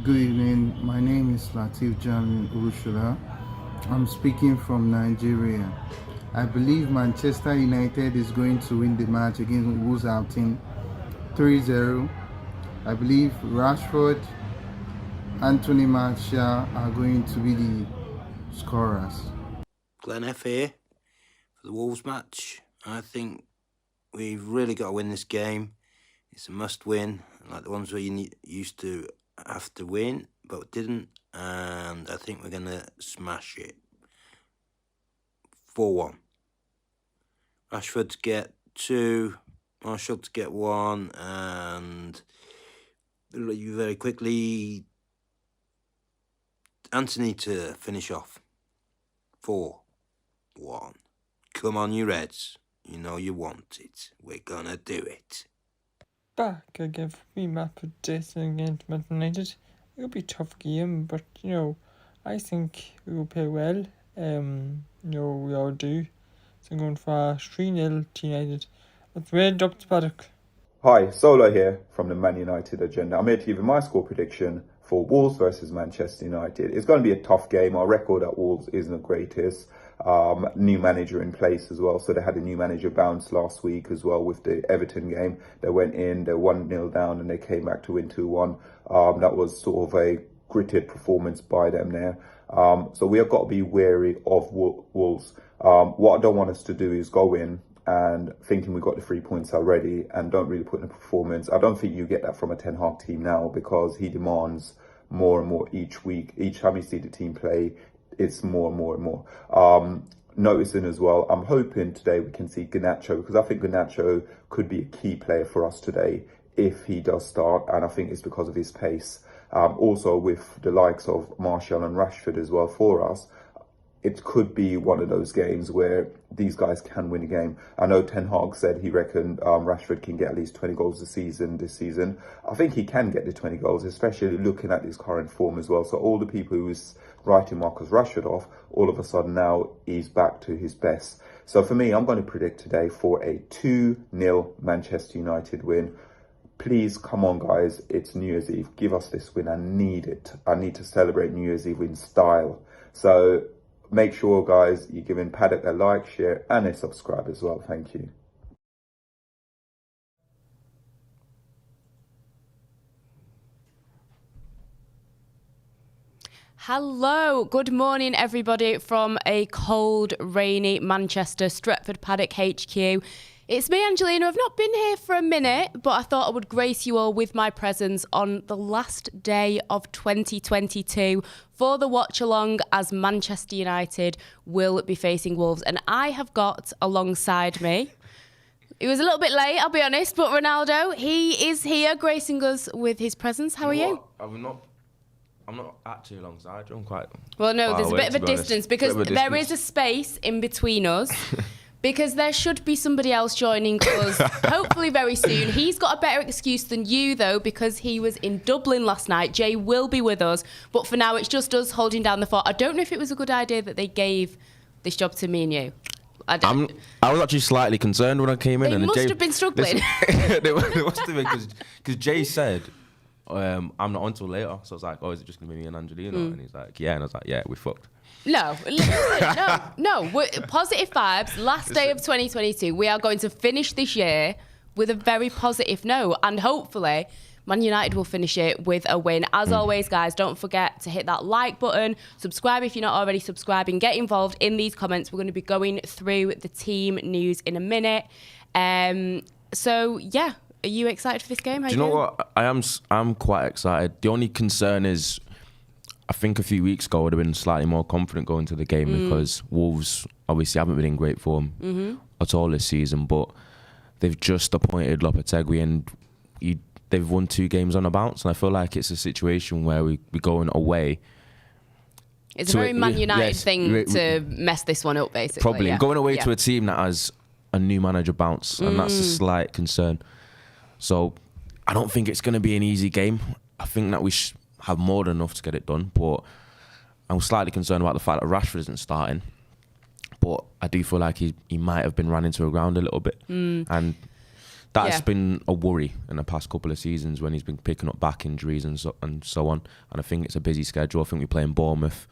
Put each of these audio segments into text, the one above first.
Good evening. My name is Latif Jamin Urushula. I'm speaking from Nigeria. I believe Manchester United is going to win the match against Wolverhampton 3-0. I believe Rashford, Anthony Martial are going to be the scorers. Glenn F here for the Wolves match. I think we've really got to win this game. It's a must-win, like the ones where you used to have to win, but didn't. And I think we're going to smash it. 4-1. Rashford to get 2, Martial to get 1, and very quickly, Anthony to finish off. 4-1. Come on, you Reds. You know you want it. We're gonna do it. Back again for me, map predicting against Man United. It'll be a tough game, but I think we will play well. We all do. So I'm going for 3-0 to United. Let's wait up to Paddock. Hi, Solo here from the Man United Agenda. I'm here to give you my score prediction for Wolves versus Manchester United. It's going to be a tough game. Our record at Wolves isn't the greatest. New manager in place as well. So they had a new manager bounce last week as well with the Everton game. They went in, they 1-0 down and they came back to win 2-1. That was sort of a gritted performance by them there. So we have got to be wary of Wolves. What I don't want us to do is go in and thinking we got the 3 points already and don't really put in a performance. I don't think you get that from a Ten Hag team now because he demands more and more each week. Each time you see the team play, it's more and more and more. Noticing as well, I'm hoping today we can see Garnacho because I think Garnacho could be a key player for us today if he does start, and I think it's because of his pace. Also with the likes of Martial and Rashford as well for us, it could be one of those games where these guys can win a game. I know Ten Hag said he reckoned Rashford can get at least 20 goals this season. I think he can get the 20 goals, especially looking at his current form as well. So all the people who was writing Marcus Rashford off, all of a sudden now he's back to his best. So for me, I'm going to predict today for a 2-0 Manchester United win. Please, come on guys, it's New Year's Eve. Give us this win. I need it. I need to celebrate New Year's Eve in style. So make sure, guys, you're giving Paddock a like, share, and a subscribe as well. Thank you. Hello, good morning, everybody, from a cold, rainy Manchester, Stretford Paddock HQ. It's me, Angelina. I've not been here for a minute, but I thought I would grace you all with my presence on the last day of 2022 for the Watchalong as Manchester United will be facing Wolves. And I have got alongside me, he was a little bit late, I'll be honest, but Ronaldo, he is here gracing us with his presence. How are you? I'm not actually alongside you. I'm quite. Well, no, there's a away, bit of a distance because there is a space in between us. Because there should be somebody else joining us, hopefully very soon. He's got a better excuse than you, though, because he was in Dublin last night. Jay will be with us, but for now, it's just us holding down the fort. I don't know if it was a good idea that they gave this job to me and you. I was actually slightly concerned when I came in. They must have been struggling. They must have been, because Jay said, I'm not on till later. So I was like, oh, is it just going to be me and Angelina? And he's like, yeah. And I was like, yeah, we're fucked. No. Positive vibes. Last day of 2022. We are going to finish this year with a very positive note. And hopefully, Man United will finish it with a win. As always, guys, don't forget to hit that like button. Subscribe if you're not already subscribing. Get involved in these comments. We're going to be going through the team news in a minute. So, yeah. Are you excited for this game? Do you know what? I'm quite excited. The only concern is, I think a few weeks ago I would have been slightly more confident going to the game because Wolves obviously haven't been in great form at all this season, but they've just appointed Lopetegui and they've won 2 games on a bounce, and I feel like it's a situation where we're going away. It's a very Man United thing to mess this one up, basically. Probably. Going away to a team that has a new manager bounce, and that's a slight concern. So I don't think it's going to be an easy game. I think that we have more than enough to get it done, but I'm slightly concerned about the fact that Rashford isn't starting. But I do feel like he might have been run into the ground a little bit. And That's been a worry in the past couple of seasons when he's been picking up back injuries and so on. And I think it's a busy schedule. I think we play in Bournemouth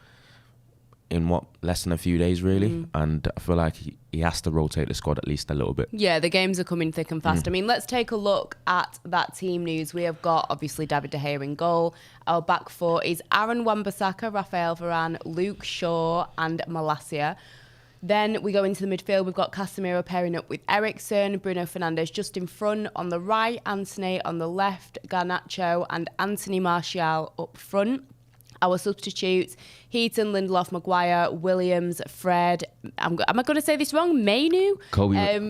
in less than a few days, really. And I feel like he has to rotate the squad at least a little bit. Yeah, the games are coming thick and fast. I mean, let's take a look at that team news. We have got, obviously, David De Gea in goal. Our back four is Aaron Wan-Bissaka, Raphael Varane, Luke Shaw and Malacia. Then we go into the midfield. We've got Casemiro pairing up with Eriksen, Bruno Fernandes just in front. On the right, Antony. On the left, Garnacho and Anthony Martial up front. Our substitutes, Heaton, Lindelof, Maguire, Williams, Fred. Am I going to say this wrong? Mainu?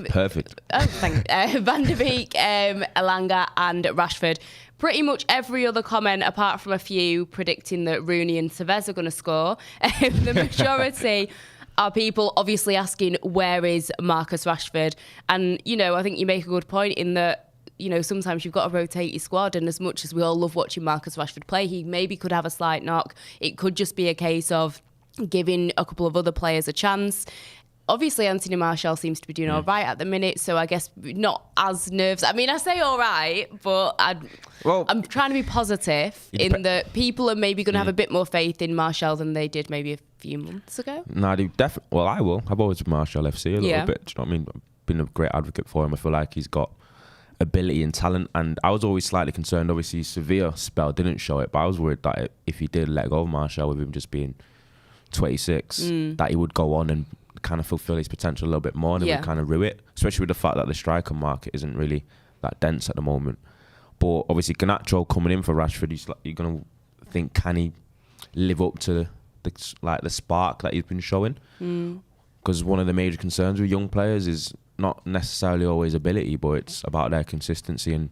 Perfect. Van der Beek, Elanga and Rashford. Pretty much every other comment, apart from a few predicting that Rooney and Tevez are going to score. The majority are people obviously asking, where is Marcus Rashford? And, I think you make a good point in that, sometimes you've got to rotate your squad. And as much as we all love watching Marcus Rashford play, he maybe could have a slight knock. It could just be a case of giving a couple of other players a chance. Obviously, Anthony Martial seems to be doing all right at the minute, so I guess not as nervous. I mean, I say all right, but I'm trying to be positive in that people are maybe going to have a bit more faith in Martial than they did maybe a few months ago. No, I do definitely. Well, I will. I've always been Martial FC a little bit. Do you know what I mean? I've been a great advocate for him. I feel like he's got ability and talent, and I was always slightly concerned. Obviously, Sevilla spell didn't show it, but I was worried that if he did let go of Martial with him just being 26, that he would go on and kind of fulfill his potential a little bit more, and it would kind of ruin it, especially with the fact that the striker market isn't really that dense at the moment. But obviously, Garnacho coming in for Rashford, you're going to think, can he live up to the spark that he's been showing? Because one of the major concerns with young players is not necessarily always ability, but it's about their consistency, and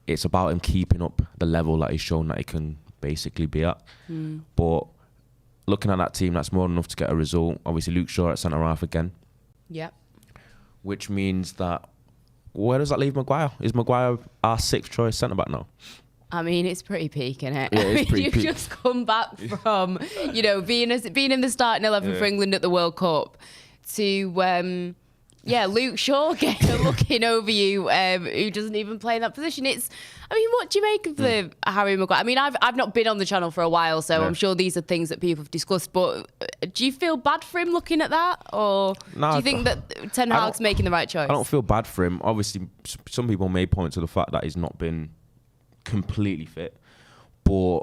it's about him keeping up the level that he's shown that he can basically be at. But looking at that team, that's more than enough to get a result. Obviously, Luke Shaw at centre-half again. Yep. Which means that, where does that leave Maguire? Is Maguire our sixth choice centre-back now? I mean, it's pretty peak, isn't it? Yeah, it's pretty You've peak. just come back from, being in the starting 11 for England at the World Cup to, Luke Shaw looking over you, who doesn't even play in that position. What do you make of the Harry Maguire? I mean, I've not been on the channel for a while, so I'm sure these are things that people have discussed, but do you feel bad for him looking at that? Or do you think that Ten Hag's making the right choice? I don't feel bad for him. Obviously, some people may point to the fact that he's not been completely fit, but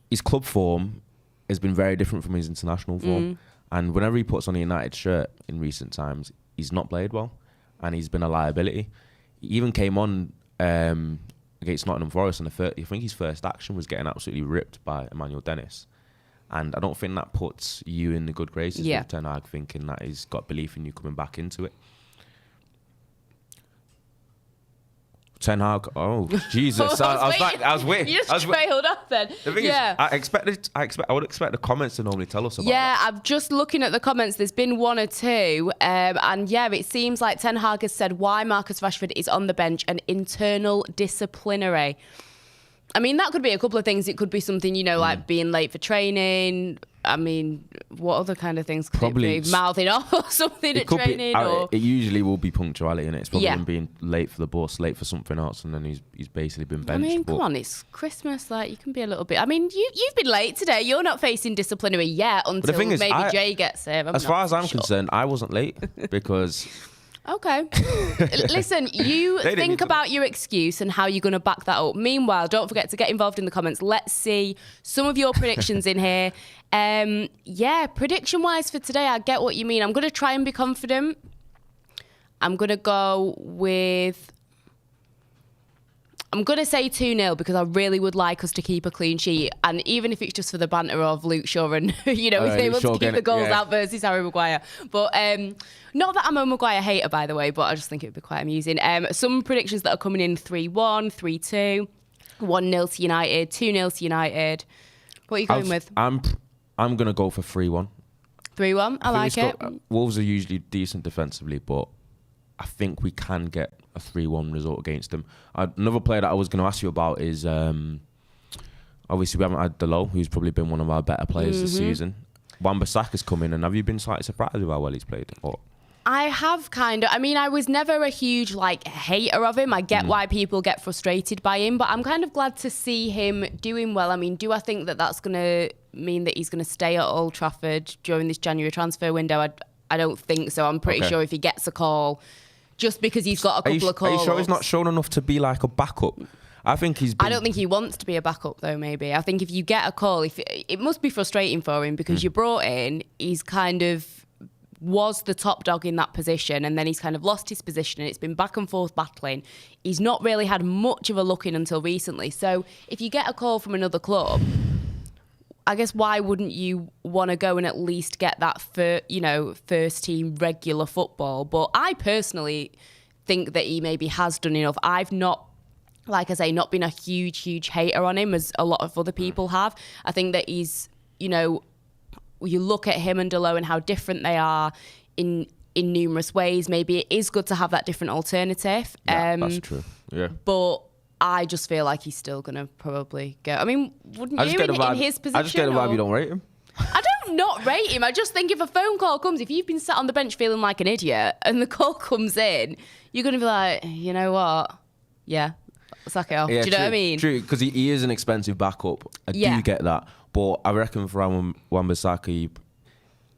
his club form has been very different from his international form. And whenever he puts on a United shirt in recent times, he's not played well, and he's been a liability. He even came on against Nottingham Forest, and I think his first action was getting absolutely ripped by Emmanuel Dennis. And I don't think that puts you in the good graces with Ten Hag, thinking that he's got belief in you coming back into it. Ten Hag, oh Jesus! I was waiting. You just trailed off then. The thing is, I would expect the comments to normally tell us about. Yeah, I'm just looking at the comments. There's been one or two, it seems like Ten Hag has said why Marcus Rashford is on the bench, an internal disciplinary. I mean, that could be a couple of things. It could be something, like being late for training. I mean, what other kind of things could it be? Mouthing off or something at training? It usually will be punctuality, and it's probably him being late for the bus, late for something else, and then he's basically been benched. I mean, come on, it's Christmas. Like, you can be a little bit. I mean, you've been late today. You're not facing disciplinary yet until maybe Jay gets here. As far as I'm concerned, I wasn't late because. Okay. Listen, you think about your excuse and how you're going to back that up. Meanwhile, don't forget to get involved in the comments. Let's see some of your predictions in here. Prediction-wise for today, I get what you mean. I'm going to try and be confident. I'm going to go with... I'm going to say 2-0 because I really would like us to keep a clean sheet. And even if it's just for the banter of Luke Shaw and, if they want to keep the goals out versus Harry Maguire. But not that I'm a Maguire hater, by the way, but I just think it would be quite amusing. Some predictions that are coming in 3-1, 3-2, 1-0 to United, 2-0 to United. What are you going with? I'm going to go for 3-1. 3-1? I like it. Wolves are usually decent defensively, but I think we can get a 3-1 result against them. Another player that I was going to ask you about is, obviously we haven't had Delo, who's probably been one of our better players this season. Wan-Bissaka's come in, and have you been slightly surprised with how well he's played? Or? I have kind of. I mean, I was never a huge hater of him. I get why people get frustrated by him, but I'm kind of glad to see him doing well. I mean, do I think that that's going to mean that he's going to stay at Old Trafford during this January transfer window? I don't think so. I'm pretty sure if he gets a call, just because he's got a couple of calls. Are you sure he's not shown enough to be like a backup? I think he's been... I don't think he wants to be a backup, though, maybe. I think if you get a call, it must be frustrating for him because you brought in, he's kind of was the top dog in that position, and then he's kind of lost his position, and it's been back and forth battling. He's not really had much of a look in until recently. So if you get a call from another club, I guess why wouldn't you want to go and at least get that first team regular football? But I personally think that he maybe has done enough. I've not, like I say, not been a huge hater on him as a lot of other people have. I think that he's, you look at him and Delo and how different they are in numerous ways. Maybe it is good to have that different alternative. Yeah, that's true. Yeah. But I just feel like he's still going to probably go. I mean, wouldn't you in his position? I just get the vibe you don't rate him. I don't not rate him. I just think if a phone call comes, if you've been sat on the bench feeling like an idiot and the call comes in, you're going to be like, you know what? Yeah, suck it off. Yeah, do you know what I mean? True, because he is an expensive backup. I do get that. But I reckon for Wan-Bissaka,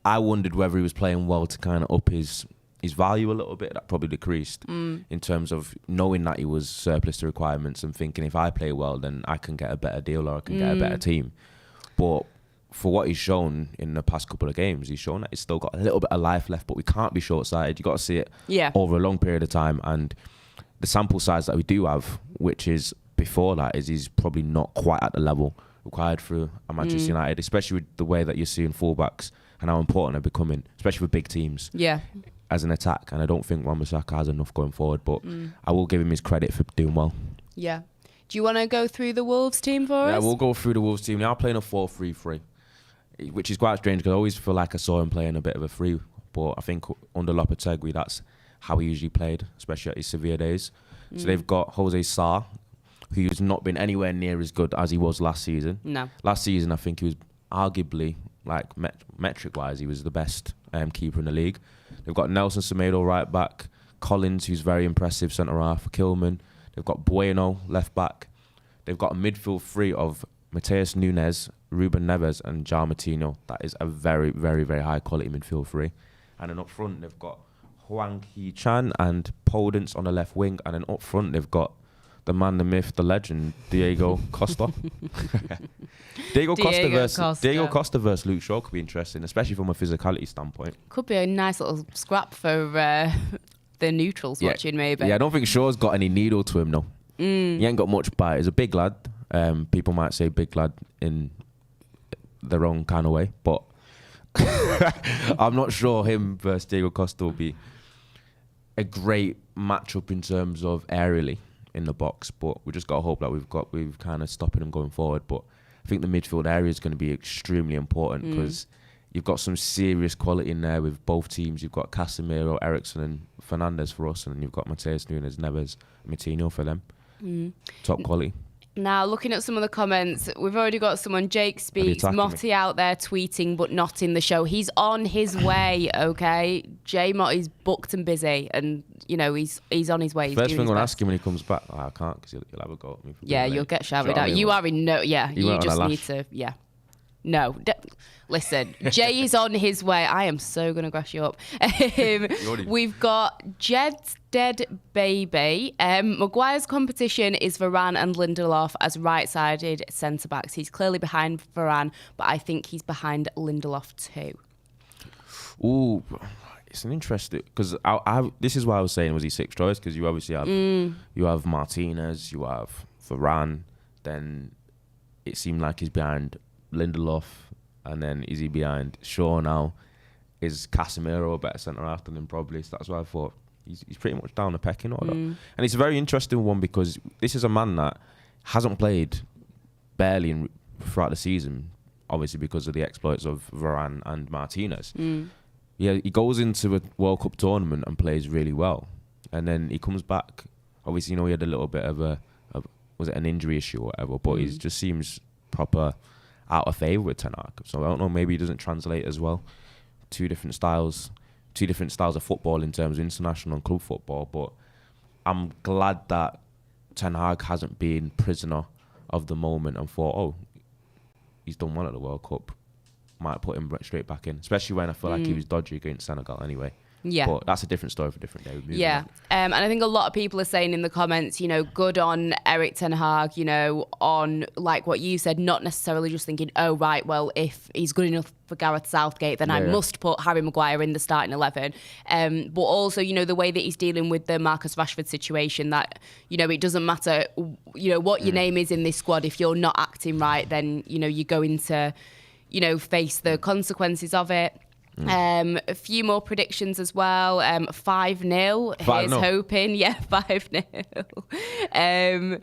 I wondered whether he was playing well to kind of up his value a little bit. That probably decreased in terms of knowing that he was surplus to requirements and thinking if I play well, then I can get a better deal or I can get a better team. But for what he's shown in the past couple of games, he's shown that he's still got a little bit of life left, but we can't be short-sighted. You've got to see it over a long period of time. And the sample size that we do have, which is before that, is he's probably not quite at the level required for a Manchester United, especially with the way that you're seeing fullbacks and how important they're becoming, especially with big teams. Yeah. As an attack, and I don't think Wan-Bissaka has enough going forward, but I will give him his credit for doing well. Yeah. Do you want to go through the Wolves team for us? Yeah, we'll go through the Wolves team. They are playing a 4-3-3, which is quite strange because I always feel like I saw him playing a bit of a 3, but I think under Lopetegui, that's how he usually played, especially at his Sevilla days. So they've got Jose Sarr, who's not been anywhere near as good as he was last season. No. Last season, I think he was arguably, like metric-wise, he was the best keeper in the league. They've got Nelson Semedo right back, Collins, who's very impressive centre-half, Kilman. They've got Bueno left back. They've got a midfield 3 of Mateus Nunes, Ruben Neves and João Moutinho. That is a very, very, very high-quality midfield 3. And then up front, they've got Hwang Hee-chan and Podence on the left wing. And then up front, they've got the man, the myth, the legend, Diego Costa. Diego Costa versus Luke Shaw could be interesting, especially from a physicality standpoint. Could be a nice little scrap for the neutrals watching, maybe. Yeah, I don't think Shaw's got any needle to him, no. He ain't got much bite. He's a big lad. People might say big lad in the wrong kind of way, but I'm not sure him versus Diego Costa will be a great matchup in terms of aerially in the box, but we just got to hope that we've kind of stopping them going forward. But I think the midfield area is going to be extremely important because you've got some serious quality in there with both teams. You've got Casemiro, Eriksen and Fernandes for us, and you've got Mateus Nunes, Neves, Moutinho for them. Top quality. Now, looking at some of the comments, we've already got someone, Jake Speaks, Motty out there tweeting but not in the show. He's on his way, okay? Jay Motty's booked and busy, and, he's on his way. First thing I'm going to ask him when he comes back, I can't because he'll have a go at me. You'll get shouted out. You are in no... Yeah, you just need to... Yeah. No, listen, Jay is on his way. I am so going to grass you up. We've got Jed's Dead Baby. Maguire's competition is Varane and Lindelof as right-sided centre-backs. He's clearly behind Varane, but I think he's behind Lindelof too. Ooh, it's an interesting... Because this is why I was saying was he sixth choice, because you obviously have you have Martinez, you have Varane, then it seemed like he's behind Lindelof, and then is he behind Shaw now? Is Casemiro a better centre-half than him probably? So that's why I thought he's pretty much down the pecking order. And it's a very interesting one because this is a man that hasn't played barely throughout the season, obviously because of the exploits of Varane and Martinez. Yeah, he goes into a World Cup tournament and plays really well, and then he comes back. Obviously, he had a little bit of was it an injury issue or whatever, but he just seems proper out of favour with Ten Hag. So I don't know, maybe he doesn't translate as well. 2 different styles, two different styles of football in terms of international and club football. But I'm glad that Ten Hag hasn't been prisoner of the moment and thought, oh, he's done well at the World Cup. Might put him straight back in, especially when I feel like he was dodgy against Senegal anyway. Yeah. But that's a different story for a different day. Yeah. And I think a lot of people are saying in the comments, you know, good on Erik Ten Hag, you know, on like what you said, not necessarily just thinking, oh, right, well, if he's good enough for Gareth Southgate, then I must put Harry Maguire in the starting 11. But also, you know, the way that he's dealing with the Marcus Rashford situation, that, you know, it doesn't matter, you know, what your name is in this squad. If you're not acting right, then, you know, you go into, you know, face the consequences of it. A few more predictions as well. 5-0. Here's hoping. Yeah, 5-0.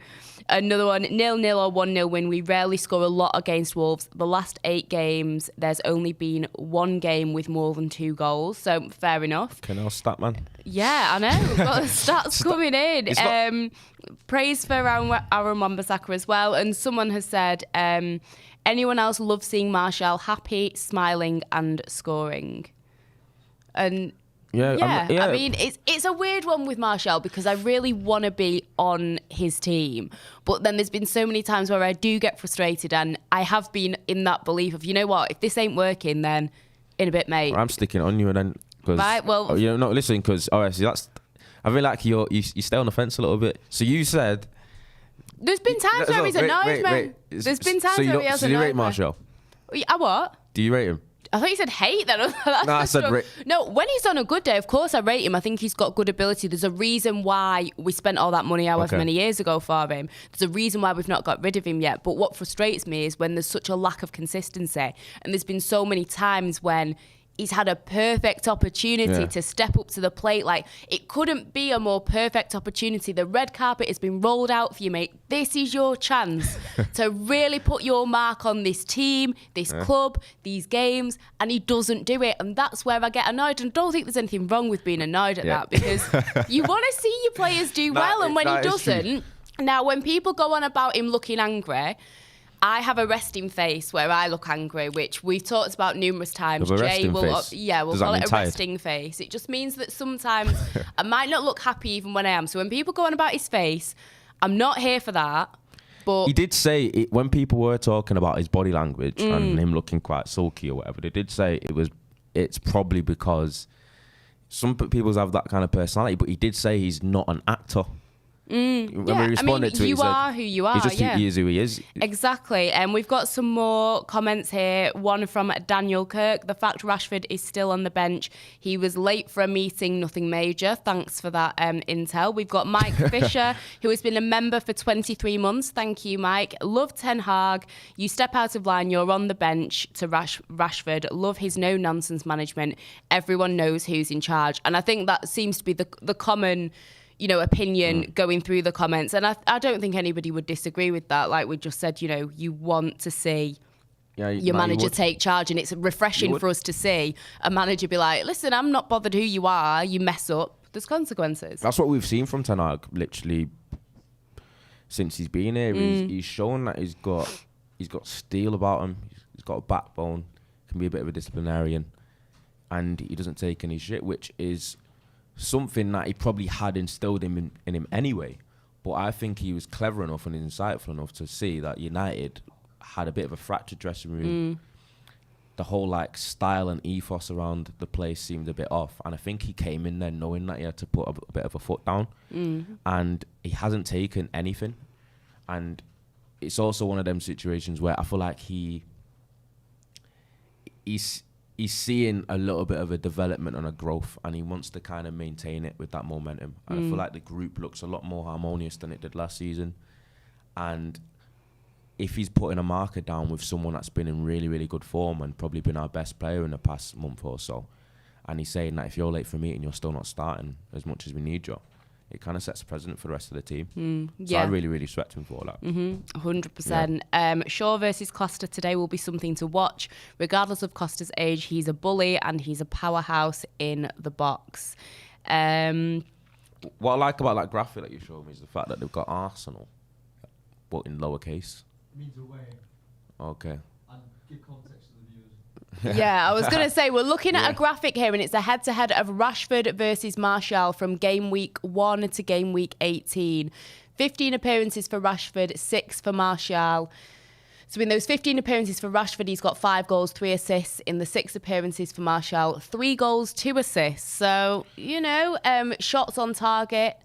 Another one, 0-0 or 1-0 win. We rarely score a lot against Wolves. The last 8 games, there's only been 1 game with more than 2 goals. So, fair enough. Can I stat, man? Yeah, I know. We've got the stats coming in. Praise for Aaron Wan-Bissaka as well. And someone has said... anyone else loves seeing Martial happy, smiling and scoring? And I mean, it's a weird one with Martial because I really want to be on his team. But then there's been so many times where I do get frustrated, and I have been in that belief of, you know what, if this ain't working, then in a bit, mate. I'm sticking on you then. Right, well... you know, not listening because, all right, so that's... I feel like you stay on the fence a little bit. So you said... There's been times where he's annoyed me. There's been times where he has annoyed me. So you rate Martial? What? Do you rate him? I thought you said hate then. No, I said rate. No, when he's on a good day, of course I rate him. I think he's got good ability. There's a reason why we spent all that money however many years ago for him. There's a reason why we've not got rid of him yet. But what frustrates me is when there's such a lack of consistency. And there's been so many times when he's had a perfect opportunity to step up to the plate. Like, it couldn't be a more perfect opportunity. The red carpet has been rolled out for you, mate. This is your chance to really put your mark on this team, this club, these games, and he doesn't do it. And that's where I get annoyed. And I don't think there's anything wrong with being annoyed at that, because you want to see your players do well, and when he doesn't... Now, when people go on about him looking angry... I have a resting face where I look angry, which we've talked about numerous times. Jay will, we'll call it a resting face. It just means that sometimes I might not look happy even when I am. So when people go on about his face, I'm not here for that. But he did say when people were talking about his body language and him looking quite sulky or whatever, they did say it's probably because some people have that kind of personality. But he did say he's not an actor. When we responded to it, you are who you are. He is who he is. Exactly. And we've got some more comments here. One from Daniel Kirk. The fact Rashford is still on the bench. He was late for a meeting, nothing major. Thanks for that intel. We've got Mike Fisher, who has been a member for 23 months. Thank you, Mike. Love Ten Hag. You step out of line, you're on the bench to Rashford. Love his no-nonsense management. Everyone knows who's in charge. And I think that seems to be the common... opinion going through the comments. And I don't think anybody would disagree with that. Like we just said, you want to see your manager take charge. And it's refreshing for us to see a manager be like, listen, I'm not bothered who you are. You mess up, there's consequences. That's what we've seen from Ten Hag, literally, since he's been here. He's shown that he's got steel about him. He's got a backbone, can be a bit of a disciplinarian. And he doesn't take any shit, which is... something that he probably had instilled in him anyway. But I think he was clever enough and insightful enough to see that United had a bit of a fractured dressing room. The whole style and ethos around the place seemed a bit off. And I think he came in there knowing that he had to put a bit of a foot down. And he hasn't taken anything. And it's also one of them situations where I feel like he's seeing a little bit of a development and a growth, and he wants to kind of maintain it with that momentum. And I feel like the group looks a lot more harmonious than it did last season. And if he's putting a marker down with someone that's been in really, really good form and probably been our best player in the past month or so, and he's saying that if you're late for a meeting, you're still not starting as much as we need you, it kind of sets a precedent for the rest of the team. So I really, really respect him for that. 100%. Shaw versus Costa today will be something to watch. Regardless of Costa's age, he's a bully and he's a powerhouse in the box. What I like about that graphic that you showed me is the fact that they've got Arsenal, but in lowercase. It means away. Okay. And give context to the viewers. Yeah, I was going to say, we're looking at a graphic here, and it's a head-to-head of Rashford versus Martial from game week 1 to game week 18. 15 appearances for Rashford, 6 for Martial. So in those 15 appearances for Rashford, he's got 5 goals, 3 assists. In the 6 appearances for Martial, 3 goals, 2 assists. So, shots on target.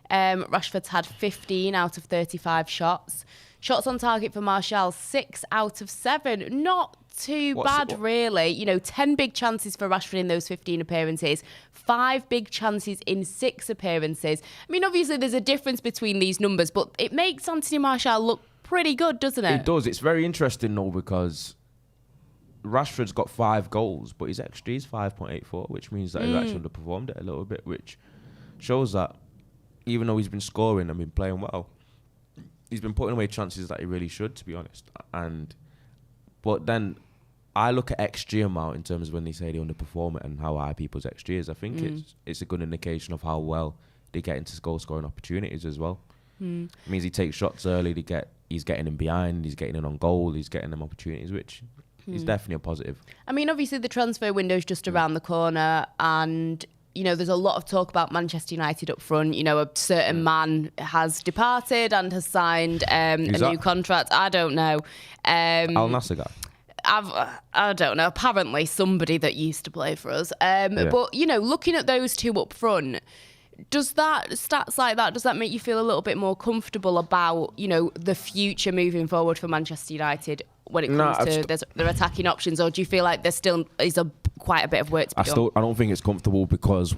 Rashford's had 15 out of 35 shots. Shots on target for Martial, 6 out of 7. Not too bad, really. 10 big chances for Rashford in those 15 appearances. 5 big chances in 6 appearances. I mean, obviously, there's a difference between these numbers, but it makes Anthony Martial look pretty good, doesn't it? It does. It's very interesting, though, because Rashford's got 5 goals, but his XG is 5.84, which means that he's actually underperformed it a little bit, which shows that even though he's been scoring and been playing well, he's been putting away chances that he really should, to be honest. But then I look at XG amount in terms of when they say they underperform it and how high people's XG is. I think it's a good indication of how well they get into goal-scoring opportunities as well. It means he takes shots early, he's getting them behind, he's getting in on goal, he's getting them opportunities, which is definitely a positive. I mean, obviously the transfer window's just around the corner, and there's a lot of talk about Manchester United up front. A certain man has departed and has signed a new contract. I don't know. Al Nassr guy. I don't know. Apparently somebody that used to play for us. But, looking at those two up front, stats like that, does that make you feel a little bit more comfortable about, the future moving forward for Manchester United when it comes to their attacking options? Or do you feel like there still is quite a bit of work to be done? I don't think it's comfortable because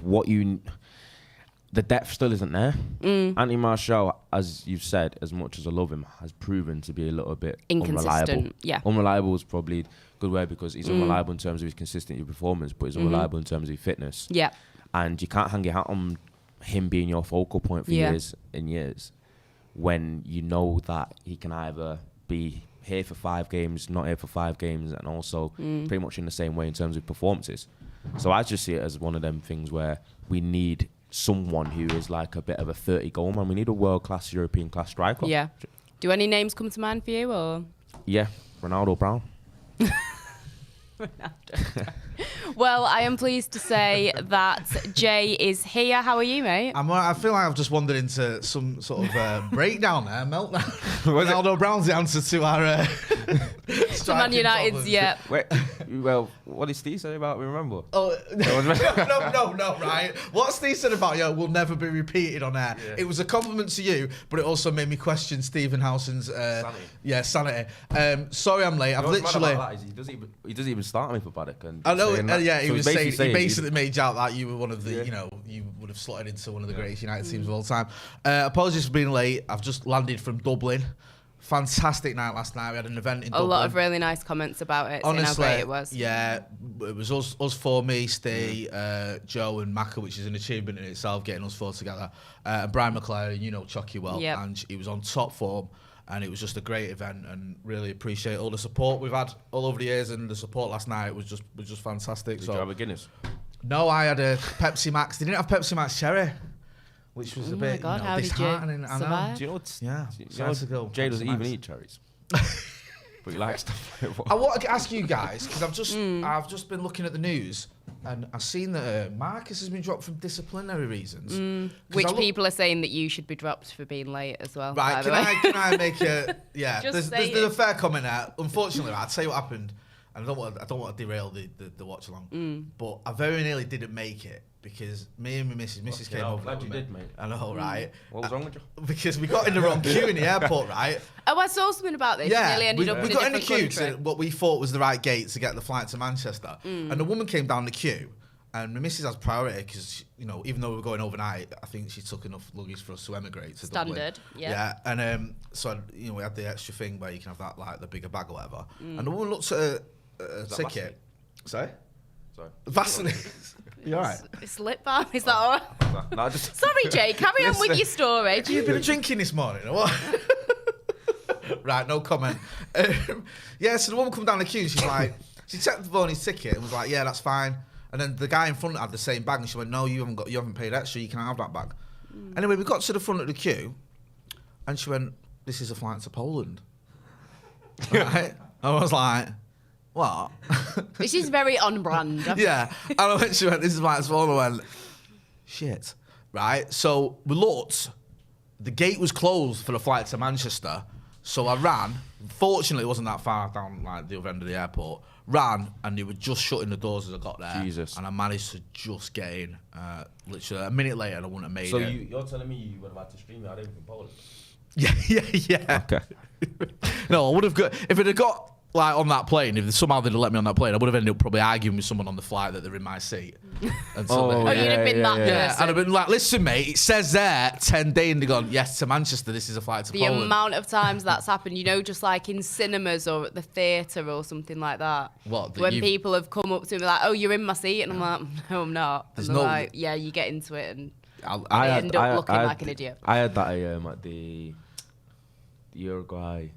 the depth still isn't there. Anthony Martial, as you've said, as much as I love him, has proven to be a little bit unreliable. Yeah. Unreliable is probably a good word because he's unreliable in terms of his consistency performance, but he's unreliable in terms of his fitness. Yeah. And you can't hang your hat on him being your focal point for years and years when you know that he can either be here for 5 games, not here for 5 games, and also pretty much in the same way in terms of performances. So I just see it as one of them things where we need someone who is like a bit of a 30-goal man. We need a world-class, European-class striker. Yeah. Do any names come to mind for you? Or? Yeah, Ronaldo Brown. Well, I am pleased to say that Jay is here. How are you, mate? I feel like I've just wandered into some sort of breakdown there, meltdown. Ronaldo Brown's the answer to our to Man United's, problems. Yeah. Wait, well, what did Steve say about me? Remember? Oh, no, right. What Steve said about you will never be repeated on air. Yeah. It was a compliment to you, but it also made me question Stephen Howson's sanity. Sorry, I'm late. I've literally. He doesn't even start me for Paddock. I know. He was saying he basically made out that you were one of the, you would have slotted into one of the greatest United teams of all time. Apologies for being late. I've just landed from Dublin. Fantastic night last night. We had an event in Dublin. A lot of really nice comments about it. Honestly, how great it was. Yeah, it was us four, me, Steve, Joe, and Macca, which is an achievement in itself, getting us four together. And Brian McLaren, Chucky well, and he was on top form. And it was just a great event, and really appreciate all the support we've had all over the years. And the support last night was just fantastic. Did you have a Guinness? No, I had a Pepsi Max. They didn't have Pepsi Max Cherry, which was a bit disheartening. I know. Do you know what's Jay doesn't even eat cherries, but he likes stuff. I want to ask you guys because I've just been looking at the news. And I've seen that Marcus has been dropped for disciplinary reasons. Which people are saying that you should be dropped for being late as well. Right, can I make a... Yeah, there's a fair comment there. Unfortunately, I'll tell you what happened. And I don't want to derail the watch-along. But I very nearly didn't make it because me and my Mrs. came over. Glad you did, mate. I know, right? What was wrong with you? Because we got in the wrong queue in the airport, right? Oh, I saw something about this. Yeah, nearly ended up we got in the queue to what we thought was the right gate to get the flight to Manchester. And the woman came down the queue. And my missus has priority because, even though we were going overnight, I think she took enough luggage for us to emigrate to Dublin. Standard, yeah. Yeah, and so, we had the extra thing where you can have that, like, the bigger bag or whatever. And the woman looked at a ticket. Sorry? Vaseline. You all right? It's lip balm, is that all right? No, Sorry, Jay, carry on with your story. Have you been drinking this morning or what? Right, no comment. So the woman come down the queue, she's like, she checked the his ticket and was like, yeah, that's fine. And then the guy in front had the same bag, and she went, "No, you haven't paid extra. You can't have that bag." Anyway, we got to the front of the queue, and she went, "This is a flight to Poland." Right? I was like, "What?" This is very on brand. Yeah. And I went, this is my phone. I went, shit. Right? So we looked. The gate was closed for the flight to Manchester. So I ran. Fortunately, it wasn't that far down like the other end of the airport. Ran, and they were just shutting the doors as I got there. Jesus. And I managed to just get in. Literally a minute later, and I wouldn't have made So it. you're telling me you would have had to stream it out from Poland? Yeah. Okay. No, I would have got if it had got like on that plane. If somehow they'd have let me on that plane, I would have ended up probably arguing with someone on the flight that they're in my seat. And so Oh, you'd have been that yeah, person. and I've been like, listen, mate, it says there 10 days, and they've gone, yes, to Manchester. This is a flight to The Poland. amount of times that's happened, you know, just like in cinemas or at the theatre or something like that. What, that when you've- people have come up to me like, "Oh, you're in my seat," and I'm like, "No, I'm not." And There's they're no- like, "Yeah, you get into it," and I I end up looking like an idiot. I had that at the Uruguay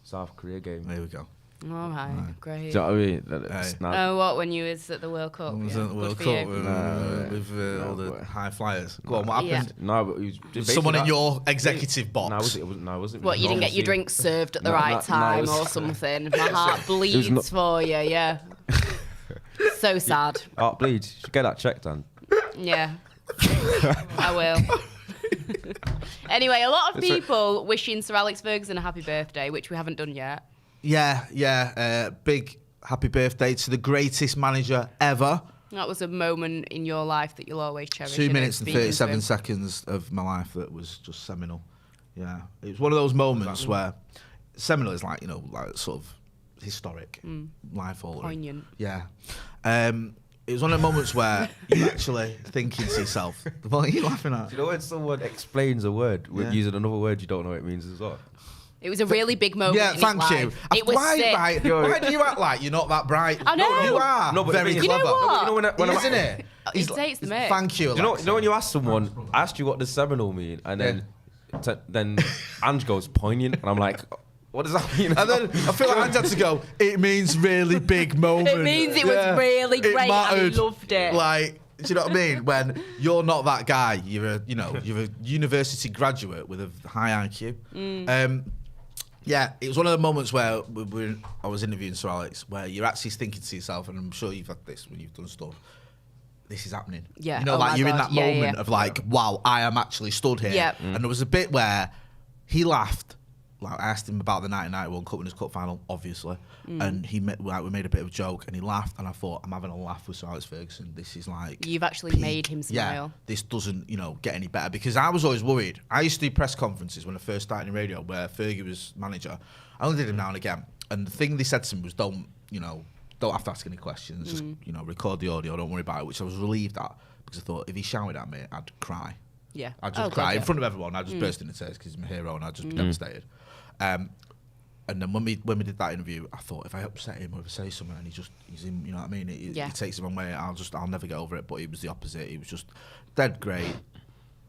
South Korea game. There we go. All right, great. Do you know what I mean? It's Hey. not- Oh, what, when you was at the World Cup? Was Yeah, at the World good for Cup you. with all the high flyers. Go on, what Yeah. happened? No, but it was just Someone in basically your executive box. No, it wasn't. No, it wasn't. What, you didn't get your Obviously- drink served at the No, right no, it time was- or something? My heart bleeds not- for you, yeah. So sad. Oh, please, you should get that checked, Dan. Yeah. I will. Anyway, a lot of people wishing Sir Alex Ferguson a happy birthday, which we haven't done yet. Yeah. Big happy birthday to the greatest manager ever. That was a moment in your life that you'll always cherish. 2 minutes and speaking to 37 him. seconds of my life that was just seminal. Yeah. It was one of those moments where seminal is like, like sort of historic, life altering. Poignant. Yeah. It was one of the moments where you actually thinking to yourself, what are you laughing at? Do you know when someone explains a word with Yeah. using another word you don't know what it means as well? It was a really big moment. Yeah, in thank his you. life. It was Why, sick. right, why do you act like you're not that bright? I know. No, you are. No, but very the thing clever. is- You know what? You know when Isn't it? He takes the mic. Thank you. Do you know, Alexa. when you ask someone, I asked you what does seminal mean, and then Ange goes poignant, and I'm like, what does that mean? And then I feel like I had to go, it means really big moment. It means it was really great and I mattered. loved it. Like, do you know what I mean? When you're not that guy, you're a university graduate with a high IQ. Yeah, it was one of the moments where I was interviewing Sir Alex, where you're actually thinking to yourself, and I'm sure you've had this when you've done stuff. This is happening. Yeah. You know, Oh like my you're in God. that Yeah, moment yeah. of like, wow, I am actually stood here. Yeah. And there was a bit where he laughed. Like I asked him about the 1991 Cup Winners' Cup final, obviously, and we made a bit of a joke, and he laughed, and I thought, I'm having a laugh with Sir Alex Ferguson. This is like You've actually peak. made him Yeah, smile. this doesn't get any better, because I was always worried. I used to do press conferences when I first started in radio, where Fergie was manager. I only did them now and again, and the thing they said to me was, don't have to ask any questions, just record the audio, don't worry about it, which I was relieved at, because I thought if he shouted at me, I'd cry. Yeah. I'd just Oh, cry God, in yeah. front of everyone. I'd just burst into tears because he's my hero, and I'd just be devastated. And then when we did that interview, I thought if I upset him or if I say something and he's in, you know what I mean? He takes it the wrong way. I'll never get over it. But it was the opposite. He was just dead great.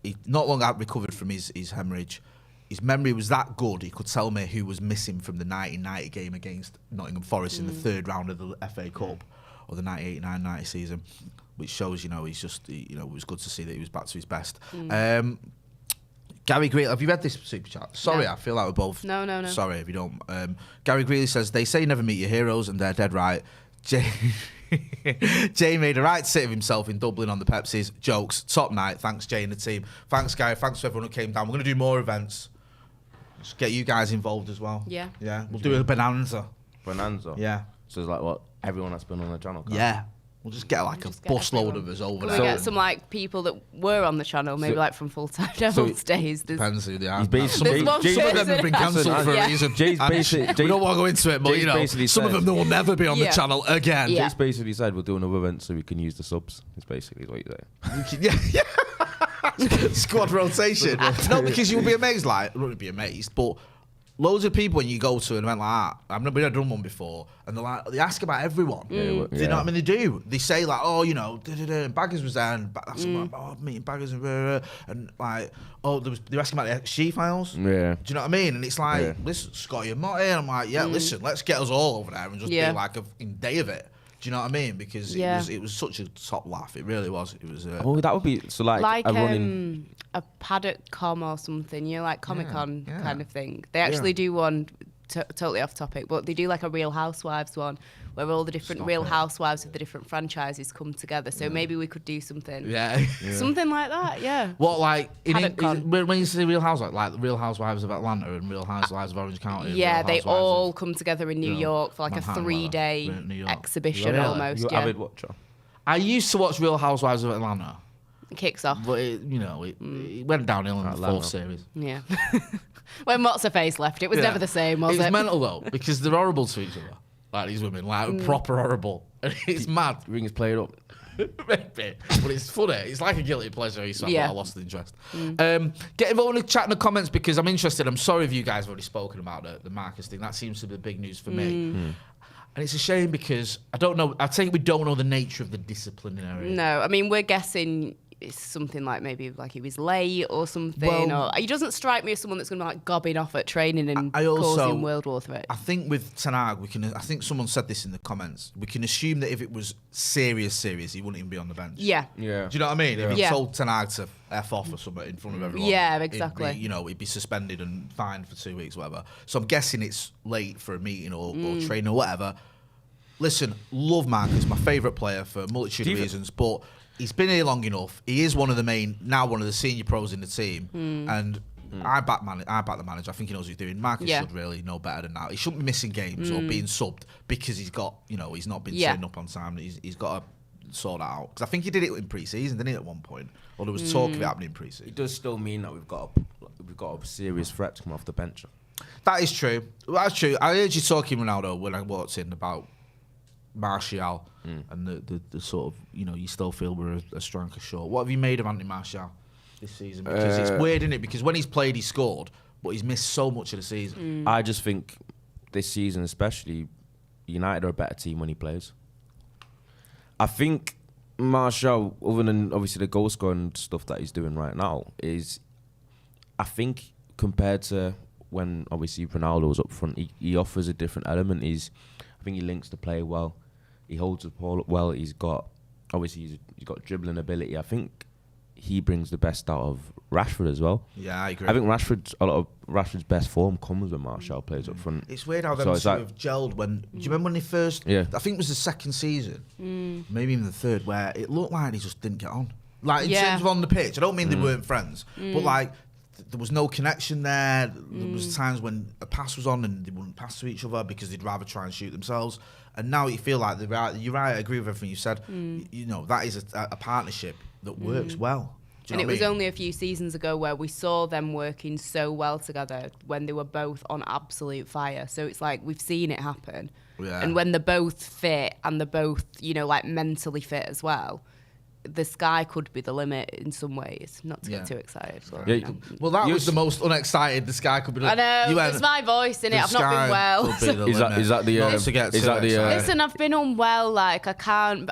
He not long out recovered from his hemorrhage. His memory was that good. He could tell me who was missing from the 1990 game against Nottingham Forest in the third round of the FA Cup or the 1989-90 season, which shows he's just it was good to see that he was back to his best. Gary Greeley, have you read this super chat? Sorry, No. I feel like we're both. No. Sorry if you don't. Gary Greeley says, they say never meet your heroes, and they're dead right. Jay made a right sit of himself in Dublin on the Pepsis. Jokes. Top night. Thanks, Jay and the team. Thanks, Guy. Thanks to everyone who came down. We're going to do more events. Just get you guys involved as well. Yeah. Yeah. We'll do a bonanza. Bonanza. Yeah. So it's like what everyone that's been on the channel. Yeah. We'll just get like Just a get busload everyone. of us over Can there. we get some like people that were on the channel, maybe So- like from Full Time Devils days? There's- Depends who they are. He's basically- Some of There's one them have person- been cancelled for Yeah. a reason. Jay's And basically- we don't want to go into it, but Jay's basically some of said- them will never be on the Yeah. channel again. Yeah. Jace basically said we'll do another event so we can use the subs. It's basically what you say. Yeah. Squad rotation. No, because you'll be amazed. Like, you won't be amazed, but loads of people when you go to an event like that, I've never done one before, and they ask about everyone. Do you know what I mean? They do. They say like, oh, and Baggers was there, and that's like, oh, meeting Baggers and like, oh, they're asking about the she files. Yeah. Do you know what I mean? And it's like, Yeah. listen, Scotty, I'm not here. I'm like, yeah, listen, let's get us all over there and just Yeah. do like a fucking day of it. Do you know what I mean? Because Yeah. it was such a top laugh. It really was. It was. Oh, that would be so like a running. a Paddock com or something, like Comic Con yeah. kind of thing. They actually do one totally off topic, but they do like a Real Housewives one where all the different Real Housewives of the different franchises come together. So maybe we could do something. Yeah. Something like that, yeah. What, like, Paddock when you say Real Housewives, like the Real Housewives of Atlanta and Real Housewives of Orange County? Yeah, Real they Housewives all of, come together in New York for like Manhattan, a 3-day New York. exhibition Really? almost. You're Yeah. avid watcher. I used to watch Real Housewives of Atlanta, Kicks off. but it went downhill in the Atlanta. 4th series. Yeah. When What's Her Face left, it was never the same, was It it? was mental though, because they're horrible to each other. Like these women, like proper horrible. It's mad. Rings played up. Maybe. But it's funny. It's like a guilty pleasure. So Yeah. I lost the interest. Get involved in the chat in the comments because I'm interested. I'm sorry if you guys have already spoken about the Marcus thing. That seems to be big news for me. And it's a shame because I don't know. I think we don't know the nature of the disciplinary. No, I mean, we're guessing it's something like maybe like he was late or something. Well, or he doesn't strike me as someone that's going to be like gobbing off at training and I also- causing World War III. I think with Ten Hag, I think someone said this in the comments. We can assume that if it was serious, he wouldn't even be on the bench. Yeah. Yeah. Do you know what I mean? If he Yeah. told Ten Hag to F off or something in front of everyone. Yeah, exactly. He'd be suspended and fined for 2 weeks, whatever. So I'm guessing it's late for a meeting or training or whatever. Listen, love Marcus, my favourite player for a multitude of reasons, but he's been here long enough. He is one of the senior pros in the team, and I back the manager. I think he knows what he's doing. Marcus should really know better than that. He shouldn't be missing games or being subbed because he's got, he's not been turning up on time. He's got to sort that out. Because I think he did it in pre-season, didn't he, at one point? Or there was talk of it happening in pre-season. It does still mean that we've got a serious threat to come off the bench. That is true. That's true. I heard you talking, Ronaldo, when I walked in about Martial and the sort of, you still feel we're a striker short. What have you made of Anthony Martial this season? Because it's weird, isn't it? Because when he's played, he scored, but he's missed so much of the season. I just think this season, especially, United are a better team when he plays. I think Martial, other than obviously the goal scoring stuff that he's doing right now, I think compared to when obviously Ronaldo was up front, he offers a different element. I think he links the play well. He holds the ball up well. He's got dribbling ability. I think he brings the best out of Rashford as well. Yeah, I agree. I think a lot of Rashford's best form comes when Martial plays up front. It's weird how them two have gelled when... Do you remember when they first... Yeah. I think it was the second season, maybe even the third, where it looked like they just didn't get on. Like, in terms of on the pitch. I don't mean they weren't friends, but like... There was no connection there. There was times when a pass was on and they wouldn't pass to each other because they'd rather try and shoot themselves. And now you feel like you're right. I agree with everything you said. That is a partnership that works well. And it was only a few seasons ago where we saw them working so well together when they were both on absolute fire. So it's like we've seen it happen. Yeah. And when they're both fit and they're both, like mentally fit as well, the sky could be the limit in some ways. Not to get too excited. But, Well, that was the most unexcited the sky could be. I know, it's my voice, innit? I've not been well. Is that the Listen, I've been unwell. Like, I can't.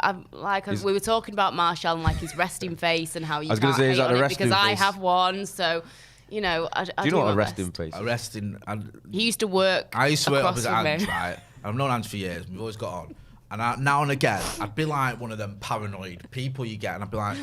We were talking about Martial and like his resting face and how you can't hate on it because I have one. So, I do you know what a resting face is? He used to work. I used to work across opposite from Ange, me. right? I've known Ange for years. We've always got on. And now and again, I'd be like one of them paranoid people you get, and I'd be like,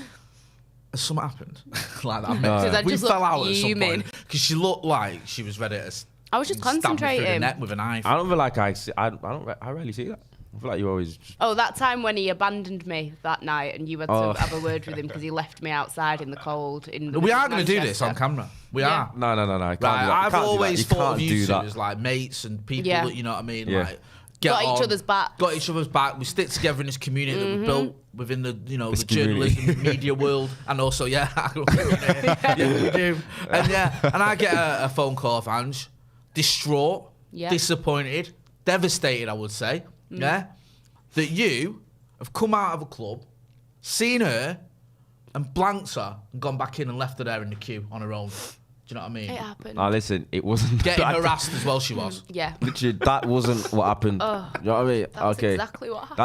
has something happened? Like that. We fell out at some point because she looked like she was ready to. I was just stab me through the concentrating. neck with a knife. I don't feel like I rarely see that. I feel like you always. Oh, that time when he abandoned me that night, and you had to have a word with him because he left me outside in the cold. We are going to do this on camera. We are. No. I can't do that. I've always thought of you two that. as like mates and people that you know what I mean. Yeah. Like, got each other's back. Got each other's back. We stick together in this community that we built within the the journalism media world, and also we do. And I get a phone call of Ange, distraught, disappointed, devastated. I would say, that you have come out of a club, seen her, and blanked her, and gone back in and left her there in the queue on her own. Do you know what I mean? It happened. Listen, it wasn't getting harassed as well. She was. Yeah. Literally, that wasn't what happened. You know what I mean? That's exactly what happened.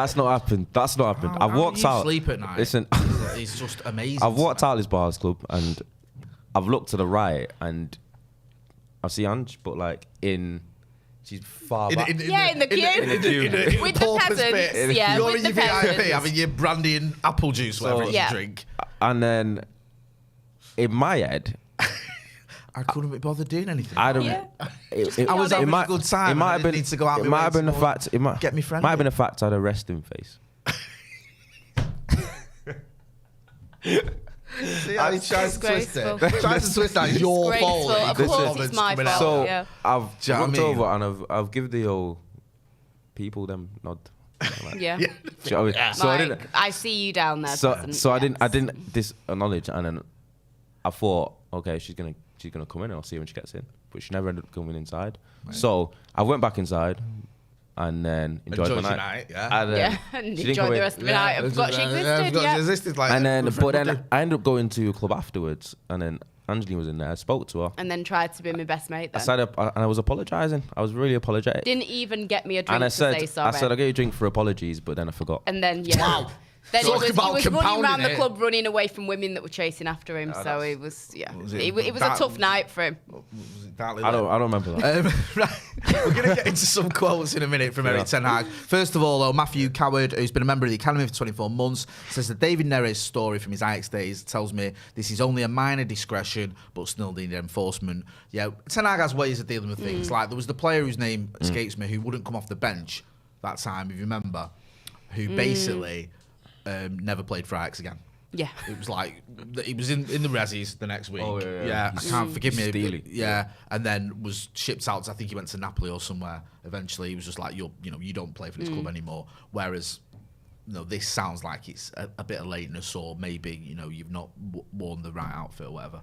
That's not happened. I've walked out. Sleep at night. Listen, it's just amazing. I've walked out this bars club and I've looked to the right and I see Ange, but like she's far back. In the queue. With the peasants. Yeah, You're with in the your VIP, peasants. having your brandy and apple juice, whatever you drink. And then in my head, I couldn't be bothered doing anything. I don't. Yeah. I was having a good time. It might have been. Need to go out It might have been the fact. It might get me friendly. Might have been the fact I had a resting face. See how he tries to twist it. Disgraceful. Tries to twist that. It's your fault. Of course, it's my fault. So yeah. I've Do you know what looked I mean? over and I've give the old people them nod. Like, Yeah. do you know what I mean? So I didn't. I see you down there. So peasant. so I didn't Yes. disacknowledge, and then I thought, okay, she's gonna come in and I'll see her when she gets in, but she never ended up coming inside. Right. So I went back inside and then enjoyed my night. Yeah. And then Yeah, and she didn't enjoy come the in. rest of the night. I forgot she existed. She Yeah. existed. Like, And then, good but friend. then I ended up going to a club afterwards, and then Angeline was in there. I spoke to her. And then tried to be my best mate. I Then said, and I was apologising. I was really apologetic. didn't even get me a drink And I to say said, sorry. I'll get you a drink for apologies, but then I forgot. And then Wow. Then Talk he about was running compounding around the it. club, running away from women that were chasing after him. So it was, it was a tough night for him. I don't remember that. Right. We're going to get into some quotes in a minute from Erik Ten Hag. First of all, though, Matthew Coward, who's been a member of the academy for 24 months, says that David Neres' story from his Ajax days tells me this is only a minor discretion, but still needed enforcement. Yeah, Ten Hag has ways of dealing with things. Like there was the player whose name escapes me who wouldn't come off the bench that time, if you remember, who basically never played for Ajax again. Yeah. It was like he was in the resis the next week. Oh, yeah. I can't forgive me. Steely. Yeah, and then was shipped out. I think he went to Napoli or somewhere. Eventually, he was just like, you don't play for this club anymore. Whereas, this sounds like it's a bit of lateness, or maybe you've not worn the right outfit or whatever.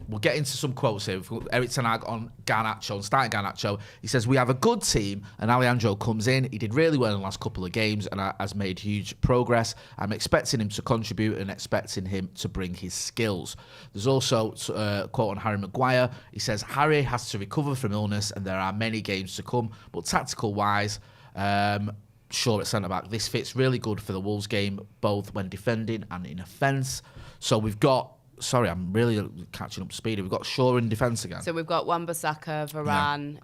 We'll get into some quotes here. We've got Erik Ten Hag on Garnacho, starting Garnacho. He says, we have a good team, and Alejandro comes in. He did really well in the last couple of games and has made huge progress. I'm expecting him to contribute and expecting him to bring his skills. There's also a quote on Harry Maguire. He says, Harry has to recover from illness, and there are many games to come, but tactical-wise, sure at centre-back, this fits really good for the Wolves game, both when defending and in offence. So we've got... Sorry, I'm really catching up to speed. We've got Shaw in defence again. So we've got Wan-Bissaka, Varane,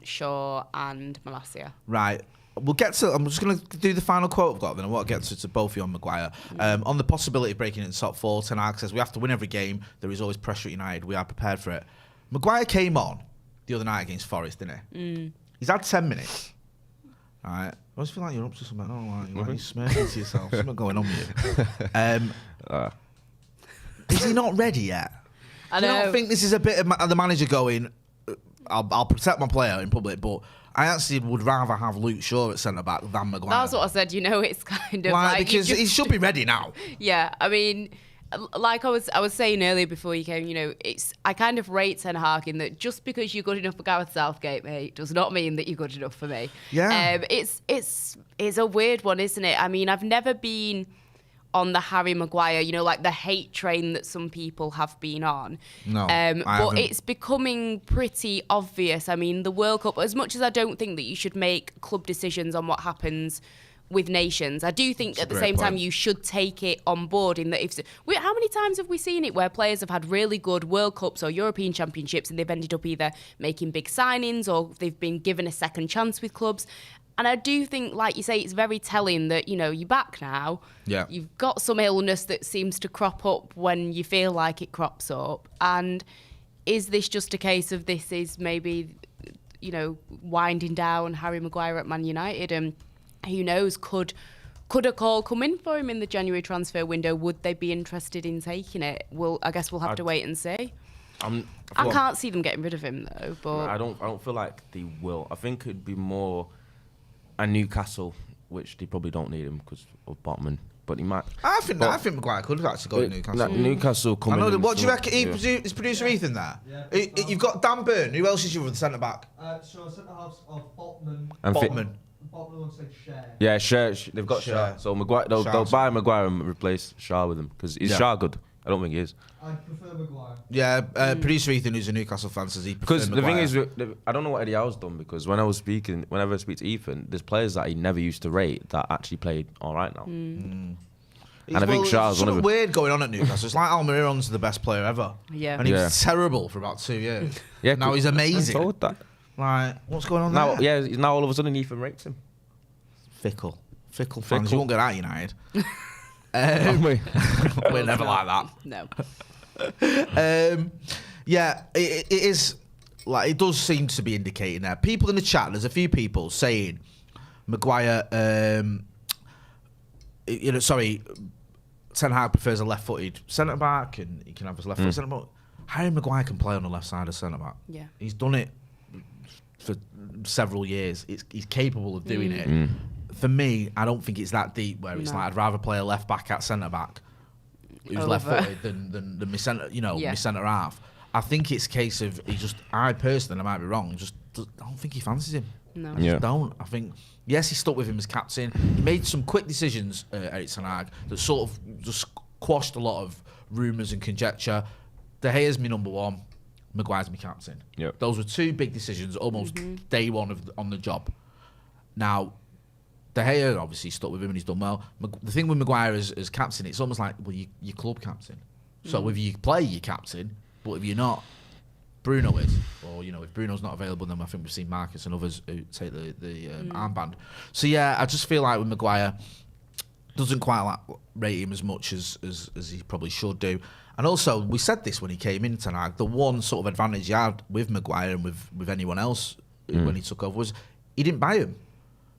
Shaw, and Malacia. Right. We'll get to... I'm just going to do the final quote I've got, then I want to get to both of you on Maguire. On the possibility of breaking into top four, Ten Hag says, we have to win every game. There is always pressure at United. We are prepared for it. Maguire came on the other night against Forest, didn't he? He's had 10 minutes. All right. I always feel like you're up to something. I don't know why you're smirking to yourself. Something going on with you. Is he not ready yet? I Do you know. not think this is a bit of the manager going, I'll protect my player in public, but I actually would rather have Luke Shaw at centre-back than Maguire. That's what I said. It's kind of like... because he should be ready now. Yeah, I mean, like I was saying earlier before you came, I kind of rate Ten Hag in that just because you're good enough for Gareth Southgate, mate, does not mean that you're good enough for me. Yeah. It's a weird one, isn't it? I mean, I've never been on the Harry Maguire, like the hate train that some people have been on. No, but it's becoming pretty obvious. I mean, the World Cup, as much as I don't think that you should make club decisions on what happens with nations, I do think at the same time you should take it on board in that how many times have we seen it where players have had really good World Cups or European Championships and they've ended up either making big signings or they've been given a second chance with clubs. And I do think, like you say, it's very telling that, you're back now. Yeah. You've got some illness that seems to crop up when you feel like it crops up. And is this just a case of this is maybe, winding down Harry Maguire at Man United? And who knows, could a call come in for him in the January transfer window? Would they be interested in taking it? I guess we'll have to wait and see. I can't see them getting rid of him, though. But I don't feel like they will. I think it'd be more... And Newcastle, which they probably don't need him because of Botman, but he might. I think Maguire could have actually gone to Newcastle. Newcastle coming. I know. What do you reckon? Is producer Ethan there? Yeah. You've got Dan Burn. Who else is your centre back? So centre halves of Botman. And Botman. Botman alongside Share. Yeah, Share. They've got Share. So Maguire, they'll buy Maguire and replace Shah with him because is Shah good? I don't think he is. I prefer Maguire. Yeah, producer Ethan, who's a Newcastle fan, says he prefers Because the Maguire. thing is, I don't know what Eddie Howe's done because whenever I speak to Ethan, there's players that he never used to rate that actually played all right now. And I think Shah's one of them. Weird going on at Newcastle. It's like Almiron's the best player ever. Yeah. And he was terrible for about 2 years. Yeah, now he's amazing. I'm told that. Like, what's going on Now, there? yeah, now all of a sudden Ethan rates him. Fickle fans. You won't get out United. We're We're never like that. No. Yeah, it is. Like, it does seem to be indicating there. People in the chat, there's a few people saying Maguire, Ten Hag prefers a left-footed centre-back and he can have his left-footed centre-back. Harry Maguire can play on the left side of centre-back. Yeah. He's done it for several years. He's capable of doing it. For me, I don't think it's that deep where it's like I'd rather play a left-back at centre-back who's left-footed than my centre, my centre-half. I think it's a case of I personally, I might be wrong, I don't think he fancies him. No. I just don't. I think, yes, he stuck with him as captain. He made some quick decisions, Erik Ten Hag, that sort of just quashed a lot of rumours and conjecture. De Gea's my number one, Maguire's my captain. Yep. Those were two big decisions almost day one on the job. Now, De Gea obviously stuck with him and he's done well. The thing with Maguire as captain, it's almost like, well, you're club captain. So if you play, you're captain. But if you're not, Bruno is. Or, if Bruno's not available, then I think we've seen Marcus and others who take the armband. So, yeah, I just feel like with Maguire, doesn't quite rate him as much as he probably should do. And also, we said this when he came in tonight, the one sort of advantage he had with Maguire and with anyone else when he took over was he didn't buy him.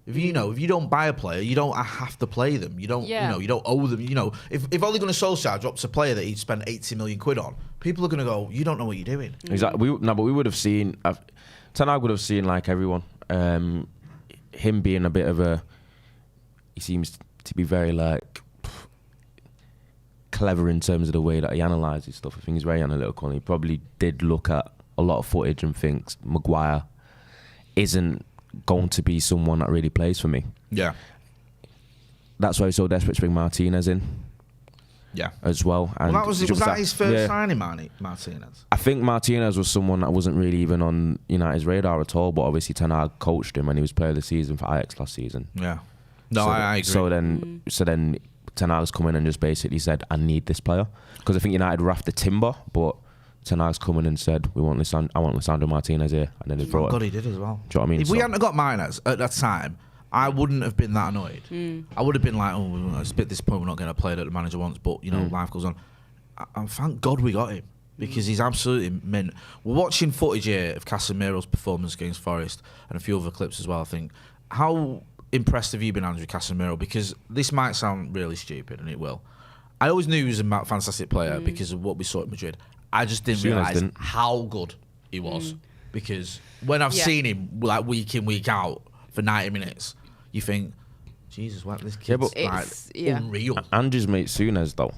If you don't buy a player, you don't have to play them. You don't, you don't owe them. If Ole Gunnar Solskjaer drops a player that he'd spent 80 million quid on, people are going to go, you don't know what you're doing. Exactly. But we would have seen, Ten Hag would have seen like everyone, him being a bit of a, he seems to be very like clever in terms of the way that he analyses stuff. I think he's very analytical. And he probably did look at a lot of footage and thinks Maguire isn't going to be someone that really plays for me. Yeah. That's why he's so desperate to bring Martinez in. Yeah. As well. And was that his first signing, Martinez? I think Martinez was someone that wasn't really even on United's radar at all, but obviously Ten Hag coached him and he was player of the season for Ajax last season. Yeah. No, I agree. So then Ten Hag's come in and just basically said, I need this player. Because I think United were after timber, but Ten Hag's come in and said, I want Lisandro Martinez here. And then he brought God, he did as well. Do you know what I mean? If we hadn't got Martinez at that time, I wouldn't have been that annoyed. I would have been like, it's a bit disappointed we're not getting a player that the manager wants, but, life goes on. And thank God we got him, because he's absolutely mint. We're watching footage here of Casemiro's performance against Forest and a few other clips as well, I think. How impressed have you been, Andrew Casemiro? Because this might sound really stupid, and it will. I always knew he was a fantastic player because of what we saw at Madrid. I just didn't realise how good he was. Because when I've seen him like week in, week out for 90 minutes, you think, Jesus, what, this kid's unreal. Andrew's mate Souness, though,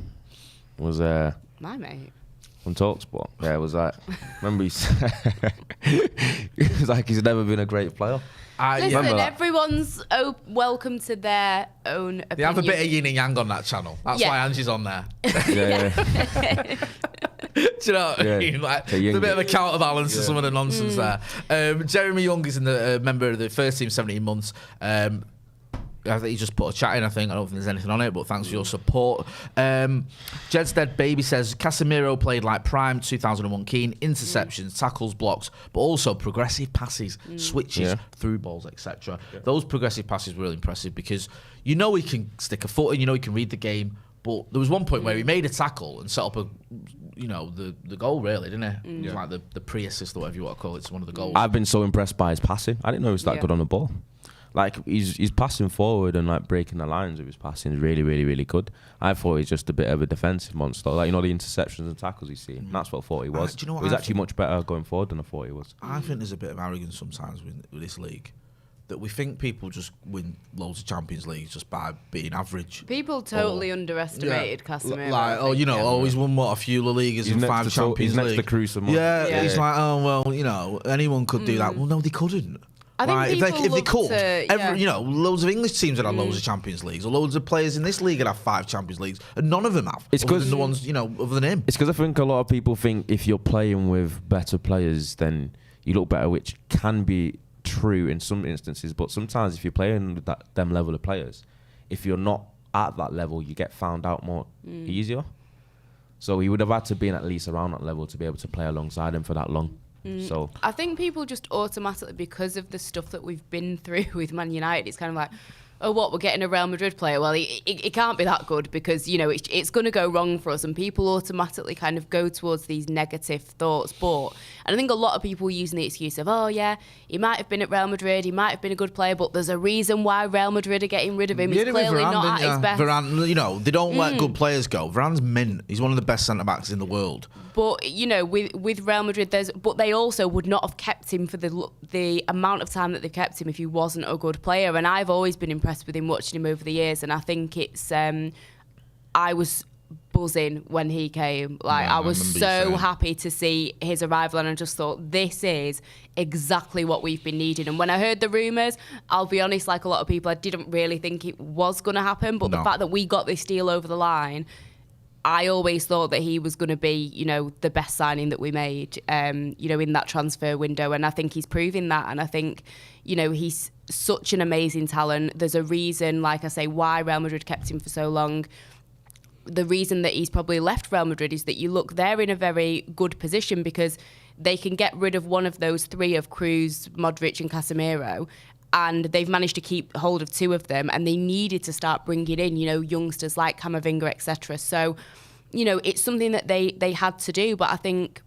was my mate. on TalkSport. Yeah, it was like, remember he said, it was like he's never been a great player. Listen, everyone's welcome to their own opinion. They have a bit of yin and yang on that channel. That's why Angie's on there. Do you know what I mean? Like, it's a bit of a counterbalance to some of the nonsense there. Jeremy Young is in the member of the first team 17 months. I think he just put a chat in, I don't think there's anything on it, but thanks for your support. Jed's Dead Baby says, Casemiro played like prime 2001 Keane, interceptions, tackles, blocks, but also progressive passes, switches, through balls, etc. Those progressive passes were really impressive because he can stick a foot in, he can read the game, but there was one point where he made a tackle and set up the goal, really, didn't it? It was like the pre-assist or whatever you want to call it. It's one of the goals. I've been so impressed by his passing. I didn't know he was that good on the ball. Like, he's passing forward and like breaking the lines of his passing is really, really, really good. I thought he's just a bit of a defensive monster. Like, the interceptions and tackles he's seen. That's what I thought he was. Do you know what he was actually much better going forward than I thought he was. I think there's a bit of arrogance sometimes with this league. That we think people just win loads of Champions Leagues just by being average. People totally underestimated Casemiro. He's won a few La Ligas and 5 Champions Leagues. He's next to Cruz. He's like, anyone could do that. Well, no, they couldn't. I think if they could, loads of English teams would have loads of Champions Leagues, or loads of players in this league would have 5 Champions Leagues, and none of them have. It's because the ones, other than him. It's because I think a lot of people think if you're playing with better players, then you look better, which can be true in some instances, but sometimes if you're playing with them level of players, if you're not at that level, you get found out more easier. So he would have had to be at least around that level to be able to play alongside him for that long. So I think people just automatically, because of the stuff that we've been through with Man United, it's kind of like, oh, what, we're getting a Real Madrid player? Well, it can't be that good because, you know, it's going to go wrong for us and people automatically kind of go towards these negative thoughts. And I think a lot of people are using the excuse of, oh, yeah, he might have been at Real Madrid, he might have been a good player, but there's a reason why Real Madrid are getting rid of him. He's clearly Varane, not at his best. Varane, you know, they don't let good players go. Varane's mint. He's one of the best centre-backs in the world. But, you know, with Real Madrid, but they also would not have kept him for the amount of time that they've kept him if he wasn't a good player. And I've always been impressed with him, watching him over the years. And I think it's, I was buzzing when he came. Like, I was so happy to see his arrival, and I just thought, this is exactly what we've been needing. And when I heard the rumours, I'll be honest, like a lot of people, I didn't really think it was going to happen. But the fact that we got this deal over the line, I always thought that he was going to be, you know, the best signing that we made, you know, in that transfer window. And I think he's proving that. And I think, you know, he's such an amazing talent. There's a reason, like I say, why Real Madrid kept him for so long. The reason that he's probably left Real Madrid is that you look, they're in a very good position because they can get rid of one of those three of Cruz, Modric and Casemiro. And they've managed to keep hold of two of them, and they needed to start bringing in, you know, youngsters like Camavinga, etc. So, you know, it's something that they had to do. But I think,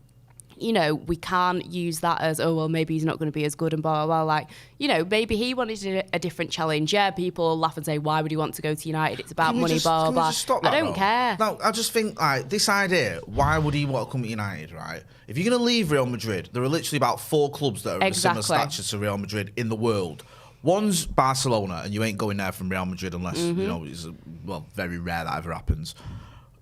you know, we can't use that as, oh, well, maybe he's not going to be as good and blah, blah, blah. Like, you know, maybe he wanted a different challenge. Yeah, people laugh and say, why would he want to go to United? It's about money, blah, blah, blah. I don't care. No, I just think, like, this idea, why would he want to come to United, right? If you're going to leave Real Madrid, there are literally about 4 clubs that are of a similar stature to Real Madrid in the world. One's Barcelona, and you ain't going there from Real Madrid unless, you know, it's, well, very rare that ever happens.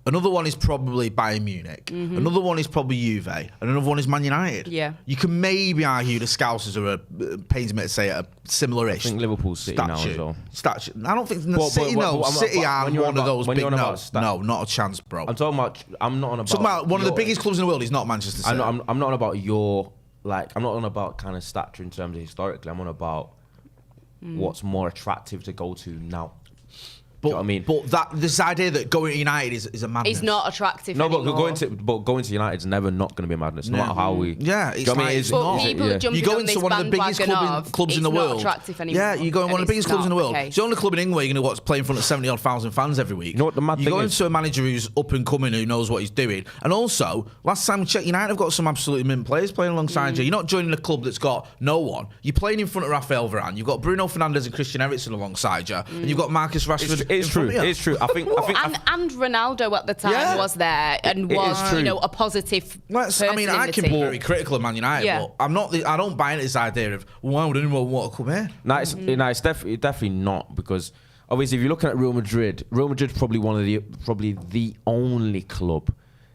Another one is probably Bayern Munich. Another one is probably Juve. And another one is Man United. Yeah. You can maybe argue the Scousers are, pains me to say it, a similar-ish. I think Liverpool's City now as well. I don't think City are one of those big no, not a chance, bro. I'm talking about, I'm not on about... Talking about one of the biggest clubs in the world is not Manchester City. I'm not on about your, like, I'm not on about kind of stature in terms of historically. I'm on about what's more attractive to go to now. But, you know what I mean? But this idea that going to United is a madness. It's not attractive anymore. but going to United's never not going to be a madness, no matter how we... Yeah, it's like... It's not. You go into one of the biggest clubs in the world. It's not attractive anymore. Yeah, you go in one of the biggest clubs in the world. It's the only club in England where you're going to play in front of 70,000 fans every week. You know what the mad thing is? You go into a manager who's up and coming, who knows what he's doing. And also, last time we checked, United have got some absolutely mint players playing alongside you. You're not joining a club that's got no one. You're playing in front of Rafael Varane. You've got Bruno Fernandes and Christian Eriksen alongside you. And you've got Marcus Rashford. It's true. It's true. I think and Ronaldo at the time was there and was, you know, a positive person. I mean, I can be very critical of Man United, but I'm not. I don't buy into this idea of why would anyone want to come here? No, it's definitely not, because obviously if you're looking at Real Madrid's probably probably the only club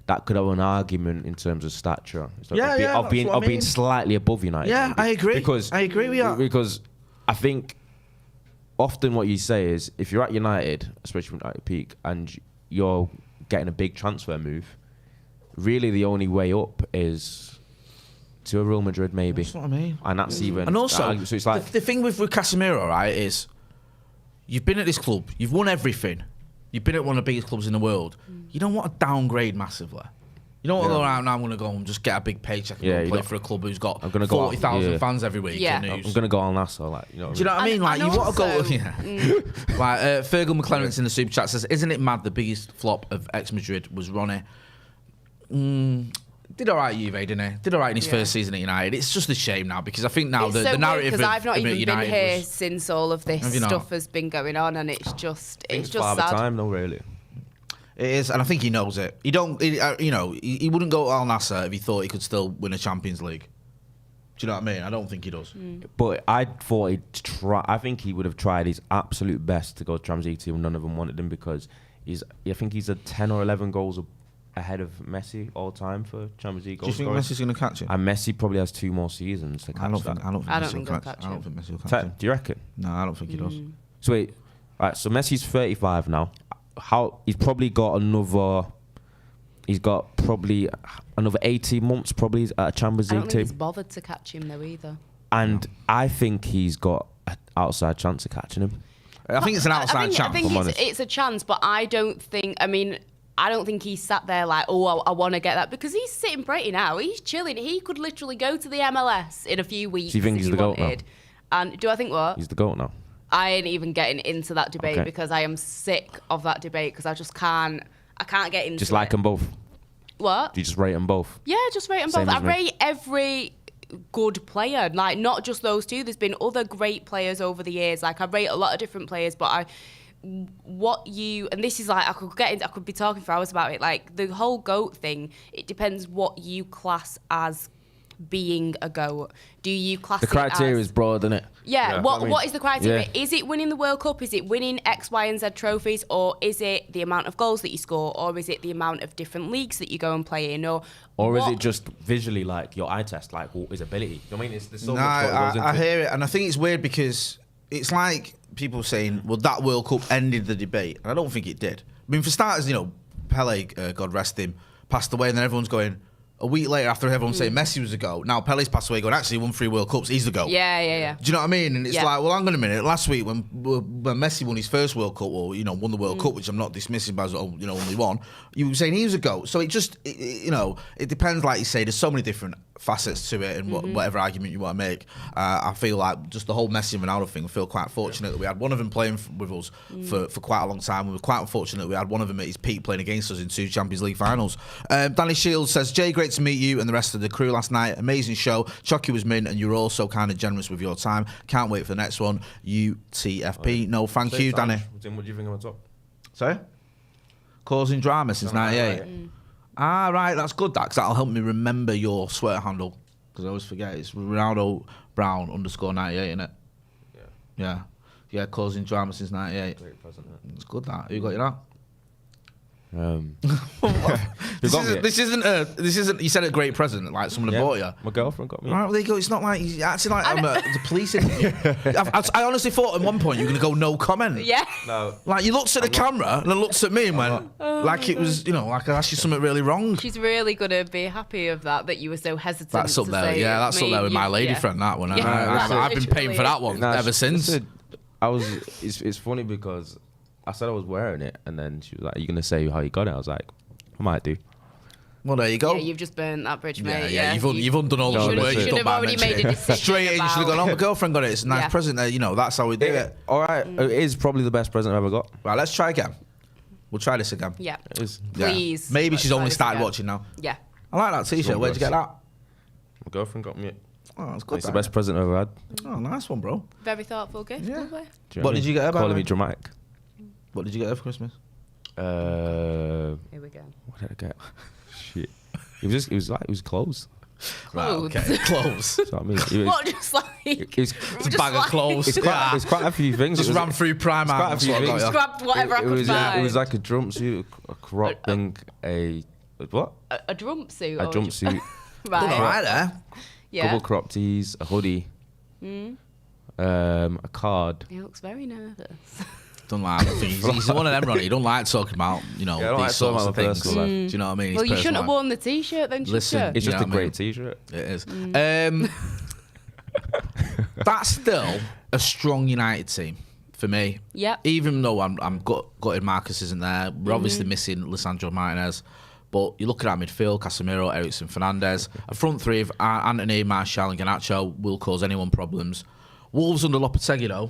that could have an argument in terms of stature. Of being slightly above United. Yeah, maybe. I agree. I agree with you. Because I think often what you say is, if you're at United, especially at your peak, and you're getting a big transfer move, really the only way up is to a Real Madrid, maybe. That's what I mean. And that's even... And also, so it's like, the thing with Casemiro, right, is you've been at this club, you've won everything, you've been at one of the biggest clubs in the world, you don't want to downgrade massively. You don't want to go around now, I'm going to go and just get a big paycheck and play for a club who's got 40,000 fans every week. Yeah. I'm going to go Al Nassr, like, you know. Do you know what I mean? Like, you want to go... Like, Fergal McLaren's in the super chat says, isn't it mad the biggest flop of ex-Madrid was Ronnie? Did all right at Juve, didn't he? Did all right in his first season at United. It's just a shame now, because I think now the narrative because I've not even United been here since all of this stuff has been going on, and it's just sad. Time, no, really. It is, and I think he knows it. He wouldn't go to Al Nassr if he thought he could still win a Champions League. Do you know what I mean? I don't think he does. But I thought he'd try. I think he would have tried his absolute best to go to Champions League team. None of them wanted him, because I think he's 10 or 11 goals ahead of Messi all time for Champions League goals. Do you think Messi's going to catch him? And Messi probably has 2 more seasons to catch that. I don't think Messi will catch him. Do you reckon? No, I don't think he does. So wait, right, so Messi's 35 now. He's probably got another 18 months probably at a Champions League team. I don't think he's bothered to catch him though either. And I think he's got an outside chance of catching him. I think it's an outside chance. I think it's a chance, but I don't think he's sat there like, I want to get that, because he's sitting pretty now. He's chilling. He could literally go to the MLS in a few weeks. Do you think he's the GOAT now? And do I think what? He's the GOAT now. I ain't even getting into that debate Okay. because I am sick of that debate because I just can't. I can't get into Just like it. them both. What? Do you just rate them both? Yeah, just rate them Same both. as I me. rate every good player, like not just those two. There's been other great players over the years. Like I rate a lot of different players, but and this is like I could be talking for hours about it. Like the whole GOAT thing, it depends what you class as being a GOAT. Do you class The criteria it is broad, isn't it? yeah, I mean, what is the criteria? yeah. Is it winning the World Cup? Is it winning X, Y, and Z trophies? Or is it the amount of goals that you score? Or is it the amount of different leagues that you go and play in? Or is what- it just visually like your eye test, like his ability? You know what I mean? There's so No, much that goes into I it. hear it, and I think it's weird because it's like people saying, "Well, that World Cup ended the debate," and I don't think it did. I mean, for starters, Pele, God rest him, passed away, and then everyone's going. A week later, after everyone saying Messi was the GOAT, now Pele's passed away, going, actually, he won 3 World Cups, he's the GOAT. Yeah. Do you know what I mean? And it's Yeah. like, well, hang on a minute. Last week, when Messi won his first World Cup, or won the World Cup, which I'm not dismissing, but only one, you were saying he was a GOAT. So it just, it depends. Like you say, there's so many different facets to it, and whatever argument you want to make. I feel like just the whole Messi and Ronaldo thing. I feel quite fortunate that we had one of them playing with us for quite a long time. We were quite unfortunate that we had one of them at his peak playing against us in 2 Champions League finals. Danny Shields says, Jay, great to meet you and the rest of the crew last night. Amazing show. Chucky was mint, and you were also kind of generous with your time. Can't wait for the next one. UTFP. No, thank you, Danny. What do you think on top? Sorry? Causing drama since 98. Ah, right, that's good, that, because that'll help me remember your Twitter handle, because I always forget. It's Ronaldo Brown _98, innit? Yeah, causing drama since 98. Great present. It's good, that. Who got you that? This isn't. You said a great present, like someone had bought you. My girlfriend got me. Right, well, there you go. It's not like he's acting like I'm the police interview. I honestly thought at one point you were going to go no comment. Yeah. No. Like you looked at the camera and then looked at me and went like it was, like I asked you something really wrong. She's really going to be happy of that you were so hesitant. That's up to there. say Yeah, that's up there with my lady friend. That one. Yeah, I've been paying for that one ever since. It's funny because I said I was wearing it, and then she was like, "Are you gonna say how you got it?" I was like, "I might do." Well, there you go. Yeah, you've just burnt that bridge, mate. Yeah, you've undone all the should- work. should You've have done by already made a mentioning it. decision Straight in, you should have gone, oh, my girlfriend got it. It's a nice Yeah. present there. That's how we do it. All right, it is probably the best present I've ever got. Right, let's try again. We'll try this again. Yeah. It is. Yeah. Please. Maybe let's she's try only this started again. watching now. Yeah. I like that t-shirt. Where'd you get that? My girlfriend got me it. Oh, that's good. It's the best present I've ever had. Oh, nice one, bro. Very thoughtful gift. Yeah. Lovely. Do you know What what I did mean? you get her, by the Calling way? me dramatic. What did you get her for Christmas? Here we go. What did I get? Shit. It was clothes. Right, Clothes. okay. Clothes. Do you know what I mean? It was, What, just like... it's It's a bag of clothes. it's quite a few things. Just It was- ran through Primark. quite a That's few what I got things. you. Grabbed whatever I could was, find. it was like a jumpsuit, a crop thing, a what? a jumpsuit. A jumpsuit, Right. All right there. Yeah. couple crop tees, a hoodie, a card. He looks very nervous. Don't like that thing. He's one of them, Ronnie. He don't like talking about, I don't like these talking sorts of about my things. personal life. Do you know what I mean? Well, His you shouldn't have personal worn the t-shirt then, should Listen, you? It's You just know a what I mean? great t-shirt. It is. That's still a strong United team for me. Yep. Even though I'm gutted Marcus isn't there, we're obviously missing Lisandro Martinez. But you look at our midfield, Casemiro, Ericsson, Fernandes. A front three of Anthony, Martial and Garnacho will cause anyone problems. Wolves under Lopetegui, though.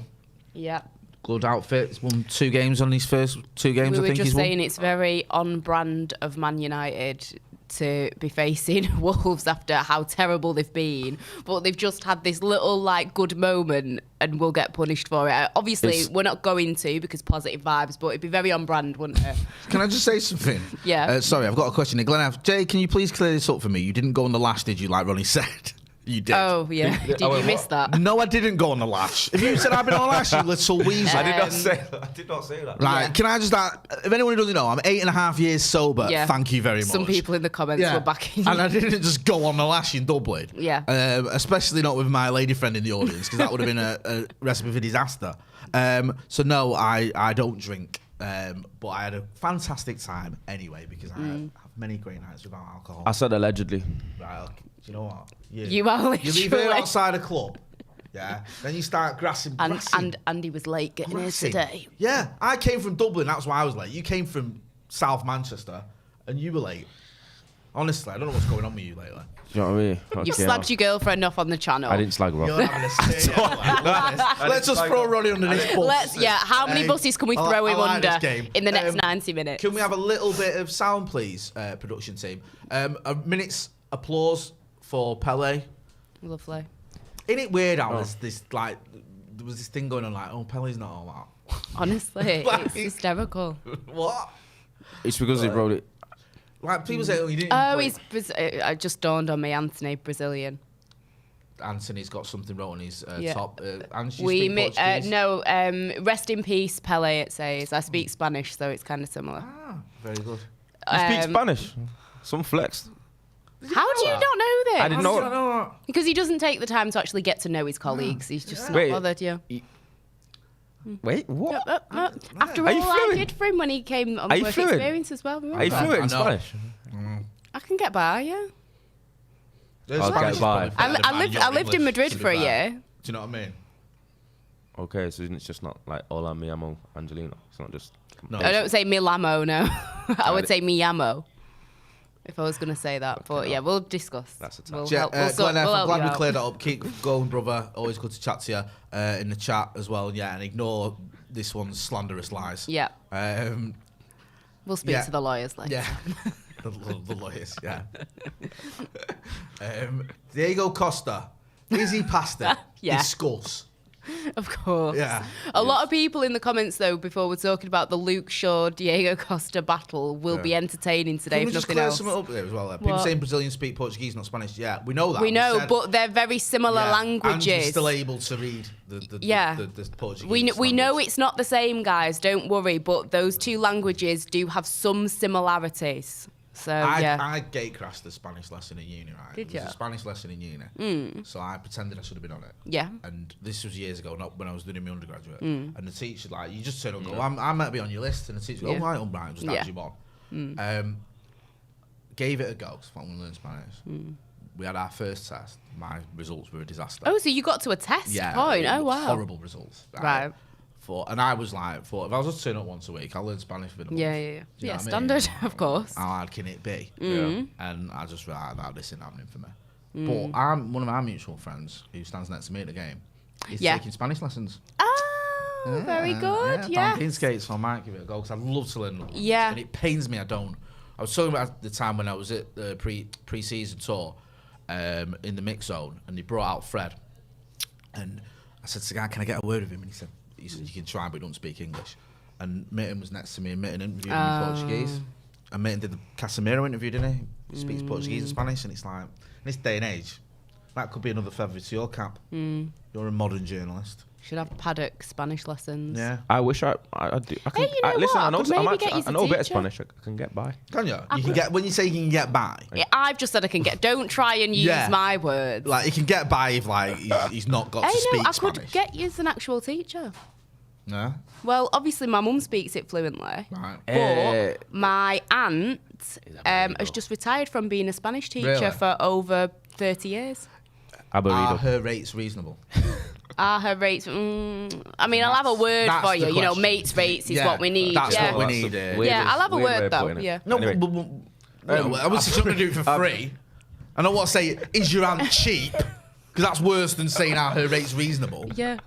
Yep. Good outfit. He's won 2 games on his first 2 games, We I were think just he's won. saying it's very on brand of Man United to be facing Wolves after how terrible they've been, but they've just had this little good moment and will get punished for it. Obviously, we're not going to because positive vibes, but it'd be very on brand, wouldn't it? Can I just say something? Yeah. Sorry, I've got a question. Glenn F. Jay, can you please clear this up for me? You didn't go on the lash, did you, like Ronnie said? You did. Oh, yeah. Did you miss that? No, I didn't go on the lash. If you said I've been on the lash, you little weasel. I did not say that. Right, Yeah. can I just if anyone who doesn't know, I'm 8.5 years sober. Yeah. Thank you very much. Some people in the comments were backing And I didn't just go on the lash in Dublin. Yeah. Especially not with my lady friend in the audience, because that would have been a recipe for disaster. So no, I don't drink. But I had a fantastic time anyway, because I have many great nights without alcohol. I said allegedly. Right, okay. Do you know what? You are You leave here literally... outside a club, yeah. Then you start grassing. And Andy was late getting here today. Yeah, I came from Dublin. That's why I was late. You came from South Manchester, and you were late. Honestly, I don't know what's going on with you lately. Do you know what I mean? You've Okay, slagged your girlfriend off on the channel. I didn't slag her You're off. having a stay. Let's just throw Ronnie under this bus. How many buses can we throw him I like under this game. in the next 90 minutes? Can we have a little bit of sound, please, production team? A minute's applause for Pele. Lovely. Isn't it weird how there's this, like, there was this thing going on, like, oh, Pele's not all that. Honestly, Like- it's hysterical. What? It's because he wrote it. Like, people say, oh, you didn't Oh, play. it just dawned on me, Anthony, Brazilian. Anthony's got something wrote on his Yeah. top. And she speak Portuguese? Rest in peace, Pele, it says. I speak Spanish, so it's kind of similar. Ah, very good. You speak Um, Spanish. Some flex. How do you not know this? I didn't know. Because he doesn't take the time to actually get to know his colleagues. He's just not Wait. bothered, yeah. Wait, what? After Are you all I fluent? did for him when he came on Are you work fluent? experience as well. Are you fluent in I know. Spanish? I can get by, yeah. I'll get by. I lived in Madrid for a year. Do you know what I mean? Okay, so it's just not like hola mi amo Angelino. It's not just. No. I don't say mi llamo, no. I would Right. say mi llamo if I was going to say that. But yeah, we'll discuss. That's a touch. We'll Yeah, help, we'll Glenn F, we'll I'm help glad you we out. cleared that up. Keep going, brother. Always good to chat to you in the chat as well. Yeah, and ignore this one's slanderous lies. Yeah, Um, we'll speak yeah. to the lawyers later. yeah. the lawyers, yeah. Diego Costa. Is he past it? Yeah. Discuss. Of course. Yeah. A lot of people in the comments, though, before we're talking about the Luke Shaw Diego Costa battle, will be entertaining today, Can we if just nothing clear else. something up there as well? People What? saying Brazilians speak Portuguese, not Spanish. Yeah, we know that. We know, said- but they're very similar yeah, And languages. you're still able to read the Portuguese. We know language. it's not the same, guys. Don't worry. But those two languages do have some similarities. So yeah. I gatecrashed the Spanish lesson in uni, right? Did It was ya? a Spanish lesson in uni. So I pretended I should have been on it. Yeah. And this was years ago, not when I was doing my undergraduate. And the teacher, like, you just turn up and go, I might be on your list. And the teacher goes, Yeah. oh, right, right, just add Yeah. you on. Gave it a go, because I want to learn Spanish. We had our first test. My results were a disaster. Oh, so you got to a test point. Oh, wow. Horrible results. Right. And I was like, if I was just turning up once a week, I'll learn Spanish for the Yeah, month. yeah, yeah. Do you know Yeah, what I standard, mean? of course. How hard can it be? Yeah. And I just realised that this isn't happening for me. But one of our mutual friends who stands next to me at the game is Yeah. taking Spanish lessons. Oh, very good. Yeah. Yeah. Skates, so I might give it a go because I'd love to learn another language. Yeah. And it pains me I don't. I was talking about the time when I was at the pre-season tour in the mix zone and they brought out Fred. And I said to the guy, can I get a word of him? And he said, you can try, but you don't speak English. And Mitten was next to me and Mitten interviewed him in Portuguese. And Mitten did the Casemiro interview, didn't he? He speaks Portuguese and Spanish. And it's like, in this day and age, that could be another feather to your cap. You're a modern journalist. Should have Paddock Spanish lessons. Yeah. I wish I do. I can. Hey, you know listen, what? I know. Could maybe I'm get you actually, to I know a bit of teach Spanish. I can get by. Can you? You can get when you say you can get by. Yeah, I've just said I can get. Don't try and use Yeah. my words. Like, you can get by if, like, he's not got to Hey, speak no, I Spanish. could get you as an actual teacher. No? Well, obviously my mum speaks it fluently, Right. but my aunt has just retired from being a Spanish teacher Really? for over 30 years. Are Aborido. her rates reasonable? Are her rates? I mean, I'll have a word That's for you. the You know, question. mates rates is Yeah, what we need. that's yeah. what we need. Yeah, I'll have a word though. Yeah. No, Anyway. I was just going to do it for free. I don't want to say, is your aunt cheap? Because that's worse than saying, are her rates reasonable? Yeah.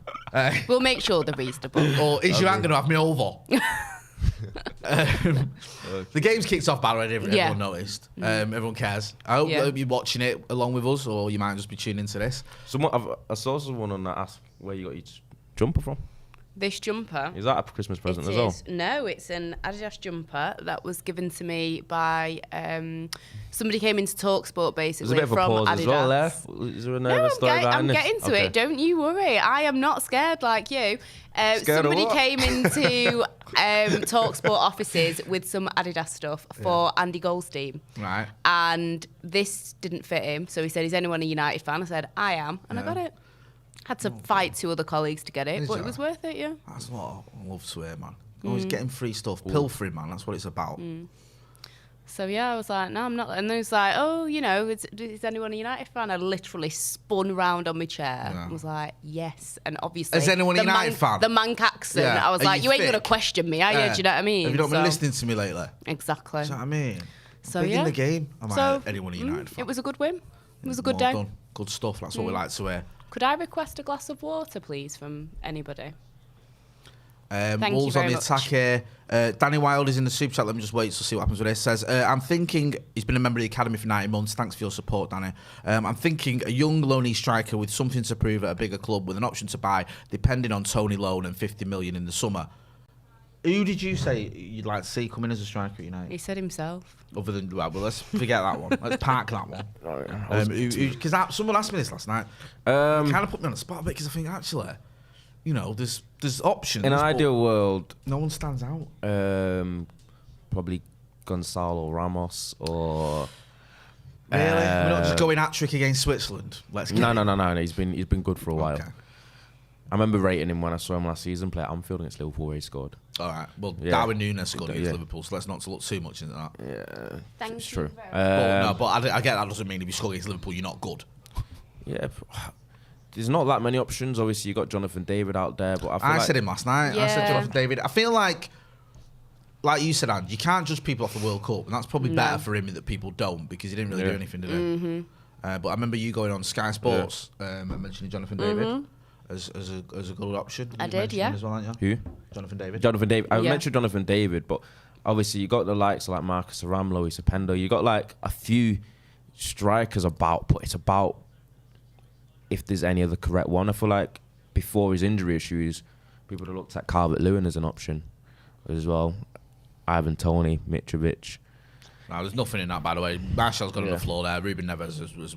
We'll make sure they're reasonable. Or is your aunt going to have me over? The game's kicked off, by the way, everyone Yeah. noticed. Everyone cares. I hope Yeah. you're watching it along with us, or you might just be tuning into this. I saw someone on that ask where you got your jumper from. This jumper. Is that a Christmas present It as well? is. No, it's an Adidas jumper that was given to me by somebody came into TalkSport There's basically a bit of a from pause Adidas. as well there. Is there a No, nervous story I'm behind this? getting to Okay. it. Don't you worry. I am not scared like you. Scared of Somebody what? came into TalkSport offices with some Adidas stuff for Andy Goldstein. Right. And this didn't fit him. So he said, is anyone a United fan? I said, I am. And I got it. Had to fight two other colleagues to get it, Is but ya? it was worth it, yeah. That's what I love to hear, man. Always getting free stuff. Pilfering, man. That's what it's about. So yeah, I was like, no, I'm not. And then he was like, oh, you know, is anyone a United fan? I literally spun round on my chair. Yeah. I was like, yes. And obviously, Is anyone a the United fan? The Manc accent. Yeah. I was Are like, you you ain't thick? gonna question me, are you? Do you know what I mean? Have you not been So- listening to me lately? Exactly. Do you know what I mean? So Big yeah, in the game. Am So, I anyone a United fan? it was a good win. It was a good Well day. done. Good stuff. That's what we like to hear. Could I request a glass of water, please, from anybody? Thank you Wolves on very the attack much. here. Danny Wild is in the super chat. Let me just wait to see what happens with this. Says, I'm thinking, he's been a member of the academy for 90 months. Thanks for your support, Danny. I'm thinking a young, lonely striker with something to prove at a bigger club with an option to buy, depending on Tony loan and 50 million in the summer. Who did you say you'd like to see come in as a striker at United? He said himself. Other than, well, let's forget that one. Let's park that one. Because someone asked me this last night. Kind of put me on the spot a bit because I think, actually, you know, there's options. In an but ideal world, no one stands out. probably Gonzalo Ramos or. Really? We're not just going hat-trick against Switzerland? Let's get No. He's been good for a while. Okay. I remember rating him when I saw him last season play at Anfield against Liverpool where he scored. All right. Well, Yeah. Darwin Nunes scored against Yeah. Liverpool, so let's not look too much into that. Yeah, Thank it's you true. very But I get that doesn't mean if you score against Liverpool, you're not good. Yeah, there's not that many options. Obviously, you got Jonathan David out there, but I feel I like said him last night. I said Yeah. Jonathan David. I feel like you said, Ange, you can't judge people off the World Cup, and that's probably better for him that people don't because he didn't really do anything to do. But I remember you going on Sky Sports and mentioning Jonathan David as a good option. I You did, mentioned yeah. him as well, aren't you? who? Jonathan David. Jonathan David. I Yeah. mentioned Jonathan David, but obviously you got the likes of like Marcus Thuram, Lois Opendo. You got like a few strikers about, but it's about if there's any other correct one. I feel like before his injury issues, people have looked at Calvert-Lewin as an option as well. Ivan Toney, Mitrovic. No, there's nothing in that, by the way. Martial's got on the floor there. Ruben Neves was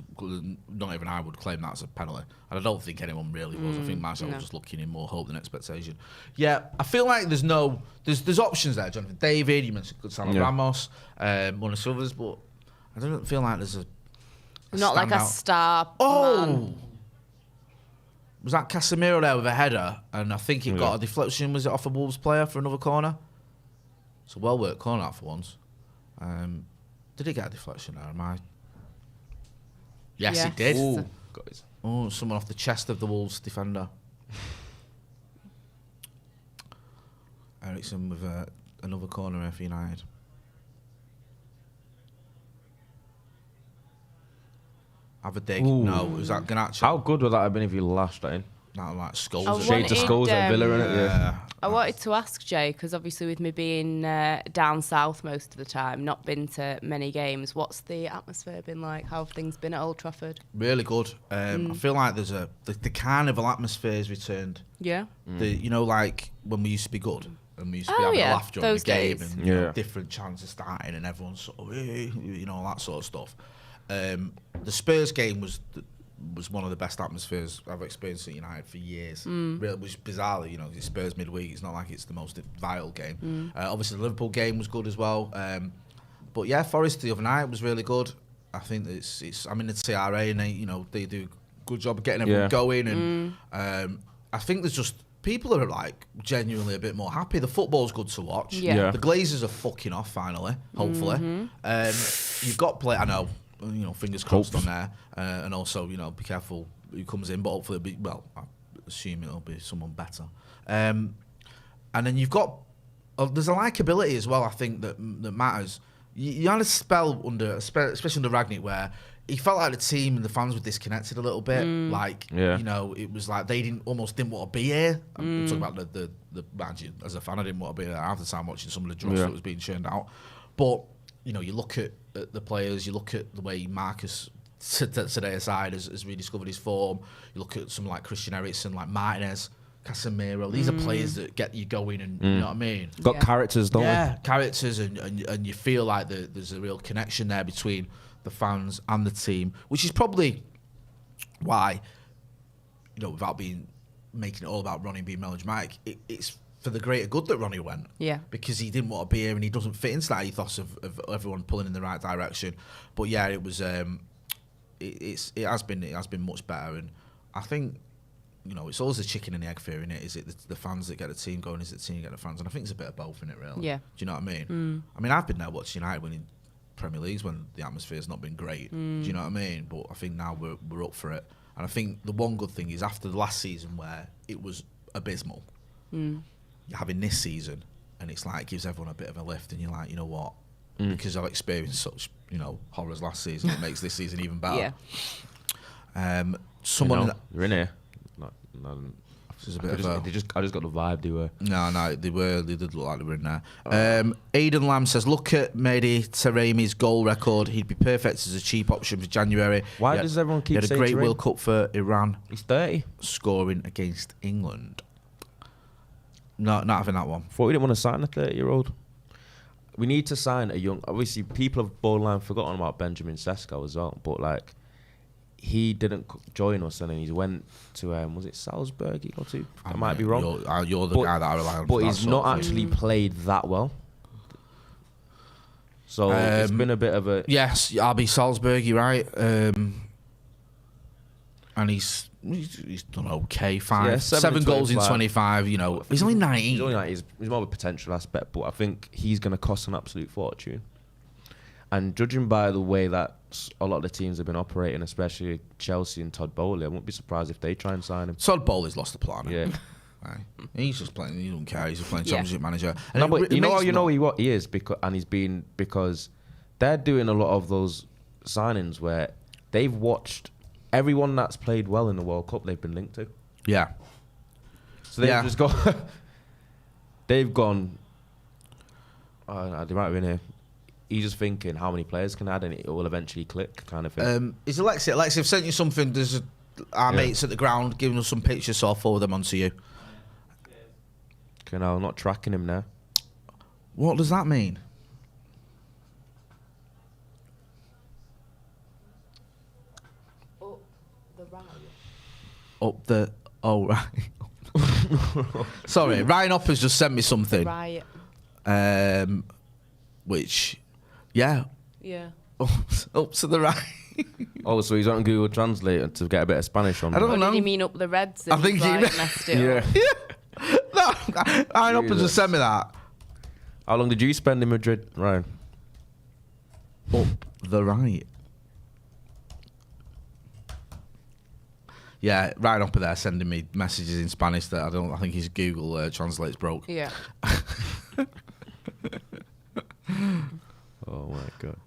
not even I would claim that as a penalty. And I don't think anyone really was. I think Martial was just looking in more hope than expectation. Yeah, I feel like there's options there. Jonathan David, you mentioned Gonzalo Ramos, one of the others, but I don't feel like there's a Not like a standout. star. Oh! Man. Was that Casemiro there with a header? And I think it got a deflection. Was it off a Wolves player for another corner? It's a well-worked corner out for once. Did he get a deflection there? Am I? Yes, Yes. he did. Ooh, guys. Oh, someone off the chest of the Wolves defender. Ericsson with another corner here for United. Have a dig. Ooh. No, was that Garnacho? How good would that have been if he lashed that in? That like skulls. I it. Shades of wanted, Skulls at Villa, innit? Yeah. I wanted to ask Jay, because obviously with me being down south most of the time, not been to many games, what's the atmosphere been like? How have things been at Old Trafford? Really good. I feel like there's the carnival atmosphere has returned. Yeah. You know, like when we used to be good and we used to be Oh, having yeah, laughter on the those game days. and you know, different chants are starting and everyone's sort of, you know, all that sort of stuff. The Spurs game was one of the best atmospheres I've experienced at United for years. Really, which bizarrely, you know, it's Spurs midweek. It's not like it's the most vile game. Obviously, the Liverpool game was good as well. But yeah, Forest the other night was really good. I think it's. I'm in the TRA and they do a good job of getting everyone going. And I think there's just people are like genuinely a bit more happy. The football's good to watch. Yeah. The Glazers are fucking off finally. Hopefully, you've got play. I know. You know, fingers crossed on there, and also, you know, be careful who comes in, but hopefully it'll be, well, I assume it'll be someone better. And then you've got, there's a likability as well, I think, that matters. You had a spell especially under Ragnick, where he felt like the team and the fans were disconnected a little bit. Like, you know, it was like they almost didn't want to be here. I'm talking about the mind you, as a fan, I didn't want to be there half the time watching some of the dross that was being churned out. But, you know, you look at the players, you look at the way Marcus today aside has rediscovered his form. You look at someone like Christian Eriksen, like Martinez, Casemiro. These are players that get you going, and you know what I mean. Got characters, don't we? Characters, and you feel like there's a real connection there between the fans and the team, which is probably why, you know, without making it all about Ronnie being melodramatic, it's for the greater good that Ronnie went. Yeah. Because he didn't want to be here and he doesn't fit into that ethos of everyone pulling in the right direction. But yeah, it was it has been much better, and I think, you know, it's always the chicken and the egg theory, innit? Is it the fans that get the team going? Is it the team that get the fans? And I think it's a bit of both, innit, really? Yeah. Do you know what I mean? I mean, I've been there watching United winning Premier Leagues when the atmosphere's not been great. Do you know what I mean? But I think now we're up for it. And I think the one good thing is after the last season where it was abysmal, you're having this season, and it's like it gives everyone a bit of a lift, and you're like, you know what? because I've experienced such, horrors last season. It makes this season even better. Yeah. Someone You're in here. this is a bit of a... I just got the vibe they were. No, they did look like they were in there. Aidan Lamb says, look at Mehdi Taremi's goal record. He'd be perfect as a cheap option for January. Why does everyone keep saying He had a great Taremi? World Cup for Iran. He's 30. Scoring against England. No, not having that one. Thought we didn't want to sign a 30-year-old. We need to sign a young... Obviously, people have borderline forgotten about Benjamin Sesko as well, but, like, he didn't join us and then he went to, was it Salzburg he got to? I might be wrong. You're the guy that I rely on. But he's not actually played that well. So it's been a bit of a... Yes, RB Salzburg, you're right. And he's done okay, fine. Yeah, 7 goals in 25, He's only 19. He's only 19. He's more of a potential aspect, but I think he's going to cost an absolute fortune. And judging by the way that a lot of the teams have been operating, especially Chelsea and Todd Bowley, I wouldn't be surprised if they try and sign him. Todd Bowley's lost the plot. Yeah. Right. He's just playing. He don't care. He's just playing Championship manager. No, but what he is, because they're doing a lot of those signings where they've watched everyone that's played well in the World Cup. They've been linked to. Yeah. So they've just got. They've gone. They might have been here. He's just thinking how many players can add and it will eventually click, kind of thing. Is Alexia? Alexia, I've sent you something. There's our mates at the ground giving us some pictures, so I'll forward them on to you. Okay, now I'm not tracking him now. What does that mean? Right. Sorry, Ryan Hopper's just sent me something. Right. Which, yeah. Yeah. Up to the right. Oh, so he's on Google Translate to get a bit of Spanish on. I don't Or know. did he mean up the Reds? I think he messed it up. No, Ryan Hopper just sent me that. How long did you spend in Madrid, Ryan? Up the right. Yeah, Ryan Hopper there sending me messages in Spanish that I think his Google Translate's broke. Yeah. Oh my god.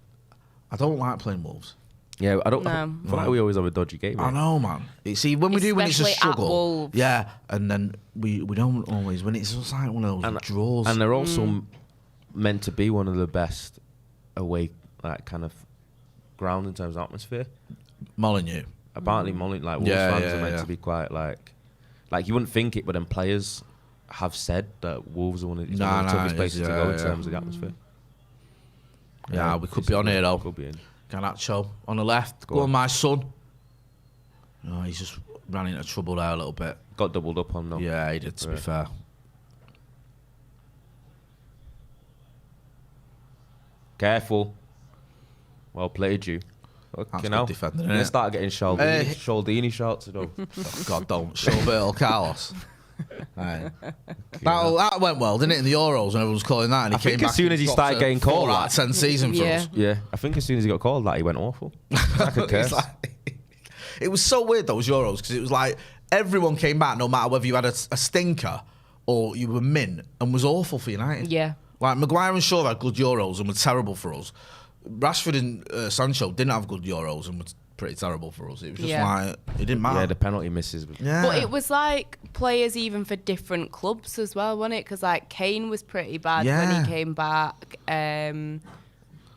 I don't like playing Wolves. Yeah, I don't. No. I feel like we always have a dodgy game. I know, man. See, when it's a Especially at struggle, Wolves. yeah, and then we don't always when it's just like one of those draws. And they're also meant to be one of the best away kind of ground in terms of atmosphere. Molyneux. Apparently, Wolves fans are meant to be quite like you wouldn't think it, but then players have said that Wolves are one of the toughest places to go in terms of the atmosphere. Yeah, we could be on here though. Could be in. Garnacho on the left. Go on, my son. Oh, he's just ran into trouble there a little bit. Got doubled up on though. Yeah, he did, to be fair. Careful. Well played, you. That's good defending, Let's innit? start getting Shaldini shots. Oh, God, don't. Roberto Carlos. Right. That went well, didn't it, in the Euros when everyone was calling that? And I think as soon as he started getting called, 4 out of 10 season for us. Yeah, I think as soon as he got called that, he went awful. Like a curse. It was so weird, those Euros, because it was like everyone came back, no matter whether you had a stinker or you were mint, and was awful for United. Yeah. Like Maguire and Shaw had good Euros and were terrible for us. Rashford and Sancho didn't have good Euros and were pretty terrible for us. It was just like, it didn't matter. Yeah, the penalty misses. But it was like players even for different clubs as well, wasn't it? Because like Kane was pretty bad when he came back.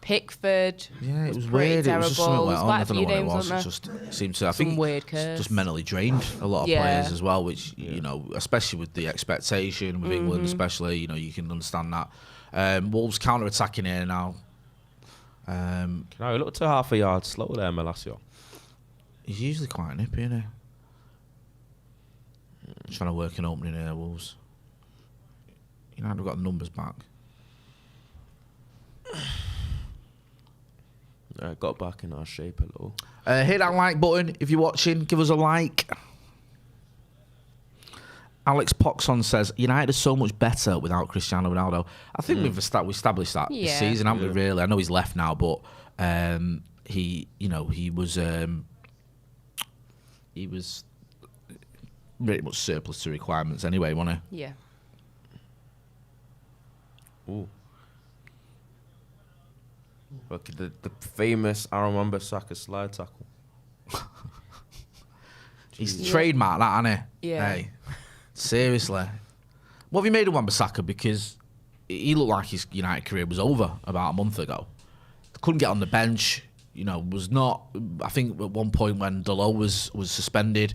Pickford it was pretty weird. terrible. It was just something There's like, quite I a don't few know what it names was. on It there. just seemed to, I Some think, weird curse. just mentally drained a lot of players as well, which, you know, especially with the expectation with England, especially, you know, you can understand that. Wolves counter-attacking here now. No, he looked to half a yard slow there, Malacio. He's usually quite nippy, isn't he? Trying to work an opening here, Wolves. United have got the numbers back. Got back in our shape a little. Hit that like button if you're watching. Give us a like. Alex Poxon says United are so much better without Cristiano Ronaldo. I think we've established that this season, haven't we? Really, I know he's left now, but he was pretty much surplus to requirements anyway, wasn't he? Yeah. Ooh. Look, the famous Aaron Wan-Bissaka slide tackle. He's trademarked that, hasn't he? Yeah. Hey, seriously. What have you made of Wan-Bissaka? Because he looked like his United career was over about a month ago. Couldn't get on the bench. Was not. I think at one point when Delo was suspended,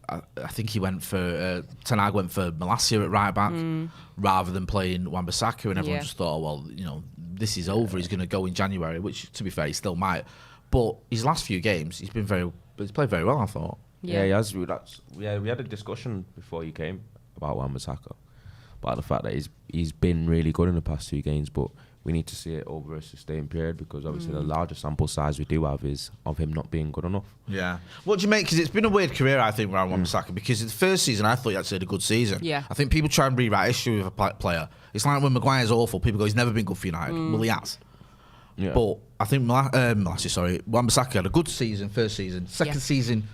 I think he went for Ten Hag went for Malacia at right back rather than playing Wan-Bissaka, and everyone just thought, well, this is over. He's going to go in January, which to be fair, he still might. But his last few games, he's played very well, I thought. Yeah, he has. We had a discussion before you came about Wan-Bissaka, about the fact that he's been really good in the past 2 games, but we need to see it over a sustained period because obviously the larger sample size we do have is of him not being good enough. Yeah. What do you make? Because it's been a weird career, I think, around Wan-Bissaka, because the first season I thought he actually had a good season. Yeah. I think people try and rewrite history with a player. It's like when Maguire's awful, people go, he's never been good for United. Well, he has. Yeah. But I think Wan-Bissaka had a good season, first season. Second season,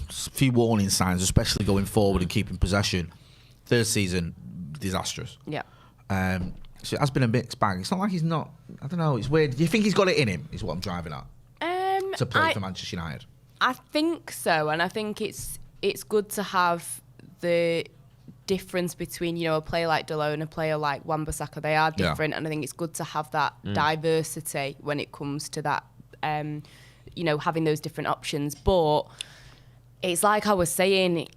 a few warning signs, especially going forward and keeping possession. Third season, disastrous. Yeah. So it has been a mixed bag. It's not like he's not. I don't know. It's weird. Do you think he's got it in him? Is what I'm driving at. To play for Manchester United. I think so, and I think it's good to have the difference between a player like Delo and a player like Wan-Bissaka. They are different, and I think it's good to have that diversity when it comes to that. Having those different options, but it's like I was saying.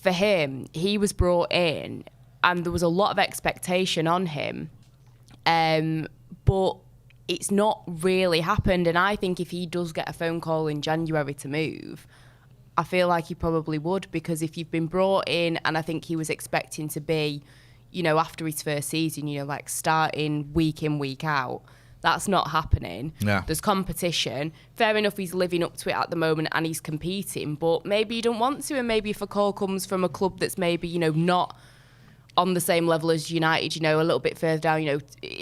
For him, he was brought in, and there was a lot of expectation on him. But it's not really happened. And I think if he does get a phone call in January to move, I feel like he probably would, because if you've been brought in, and I think he was expecting to be, after his first season, like starting week in, week out, that's not happening. Yeah. There's competition. Fair enough, he's living up to it at the moment and he's competing, but maybe you don't want to, and maybe if a call comes from a club that's maybe, not on the same level as United, a little bit further down,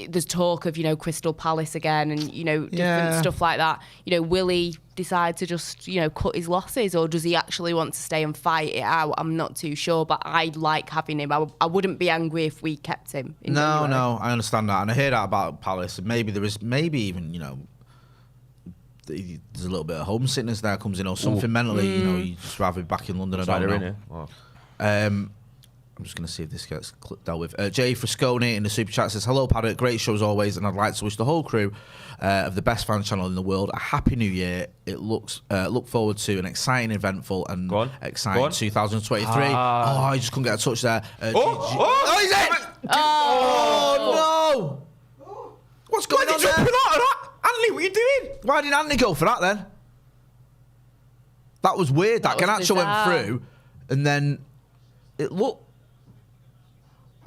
there's talk of, Crystal Palace again and, different stuff like that. Will he decide to just, cut his losses, or does he actually want to stay and fight it out? I'm not too sure, but I like having him. I wouldn't be angry if we kept him. No, I understand that. And I hear that about Palace. And maybe even, there's a little bit of homesickness there comes in, or something mentally, you just rather be back in London. I don't know. I'm just going to see if this gets dealt with. Jay Frisconi in the super chat says, hello Paddock, great show as always, and I'd like to wish the whole crew of the best fan channel in the world a happy new year. It look forward to an exciting, eventful and exciting 2023. I just couldn't get a touch there. He's in! Oh no! What's going on there? Anthony, what are you doing? Why didn't Anthony go for that then? That was weird. That Garnacho went through, and then it looked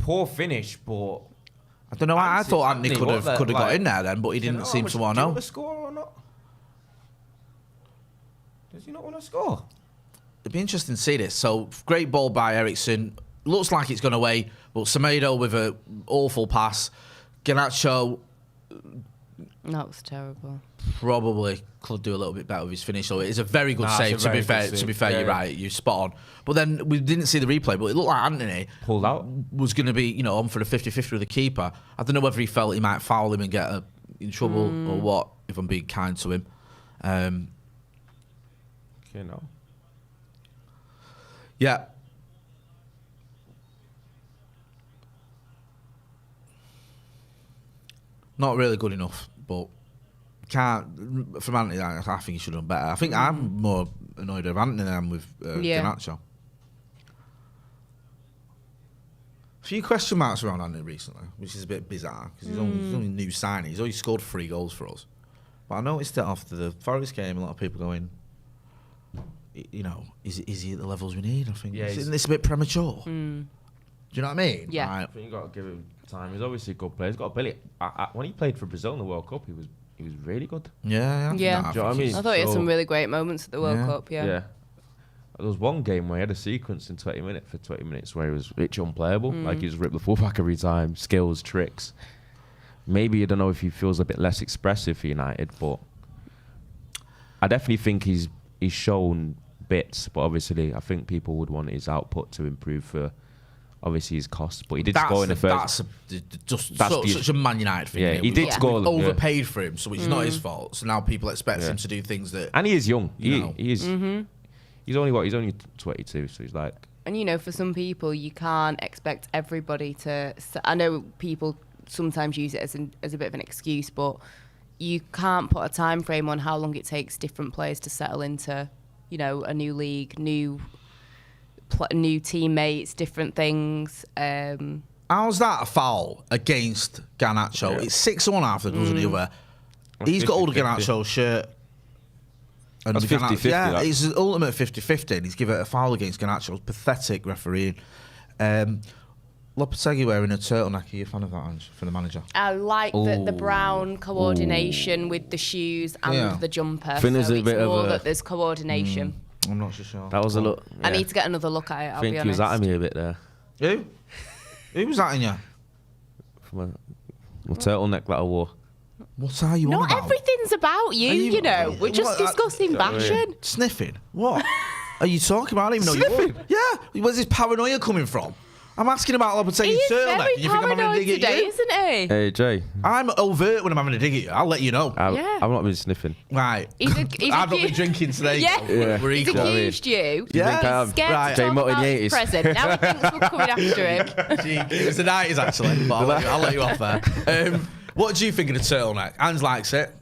poor finish, but I don't know. I thought Anthony could have got in there then, but he didn't seem to want to know. Does he score or not? Does he not want to score? It'd be interesting to see this. So great ball by Eriksson. Looks like it's gone away, but Semedo with an awful pass. Garnacho. That was terrible. Probably could do a little bit better with his finish. So it is a very good save. To be fair, you're right. You're spot on. But then we didn't see the replay. But it looked like Anthony pulled out. Was going to be, on for the 50-50 with the keeper. I don't know whether he felt he might foul him and get in trouble or what. If I'm being kind to him. Yeah. Not really good enough, but can't. From Anthony, I think he should have done better. I think I'm more annoyed with Anthony than I am with Garnacho. A few question marks around Anthony recently, which is a bit bizarre because he's only a new signing. He's only scored 3 goals for us. But I noticed that after the Forest game, a lot of people going, is he at the levels we need? I think isn't this a bit premature? Do you know what I mean? Yeah. I think you got to give him time. He's obviously a good player. He's got ability. When he played for Brazil in the World Cup, he was really good. Yeah. Do you know what I mean? I thought he had some really great moments at the World Cup. Yeah. There was one game where he had a sequence in 20 minutes where he was literally unplayable. Like he just ripped the fullback every time. Skills, tricks. Maybe I don't know if he feels a bit less expressive for United, but I definitely think he's shown bits. But obviously, I think people would want his output to improve for obviously his cost. But he did score in the first. That's such a Man United thing. Yeah, he did score. We overpaid for him, so it's not his fault. So now people expect him to do things that. And he is young. He is. He's only what? He's only 22, so he's like. And you know, for some people, you can't expect everybody to. I know people sometimes use it as a bit of an excuse, but you can't put a time frame on how long it takes different players to settle into, you know, a new league, new teammates, different things. How's that a foul against Garnacho? Yeah. It's 6-1 after, doesn't he? Where he's got all the Garnacho shirt. And that's 50-50. Yeah, that. it's the ultimate 50-50, and he's given it a foul against Garnacho. Pathetic refereeing. Lopetegui wearing a turtleneck. Are you a fan of that, Ange, for the manager? I like the brown coordination with the shoes and the jumper. I think there's a bit of that there's coordination. I'm not so sure. That was a look. I need to get another look at it. I think he was at me a bit there. Who? Who was that in you? From my turtleneck that I wore. What are you on Not about? everything's about you, you know. We're just discussing fashion. Sniffing? What are you talking about? I don't even know you would. Yeah. Where's this paranoia coming from? I'm asking about Lopetegui's He's turtleneck. very And you think I'm having a paranoid dig today, at you? isn't he? Hey, Jay. I'm overt when I'm having a dig at you. I'll let you know. I've not been sniffing. Right. He's I've not been drinking today. Yeah. Yeah. We're He's equal. accused you. Yeah. He's scared Right. to talk Jay about Mutton his Yates. present. Now he thinks we're coming after him. It was the 90s, actually. But I'll let you off there. What do you think of the turtleneck? Ange likes it.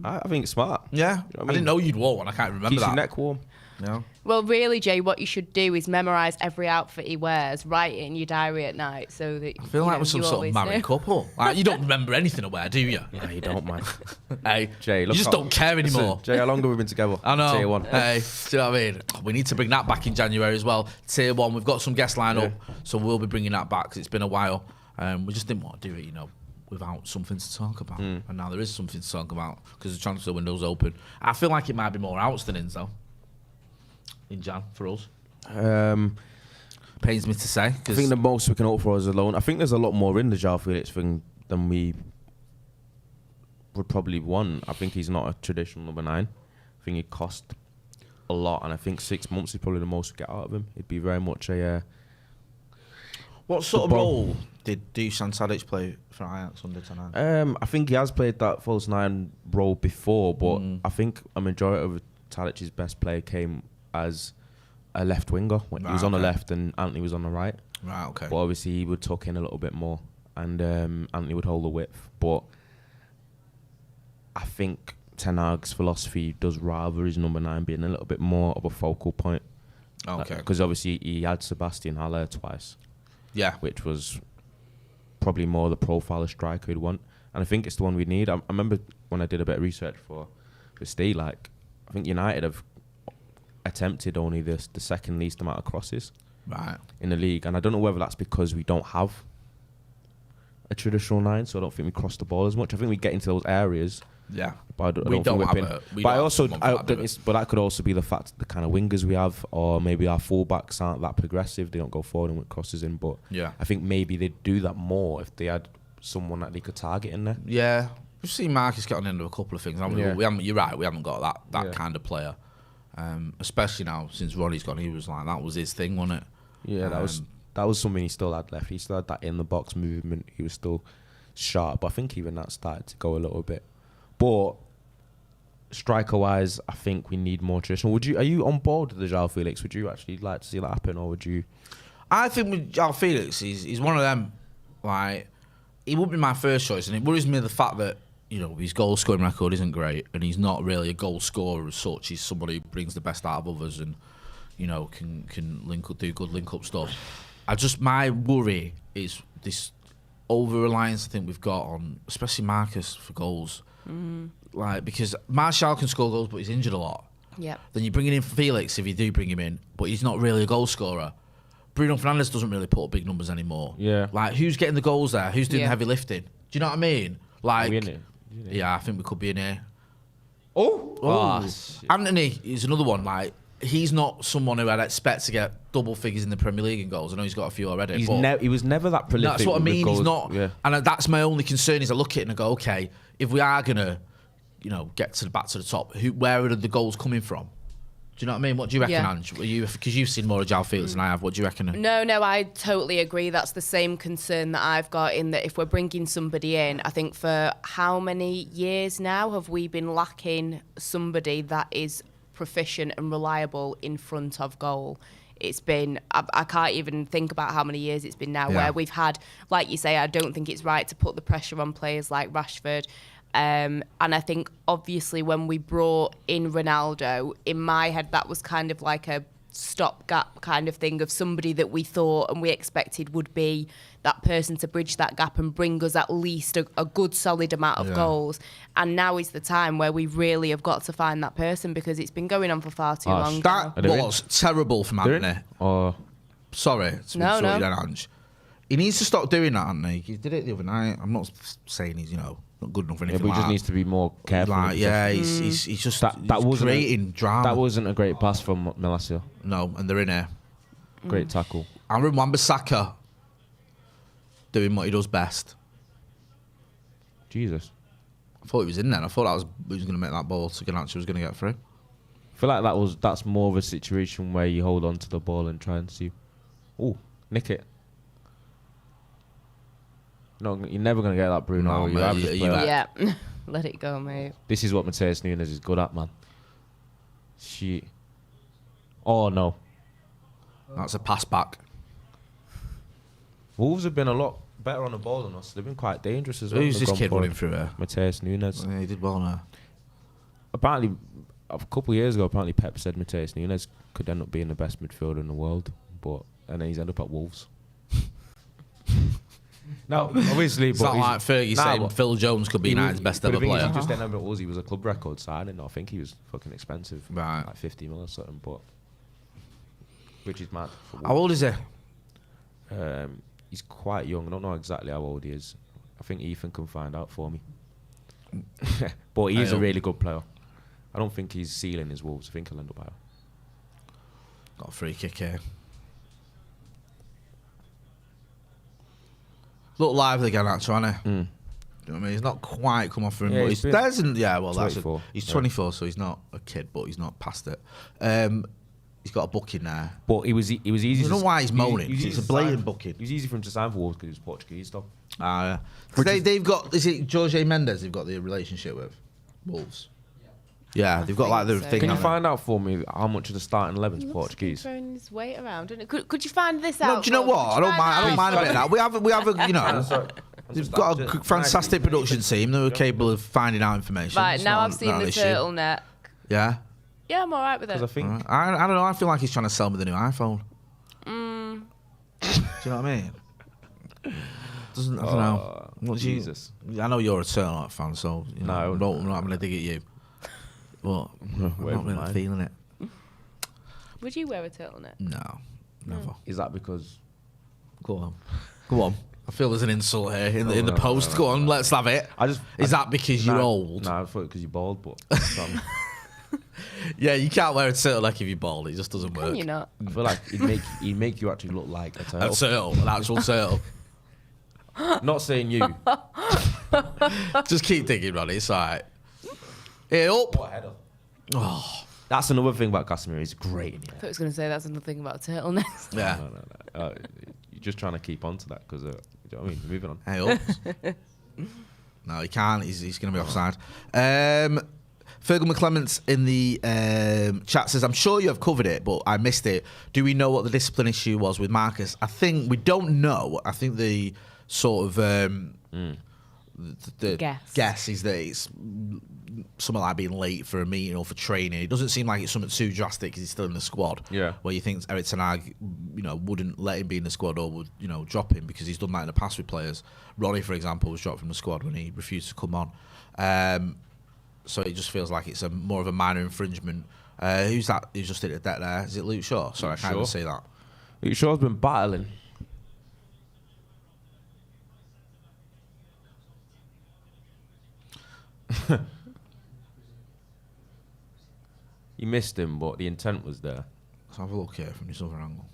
I think it's smart. Yeah. I didn't know you'd wore one. I can't remember Keeps that. your neck warm. No. Well, really, Jay, what you should do is memorise every outfit he wears, write it in your diary at night, so that I feel like we're some sort of married couple. Like, you don't remember anything I wear, do you? Yeah, you don't, man. Hey, Jay, you look just don't care anymore. Jay, how long have we been together? I know. Tier 1. Hey, do you know what I mean? We need to bring that back in January as well. Tier 1, we've got some guests lined up, so we'll be bringing that back because it's been a while. We just didn't want to do it, you know, without something to talk about. And now there is something to talk about because the transfer window's open. I feel like it might be more outs than ins, though. In Jan, for us. Pains me to say. I think the most we can hope for is a loan. I think there's a lot more in the João Felix thing than we would probably want. I think he's not a traditional number 9. I think it cost a lot, and I think 6 months is probably the most we get out of him. It'd be very much a... what sort of role did Dusan Tadic play for Ajax under Tadic? I think he has played that false 9 role before, but I think a majority of Tadic's best play came as a left winger when he was on the left and Anthony was on the right. Right, okay. But obviously he would tuck in a little bit more and Anthony would hold the width. But I think Ten Hag's philosophy does rather his number 9 being a little bit more of a focal point. Okay. Because obviously he had Sebastian Haller twice. Yeah. Which was probably more the profile of striker he'd want. And I think it's the one we need. I remember when I did a bit of research for Steve, like, I think United have attempted only the second least amount of crosses in the league, and I don't know whether that's because we don't have a traditional 9, so I don't think we cross the ball as much. I think we get into those areas. Yeah, but I don't think but that could also be the fact the kind of wingers we have, or maybe our fullbacks aren't that progressive. They don't go forward and with crosses in. But I think maybe they'd do that more if they had someone that they could target in there. Yeah, we've seen Marcus get on into a couple of things. You're right. We haven't got that kind of player. Especially now since Ronnie's gone, he was like that was his thing, wasn't it? Yeah, that was something he still had left. He still had that in the box movement. He was still sharp, but I think even that started to go a little bit. But striker wise, I think we need more traditional. Are you on board with the João Felix? Would you actually like to see that happen, or would you? I think with João Felix, he's one of them. Like, he would be my first choice, and it worries me the fact that, you know, his goal scoring record isn't great, and he's not really a goal scorer as such. He's somebody who brings the best out of others, and, you know, can link up, do good link up stuff. My worry is this over reliance I think we've got on, especially Marcus for goals. Like, because Martial can score goals, but he's injured a lot. Yeah. Then you're bringing in Felix if you do bring him in, but he's not really a goal scorer. Bruno Fernandes doesn't really put up big numbers anymore. Yeah. Like, who's getting the goals there? Who's doing the heavy lifting? Do you know what I mean? Like, Are we in it? Yeah, I think we could be in here. Oh. Anthony is another one. Like, he's not someone who I'd expect to get double figures in the Premier League in goals. I know he's got a few already. He was never that prolific. That's what I mean. Goals. He's not. Yeah. And that's my only concern is I look at it and I go, okay, if we are gonna, you know, get back to the top, where are the goals coming from? Do you know what I mean? What do you reckon, Yeah. Ange? Because you've seen more of João Felix than I have. What do you reckon? No, I totally agree. That's the same concern that I've got in that if we're bringing somebody in, I think for how many years now have we been lacking somebody that is proficient and reliable in front of goal? It's been, I can't even think about how many years it's been now where we've had, like you say, I don't think it's right to put the pressure on players like Rashford. And I think obviously when we brought in Ronaldo, in my head that was kind of like a stopgap kind of thing of somebody that we thought and we expected would be that person to bridge that gap and bring us at least a good solid amount of goals. And now is the time where we really have got to find that person because it's been going on for far too long. That was terrible from Anthony. Sorry to No. insult you then, Ange. He needs to stop doing that, Anthony. He did it the other night. I'm not saying he's, not good enough for anything but he like just that. needs to be more careful. He's just that wasn't creating drama. That wasn't a great pass from Malacia. No, and they're in here. Great tackle. Aaron Wan-Bissaka doing what he does best. Jesus. I thought he was in there. I thought he was going to make that ball to Garnacho was going to get through. I feel like that's more of a situation where you hold on to the ball and try and see. Oh, nick it. No, you're never going to get that, Bruno. No, mate, Yeah, let it go, mate. This is what Matheus Nunes is good at, man. Oh, no. That's a pass back. Wolves have been a lot better on the ball than us. They've been quite dangerous as well. Who's They've this gone kid for running through here? Matheus Nunes. Yeah, he did well now. Apparently, a couple of years ago, Pep said Matheus Nunes could end up being the best midfielder in the world, and then he's ended up at Wolves. No, obviously, It's not like Fergie saying Phil Jones could be United's best ever player. He just ended up at Wolves. He was a club record signing. I think he was fucking expensive, right? Like 50 mil or something, but which is mad. How old is he? He's quite young. I don't know exactly how old he is. I think Ethan can find out for me. But he is a really good player. I don't think his ceiling is Wolves. I think he'll end up higher. Got a free kick here. Look lively again, actually, hasn't he? You know what I mean? He's not quite come off for him, but he's 24. He's 24, so he's not a kid, but he's not past it. He's got a booking there. But he was easy. I don't know why he's moaning. It's a blatant booking. It was easy for him to sign for Wolves because he was Portuguese, though. Yeah. They've got, is it Jorge Mendes they've got the relationship with? Wolves. Yeah, they've got like the thing. Can you find out for me how much of the starting 11's Portuguese? Throwing his weight around. Could you find this out? No, do you know what? I don't mind a bit of that. We have a, they've got a fantastic production team that are capable of finding out information. Right, It's now not- I've seen not the an issue. turtleneck. Yeah? Yeah, I'm alright with it. Because I think I don't know. I feel like he's trying to sell me the new iPhone. Do you know what I mean? I don't know. What do you, Jesus. I know you're a Turner fan, so No, I'm not having a dig at you. But I'm not really feeling it. Would you wear a turtleneck? No, never. is that because Go on. I feel there's an insult here in the post. Go on, let's have it. Is that because you're old? No, I thought because you're bald, but Yeah, you can't wear a turtleneck if you're bald. It just doesn't work. Can you not? I feel like he'd make you actually look like a turtle. A turtle, an actual turtle. Not saying you. Just keep digging, Ronnie. It's alright. Hey, up. What header? Oh, that's another thing about Casemiro. He's great in I here. thought I was going to say that's another thing about turtlenecks. Yeah. No. You're just trying to keep on to that because, you know what I mean? Moving on. Hey, up. No, he can't. He's going to be offside. Fergal McClements in the chat says, I'm sure you have covered it, but I missed it. Do we know what the discipline issue was with Marcus? I think we don't know. I think the sort of the guess is that it's something like being late for a meeting or for training. It doesn't seem like it's something too drastic because he's still in the squad. Yeah. Where you think Erik ten Hag, wouldn't let him be in the squad or would, drop him because he's done that in the past with players. Ronnie, for example, was dropped from the squad when he refused to come on. So it just feels like it's more of a minor infringement. Who's that? Who's just hit a deck there? Is it Luke Shaw? Sorry, I can't even say that. Luke Shaw's been battling. You missed him, but the intent was there. Let's have a look here from this other angle.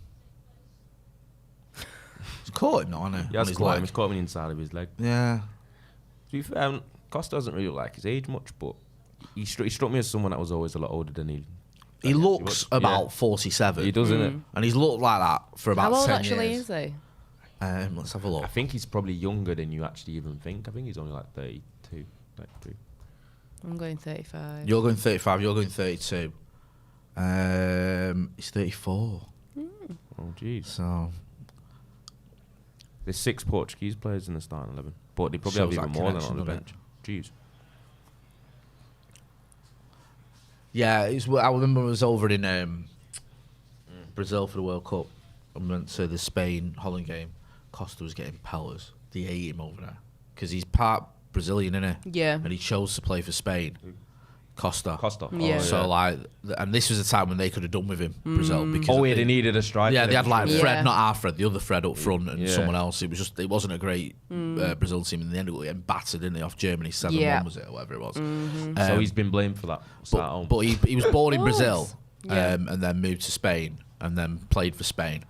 He's caught him, not, hasn't he? He has caught him. He's caught him on the inside of his leg. Yeah. To be fair, Costa doesn't really look like his age much, but he struck me as someone that was always a lot older than he He looks about 47. He does, innit? And he's looked like that for about 10 years. How old actually is he? Let's have a look. I think he's probably younger than you actually even think. I think he's only like 32, 33. I'm going 35. You're going 35, you're going 32. He's 34. Oh, jeez. So There's 6 Portuguese players in the starting 11, but they probably Shows have even that more than connection, on the doesn't bench. Jeez. yeah, I remember I was over in Brazil for the World Cup. I went to the Spain-Holland game. Costa was getting pellers. They ate him over there because he's part Brazilian, innit? Yeah. And he chose to play for Spain. Costa. Yeah. So like, and this was a time when they could have done with him, Brazil. Because Oh, yeah, they needed a striker. yeah, they had like Yeah. Fred, not our Fred, the other Fred up front, and Yeah. someone else. It wasn't a great Brazil team, and they ended up getting battered, didn't they, off Germany 7-1 was it, or whatever it was. So he's been blamed for that. But he was born in course. Brazil, Yeah. and then moved to Spain, and then played for Spain.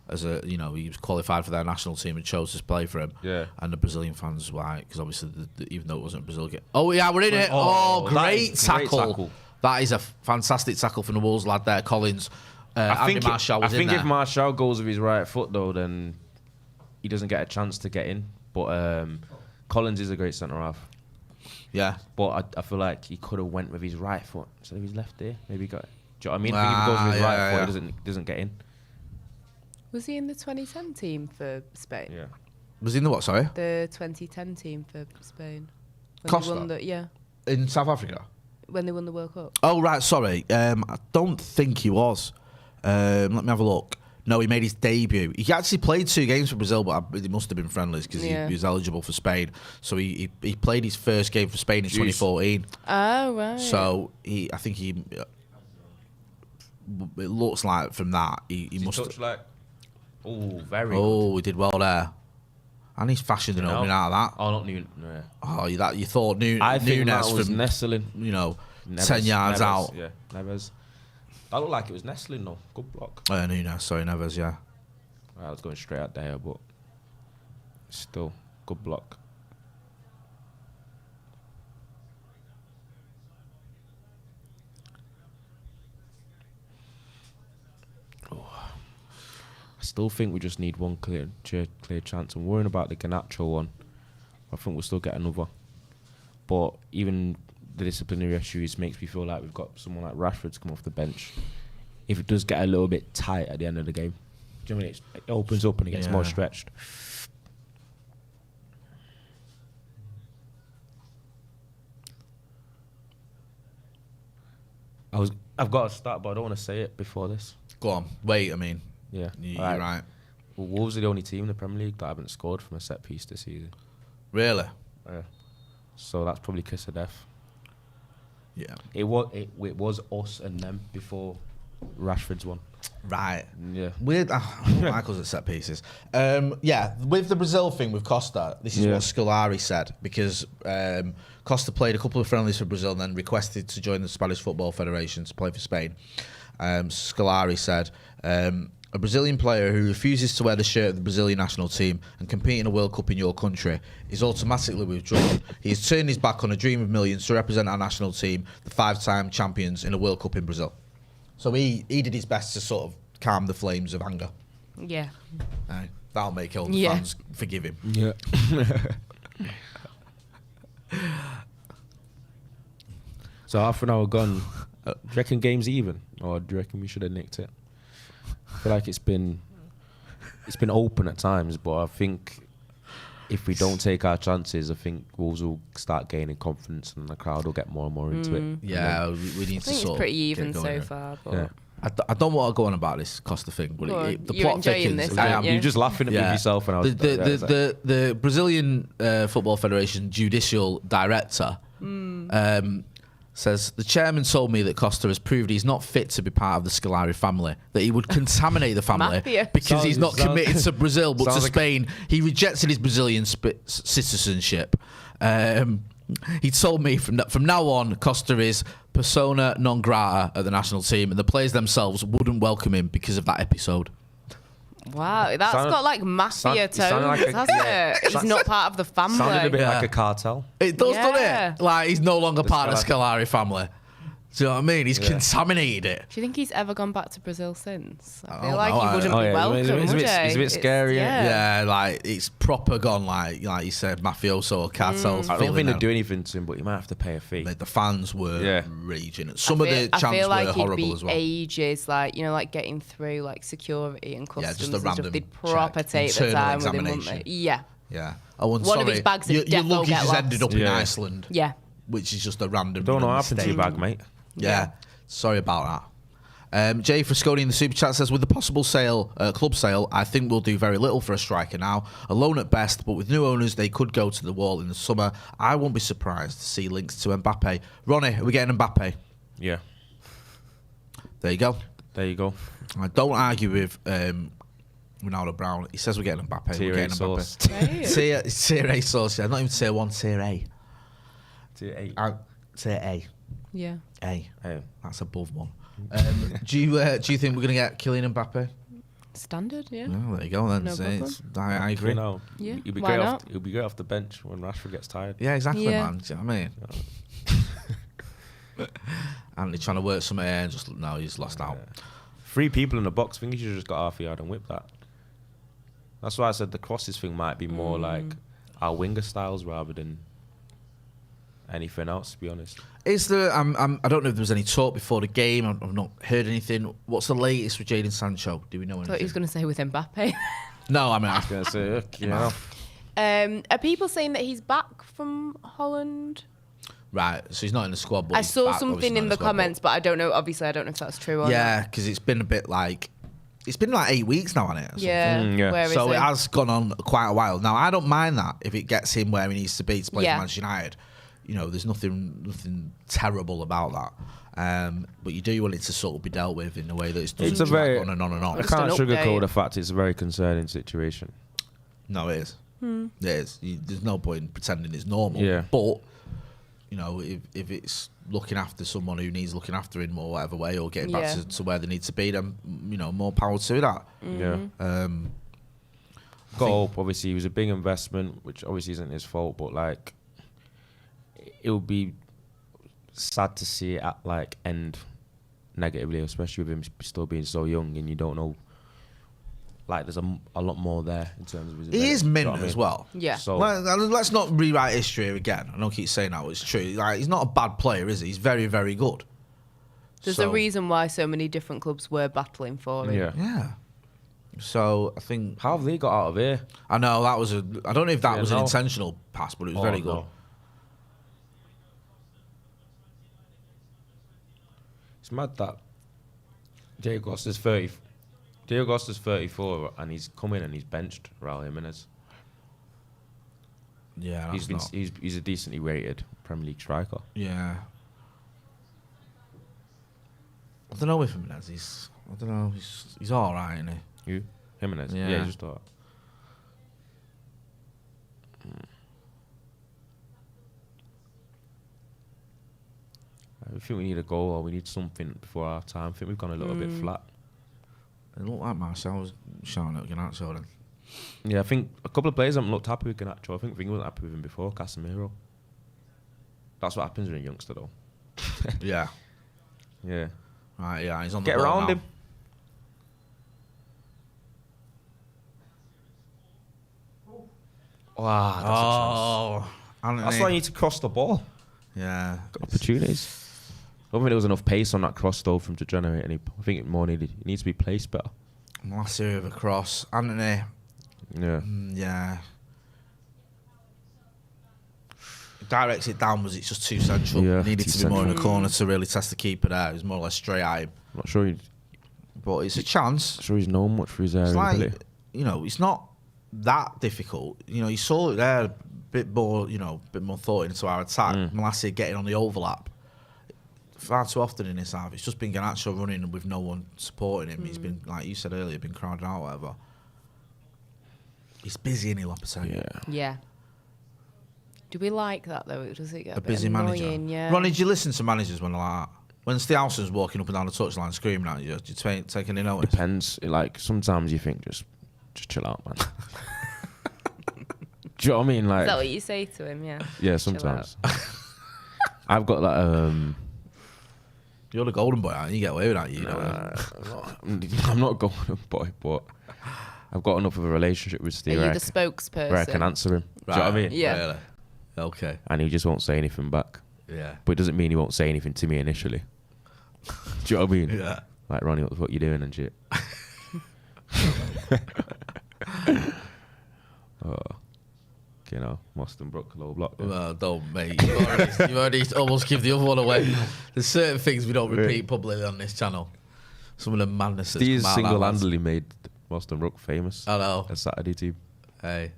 As he was qualified for their national team and chose to play for him. Yeah. And the Brazilian fans were like, because obviously, even though it wasn't a Brazil game. Oh, yeah, we're in it. Oh, Oh, that great is a great tackle. tackle. That is a fantastic tackle from the Wolves lad there, Collins. I think, Martial was I think in there. if Martial goes with his right foot, though, then he doesn't get a chance to get in. But Collins is a great centre-half. Yeah. But I feel like he could have went with his right foot instead of his left there. Maybe he got it. Do you know what I mean? I think if he goes with his right foot, he doesn't get in. Was he in the 2010 team for Spain? Yeah. Was he in the what, sorry? The 2010 team for Spain. When Costa? They won yeah. In South Africa? When they won the World Cup. Oh, right, sorry. I don't think he was. Let me have a look. No, he made his debut. He actually played 2 games for Brazil, but it must have been friendlies because he was eligible for Spain. So he played his first game for Spain in 2014. Oh, right. So it looks like from that he must have. Like, oh, very Oh, he did well there. And he's fashioned an opening out of that. Oh, not Nunes. No, yeah. Oh, you thought I think Nunes that was from Nestling. 10 yards Neves, out. Yeah, Neves. That looked like it was Nestling, though. Good block. Nunes, sorry, Neves, yeah. I was going straight out there, but still, good block. I still think we just need one clear chance. I'm worrying about the Garnacho one. I think we'll still get another. But even the disciplinary issues makes me feel like we've got someone like Rashford to come off the bench. If it does get a little bit tight at the end of the game, do you know what I mean? It opens up and it gets more stretched. I've got to start, but I don't want to say it before this. Go on, wait, I mean. Yeah. You're right. Well, Wolves are the only team in the Premier League that haven't scored from a set piece this season. Really? Yeah. So that's probably kiss of death. Yeah. It was us and them before Rashford's one. Right. Yeah. Weird. Michael's at set pieces. Yeah, with the Brazil thing with Costa, this is what Scolari said, because Costa played a couple of friendlies for Brazil and then requested to join the Spanish Football Federation to play for Spain. Scolari said, a Brazilian player who refuses to wear the shirt of the Brazilian national team and compete in a World Cup in your country is automatically withdrawn. He has turned his back on a dream of millions to represent our national team, the 5-time champions, in a World Cup in Brazil. So he did his best to sort of calm the flames of anger. Yeah. That'll make all the fans forgive him. Yeah. So half an hour gone. Do you reckon game's even, or do you reckon we should have nicked it? I feel like it's been open at times, but I think if we don't take our chances, I think Wolves will start gaining confidence and the crowd will get more and more into it. Yeah, we need to I think sort it's pretty of get even going so here. far. But Yeah. I don't want to go on about this Costa thing, but the You're plot enjoying thickens. this, I aren't am. you? You're just laughing at me with yourself, and I was The Brazilian Football Federation judicial director says the chairman told me that Costa has proved he's not fit to be part of the Scolari family, that he would contaminate the family Mafia. because he's not committed to Brazil but to sounds like Spain. He rejected his Brazilian citizenship. He told me from now on, Costa is persona non grata at the national team, and the players themselves wouldn't welcome him because of that episode. wow, that's got like mafia tones, like hasn't it? He's not part of the family. sounded a bit like a cartel. It does, Yeah. doesn't it? Like, he's no longer part of the Scolari family. Do you know what I mean? He's contaminated it. Do you think he's ever gone back to Brazil since? I I feel don't like know. he wouldn't be welcome, He's would a bit he? scary. Yeah, like it's proper gone. Like you said, mafioso or cartels. I don't think they'd do anything to him, but you might have to pay a fee. The fans were raging. Some of the I chants feel like were it'd horrible be as well. ages, like like getting through like security and customs just a and stuff. random They'd proper check. take the Internal time with him, wouldn't examination. they? Yeah, Yeah. Oh, and One of sorry, his bags would your defo luggage get has ended lost. up in Yeah. Iceland, yeah. which is just a random. Don't know what happened to your mistake. bag, mate. Yeah. Sorry about that. Jay Frasconi in the super chat says, with the possible sale, club sale, I think we'll do very little for a striker now. A loan at best, but with new owners, they could go to the wall in the summer. I won't be surprised to see links to Mbappe. Ronnie, are we getting Mbappe? Yeah. There you go. There you go. I don't argue with Ronaldo Brown. He says we're getting Mbappe. Tier we're A getting sauce. Mbappe. Tier A sauce. Yeah, not even tier 1, tier A. Tier 8. Tier A. Yeah. A. Hey. That's above 1. Do you think we're going to get Kylian Mbappe? Standard, yeah. Well, there you go then. No problem. I agree. You know, Yeah, he'll be why great not? he'll be great off the bench when Rashford gets tired. Yeah, exactly, Yeah. man. Do you know what I mean? And he's trying to work something and just no, he's lost out. 3 people in the box. I think he should have just got half a yard and whipped that. That's why I said the crosses thing might be more like our winger styles rather than anything else, to be honest. Is there? I don't know if there was any talk before the game. I've not heard anything. What's the latest with Jadon Sancho? Do we know I anything? thought he was going to say with Mbappe. No, I mean, I was going to say, look, you know. Are people saying that he's back from Holland? right. So he's not in the squad. But I he's saw back, obviously something not in the squad, comments, but I don't know. Obviously, I don't know if that's true or Yeah, not. because it's been a bit like it's been like 8 weeks now, hasn't it? or something? Yeah. Yeah. Where is So he? it has gone on quite a while. Now I don't mind that if it gets him where he needs to be to play Yeah. for Manchester United. You know, there's nothing terrible about that. But you do want it to sort of be dealt with in a way that it's It's a doesn't drag very- on and on and on. I Just an can't sugarcoat update. the fact it's a very concerning situation. No, it is. It is. There's no point in pretending it's normal. Yeah. But you know, if it's looking after someone who needs looking after in more whatever way, or getting back Yeah. to where they need to be, then more power to that. Yeah. Got hope. Obviously, it was a big investment, which obviously isn't his fault, but like, it would be sad to see it end negatively, especially with him still being so young and you don't know. Like, there's a lot more there in terms of his He ability, is you know mint what I mean? as well. Yeah. So Let's not rewrite history again. I don't keep saying that, but it's true. Like, he's not a bad player, is he? He's very, very good. There's So- a reason why so many different clubs were battling for him. yeah. Yeah. So I think How have they got out of here? I know that was I don't know if that Yeah, was an no. intentional pass, but it was very good. No. It's mad that Diego Costa's 34 and he's come in and he's benched Raul Jimenez. Yeah, that's not. He's a decently rated Premier League striker. Yeah. I don't know with him. I don't know. He's all right, isn't he? You? Jimenez? Yeah. Yeah, he's just alright. I think we need a goal or we need something before our time. I think we've gone a little bit flat. It looked like Marcel was shouting at Garnacho then. Yeah, I think a couple of players haven't looked happy with Garnacho. I think Wenger wasn't happy with him before, Casemiro. That's what happens when you're a youngster, though. Yeah. Yeah. Right, yeah, he's on Get the ball around now. him. Wow, Anthony. that's why you need to cross the ball. Yeah. Got opportunities. I don't think there was enough pace on that cross though for him to generate any. I think it needs to be placed better. Massive of a cross. Anthony. Yeah. Yeah. Directs it down, was it just too central? Yeah, Needed too to be more in the central. corner to really test the keeper there. It was more or less straight at him. I'm not sure. But it's a chance. He's known much for his area. It's like, ability. it's not that difficult. You saw it there, a bit more, bit more thought into our attack. Malacia getting on the overlap. Far too often in this half, it's just been Garnacho running with no one supporting him. He's been, like you said earlier, been crowded out, whatever. He's busy in Lopetegui. Yeah. Yeah. Do we like that though? Does it get A bit busy annoying? manager. Yeah. Ronnie, do you listen to managers when they're like that? When Stialson's walking up and down the touchline screaming at you, do you take any notice? Depends. Like sometimes you think just chill out, man. Do you know what I mean? Like Is that what you say to him? Yeah. yeah, Chill sometimes. I've got that. You're the golden boy, aren't you? You get away with that, you know. I'm not a golden boy, but I've got enough of a relationship with Steve. Are you the spokesperson? Where I can answer him. Do you know what I mean? Yeah. Really? Okay. And he just won't say anything back. Yeah. But it doesn't mean he won't say anything to me initially. Do you know what I mean? Yeah. Like, Ronnie, what the fuck you doing and shit? You know, Moston Brook, low block. Then. Well, don't, mate. You've already almost give the other one away. There's certain things we don't repeat publicly on this channel. Some of the madness that's Steve come out of that, lads. single-handedly made Moston Brook famous. I know. A Saturday team. Hey.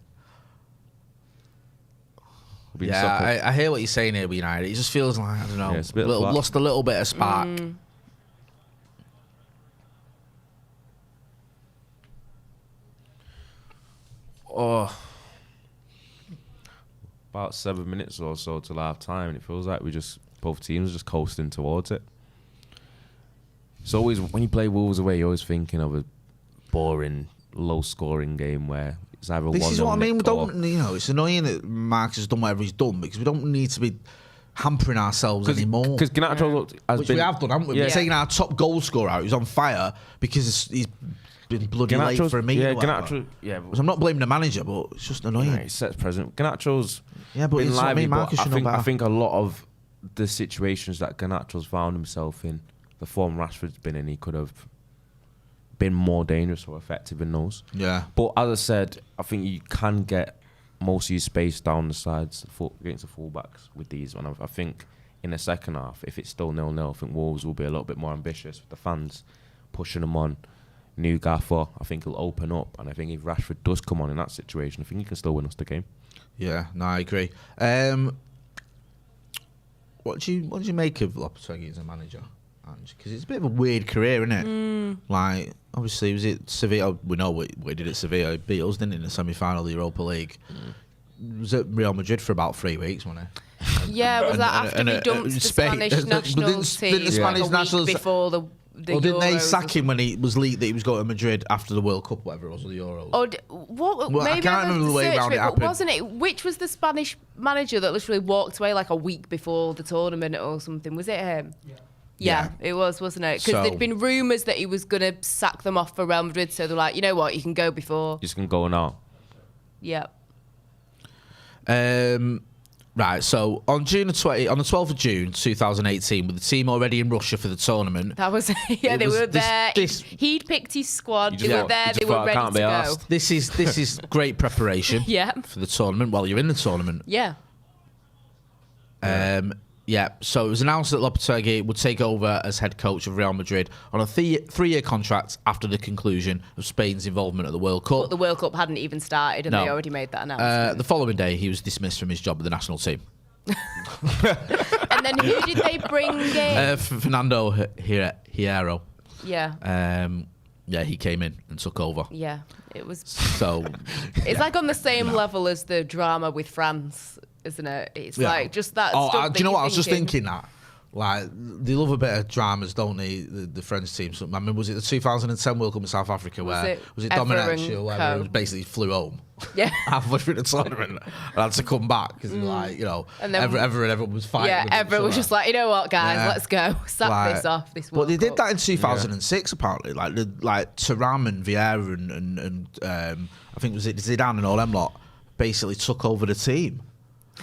Been Yeah, suckered. I hear what you're saying here with United. It just feels like, I don't know, Yeah, it's a bit flat. lost a little bit of spark. Oh, about 7 minutes or so till half time, and it feels like both teams are just coasting towards it. It's always, when you play Wolves away, you're always thinking of a boring, low-scoring game where it's either This is what I mean. We or- don't, you know, it's annoying that Marcus has done whatever he's done because we don't need to be hampering ourselves anymore. Because Garnacho has Which been, we have done, haven't we? Yeah. We're taking our top goal scorer out who's on fire because he's been bloody late for a meeting. Yeah, or whatever. Garnacho. Yeah, So I'm not blaming the manager, but it's just annoying. yeah, he sets precedent. Garnacho's Yeah, but been it's what I lively, mean, but Marcus should know I better. think a lot of the situations that Garnacho's found himself in, the form Rashford's been in, he could have been more dangerous or effective in those. Yeah. But as I said, I think you can get most of your space down the sides against the fullbacks with these. And I think in the second half, if it's still 0-0, I think Wolves will be a little bit more ambitious with the fans pushing them on. New gaffer, I think he'll open up. And I think if Rashford does come on in that situation, I think he can still win us the game. Yeah, no, I agree. What do you make of Lopetegui as a manager? Because it's a bit of a weird career, isn't it? Like, obviously, was it Sevilla? We know what he did at Sevilla. He beat us, didn't he, in the semi-final of the Europa League? Was at Real Madrid for about 3 weeks, wasn't he? Yeah, was that after we dumped the Spain. Spanish national Didn't team the Spanish like a nationals- week before the Or didn't they Euros sack or him when he was leaked that he was going to Madrid after the World Cup, whatever it was, or the Euros? Or what? Well, I maybe can't I'll have remember to the way search around for it but happened. wasn't it? Which was the Spanish manager that literally walked away like a week before the tournament or something? Was it him? Yeah, it was, wasn't it? Because So- there'd been rumours that he was going to sack them off for Real Madrid, so they're like, you know what, you can go before. Just can go now. Yeah. Right, so on the 12th of June 2018, with the team already in Russia for the tournament, That was, yeah, It they was were this- there. this- He'd picked his squad. You They just were thought- there. you just They were thought, I ready can't to be go. arsed. this is great preparation Yeah. for the tournament while you're in the tournament. Yeah. So it was announced that Lopetegui would take over as head coach of Real Madrid on a 3-year contract after the conclusion of Spain's involvement at the World Cup. But the World Cup hadn't even started, and No. they already made that announcement. The following day, he was dismissed from his job with the national team. And then who did they bring in? Fernando Hierro. Yeah. He came in and took over. Yeah. It was. So It's like on the same level as the drama with France, isn't it? It's Yeah. like just that. Oh, stuff do you know that what? you're I was just thinking that. Like, they love a bit of dramas, don't they? The French team. So, I mean, was it the 2010 World Cup in South Africa where was it Ever Domenech and or whatever? Co? Who basically flew home Yeah. halfway through the tournament and had to come back because, like, you know, And then- everyone was fighting. Yeah, with each everyone was other. just like, you know what, guys, Yeah. let's go. Sack Like, this off. This But World they did Cup. that in 2006, apparently. Like Thuram and Vieira and I think it was Zidane and all them lot basically took over the team.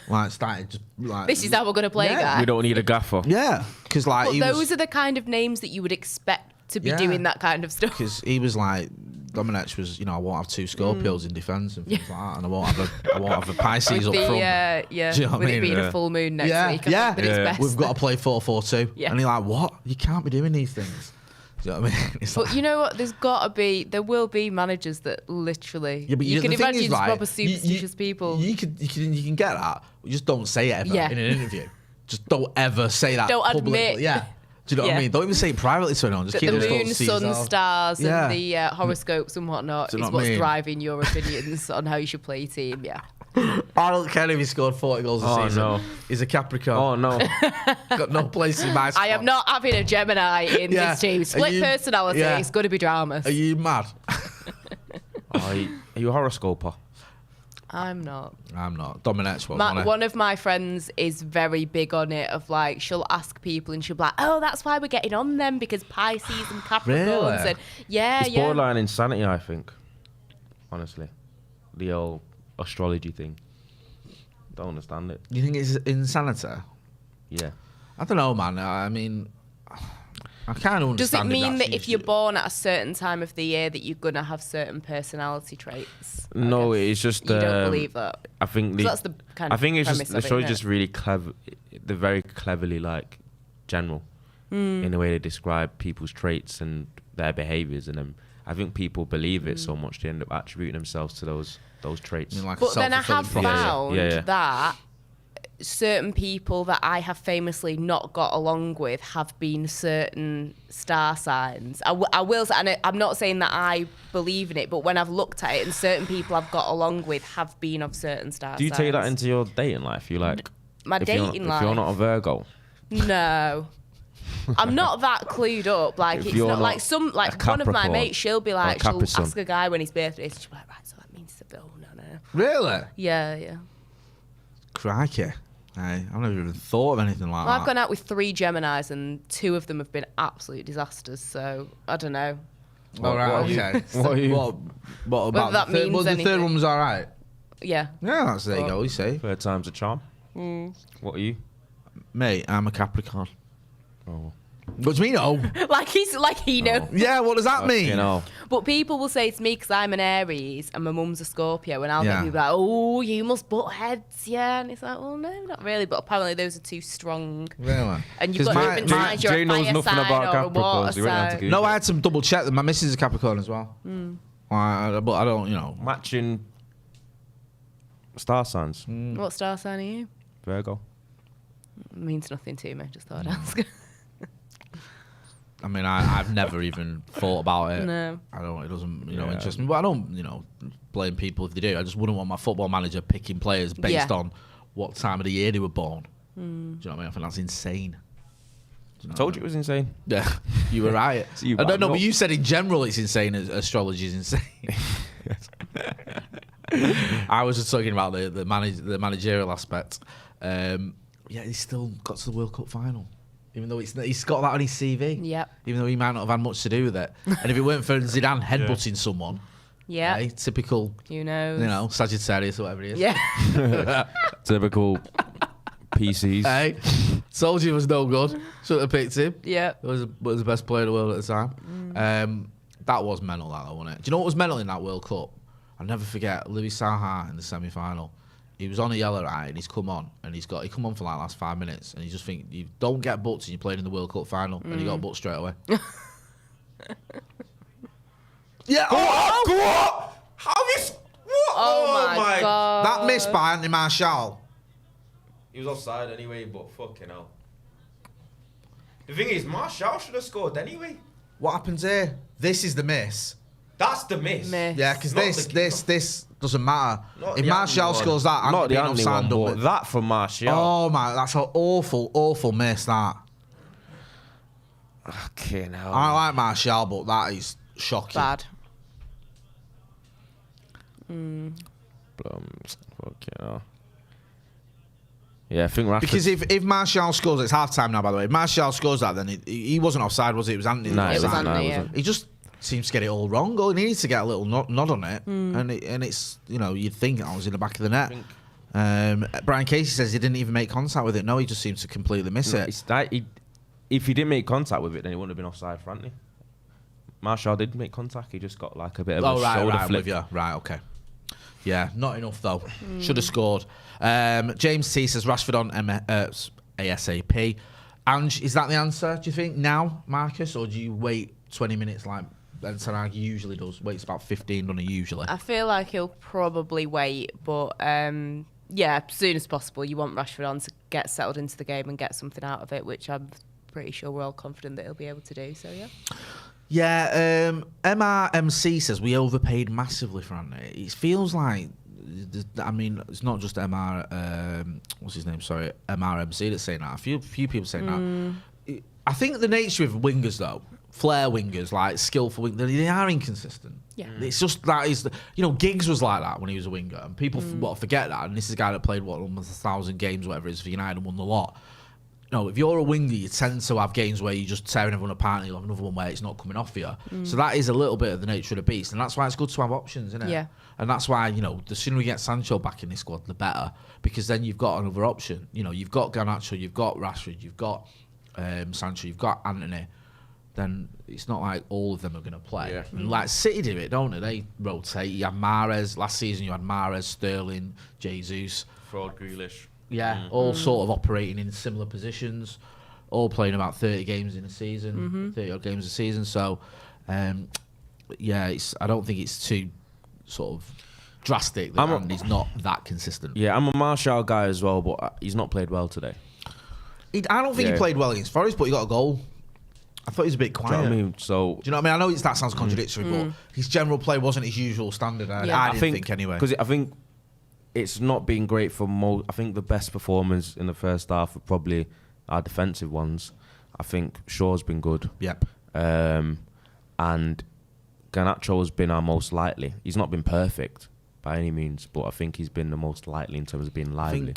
Like, started just like. This is how we're going to play, Yeah. guys. We don't need a gaffer. Yeah, because like But he those was. are the kind of names that you would expect to be Yeah. doing that kind of stuff. Because he was like, Domenech was, you know, I won't have 2 Scorpios in defence and things like that, and I won't have a Pisces With up the, front. yeah, Do you know what with I it mean? being Yeah. a full moon next Yeah, week. I yeah. think that it's Yeah. best. We've got to play 4-4-2. Yeah. And you're like, what? You can't be doing these things. Do you know what I mean? It's But like, you know what? There will be managers that literally. yeah, but you can the thing imagine is, like, proper superstitious people. You can get that. But just don't say it ever Yeah. in an interview. Just don't ever say that. Don't publicly. admit. Yeah. Do you know what I Yeah. mean? Don't even say it privately to anyone. Just that keep the those moon, thoughts to sun, yourself. stars, Yeah. and the horoscopes and whatnot Do you is know what I what's mean? driving your opinions on how you should play your team. Yeah. Arnold Kennedy scored 40 goals a Oh, season. no. He's a Capricorn. Oh, no. Got no place in my squad. I am not having a Gemini in Yeah. this team. Are Split you- personality. yeah. It's going to be dramas. Are you mad? Are you a horoscoper? I'm not. Dominex was One of my friends is very big on it. Of like, she'll ask people and she'll be like, "Oh, that's why we're getting on them because Pisces and Capricorns." Really? And yeah, It's borderline insanity, I think. Honestly, the old astrology thing. Don't understand it. You think it's insanity? Yeah. I don't know, man. I mean, I kind of understand. Does it mean that's that if you're born at a certain time of the year that you're gonna have certain personality traits? No, it's just. You don't believe that. I think 'Cause that's the kind I of think it's just premise the of it, show's isn't just it? really clever. They're very cleverly like general in the way they describe people's traits and their behaviours, and then I think people believe it so much they end up attributing themselves to those traits. You know, like a But then I have self-fulfilling prophecy. found Yeah. that certain people that I have famously not got along with have been certain star signs. I will say, and I'm not saying that I believe in it, but when I've looked at it, and certain people I've got along with have been of certain star signs. Do you take that into your dating life? You like my if dating life? If you're not a Virgo, No. I'm not that clued up. Like If it's you're not not like some like a one of my Capricorn mates. She'll be like, or a she'll Capricorn. ask a guy when his birthday is. She'll be like, right, so that means oh no. Really? Yeah. Crikey. Hey, I've never even thought of anything like Well, that. I've gone out with 3 Geminis and 2 of them have been absolute disasters. So I don't know. All right, okay. what are you? What about that the third, means well, the third anything. one was all right. Yeah. Yeah, that's there you go. You see, Third time's a charm. What are you? mate, I'm a Capricorn. Oh, What do you mean? Oh, like he knows. yeah. What does that mean? you know. But people will say to me, because I'm an Aries and my mum's a Scorpio, and I'll Yeah. get people like, oh, you must butt heads, yeah. And it's like, well, no, not really. But apparently those are too strong. Really? And you've 'Cause got my- to decide you're Jay a knows fire nothing sign about or a water Capricorns. You won't have to sign. Google No, it. I had to double check that my missus is a Capricorn as well. But I don't, Matching star signs. What star sign are you? Virgo. Means nothing to me. Just thought I'd ask. I mean, I've never even thought about it. No. I don't. It doesn't, Yeah. interest me. But I don't, blame people if they do. I just wouldn't want my football manager picking players based Yeah. on what time of the year they were born. Do you know what I mean? I think that's insane. Do you know Told what you it was insane. Yeah, you were right. So you I don't know, backed but up. you said in general it's insane. Astrology is insane. I was just talking about the managerial aspect. Yeah, he's still got to the World Cup final, even though he's got that on his CV. Yep. Even though he might not have had much to do with it, and if it weren't for Zidane headbutting someone, Yeah. typical, Who knows? Sagittarius or whatever he is. Yeah. Typical PCs. Hey, told you it was no good. Should have picked him. Yeah. Was the best player in the world at the time. That was mental, that though, wasn't it? Do you know what was mental in that World Cup? I'll never forget Louis Saha in the semi-final. He was on a yellow, right, and he's come on, and he come on for like the last 5 minutes, and you just think you don't get booked, and you're playing in the World Cup final, and he got booked straight away. Yeah. Go on. How have you? What? Oh, my God. That miss by Anthony Martial. He was offside anyway, but fucking hell. The thing is, Martial should have scored anyway. What happens here? This is the miss. That's the miss. Miss. Yeah, because Not this doesn't matter. Not If the Martial Anthony scores one. that, I'm Not the being Anthony offside one, on but that from Martial. Oh my, that's an awful miss. That. Okay, now. I like Martial, but that is shocking. Bad. Fucking hell. Yeah, I think Rashford. Because if Martial scores, it's half time now. By the way, if Martial scores that, then he wasn't offside, was he? It was Anthony. No, that It was offside. Anthony, it yeah. wasn't. He just seems to get it all wrong. He needs to get a little nod on it, and it's you'd think I was in the back of the net. Brian Casey says he didn't even make contact with it. No, he just seems to completely miss it. It's that if he didn't make contact with it, then he wouldn't have been offside for Anthony. Martial did make contact. He just got like a bit of a shoulder I'm flip. with you. Right, okay. Yeah, not enough though. Should have scored. James T says Rashford on ASAP. Ange, is that the answer, do you think, now, Marcus? Or do you wait 20 minutes like Ben Sarag usually does? Waits about 15, doesn't he, usually? I feel like he'll probably wait, but yeah, as soon as possible. You want Rashford on to get settled into the game and get something out of it, which I'm pretty sure we're all confident that he'll be able to do. So yeah. Yeah, MRMC says we overpaid massively for Anthony. It feels like, I mean, it's not just what's his name? Sorry, MRMC that's saying that. A few people saying that. I think the nature of wingers, though, flair wingers, like skillful wingers, they are inconsistent. Yeah. It's just that is, Giggs was like that when he was a winger, and people forget that. And this is a guy that played almost 1,000 games, whatever it is, for United and won the lot. If you're a winger, you tend to have games where you're just tearing everyone apart, and you'll have another one where it's not coming off you. So that is a little bit of the nature of the beast, and that's why it's good to have options, isn't it? Yeah. And that's why, the sooner we get Sancho back in this squad, the better, because then you've got another option. You've got Garnacho, you've got Rashford, you've got Sancho, you've got Anthony. Then it's not like all of them are going to play. Yeah. And like City do it, don't they? They rotate. You had Mahrez. Last season you had Mahrez, Sterling, Jesus. Fraud Grealish. Yeah, all sort of operating in similar positions, all playing about 30 games in a season, 30-odd games a season. So, I don't think it's too sort of drastic that he's not that consistent. Yeah, I'm a Martial guy as well, but he's not played well today. I don't think he played well against Forest, but he got a goal. I thought he was a bit quiet. Do you know what I mean? So, do you know what I mean? I know that sounds contradictory, but his general play wasn't his usual standard. I didn't think anyway. Because I think it's not been great for most. I think the best performers in the first half are probably our defensive ones. I think Shaw's been good. Yep. And Garnacho has been our most likely. He's not been perfect by any means, but I think he's been the most likely in terms of being lively.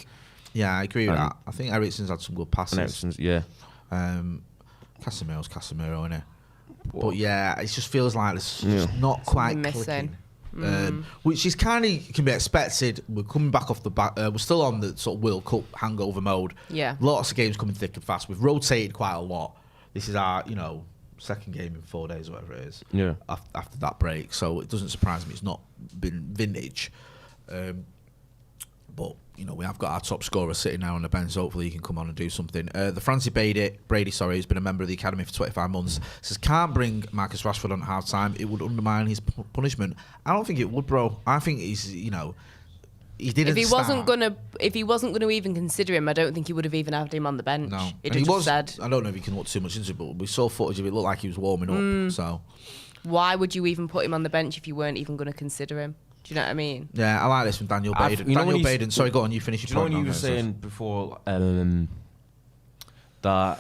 I agree with that. I think Eriksen's had some good passes. Eriksen's, yeah. Casemiro's Casemiro, innit? But yeah, it just feels like it's just not quite clicking. Which is kind of can be expected. We're coming back off the back. We're still on the sort of World Cup hangover mode. Yeah. Lots of games coming thick and fast. We've rotated quite a lot. This is our, second game in 4 days, whatever it is. Yeah. After that break, so it doesn't surprise me it's not been vintage. But we have got our top scorer sitting now on the bench. So hopefully he can come on and do something. The Francie Brady, who's been a member of the academy for 25 months, says can't bring Marcus Rashford on at half time. It would undermine his punishment. I don't think it would, bro. I think he's he didn't. If he start. wasn't gonna even consider him, I don't think he would have even had him on the bench. No, He'd have just said. I don't know if you can look too much into it, but we saw footage of it. Looked like he was warming up. So Why would you even put him on the bench if you weren't even going to consider him? Do you know what I mean? Yeah, I like this from Daniel Baden. Daniel Baden. Sorry, go on. You finish your point. You know when you were saying before that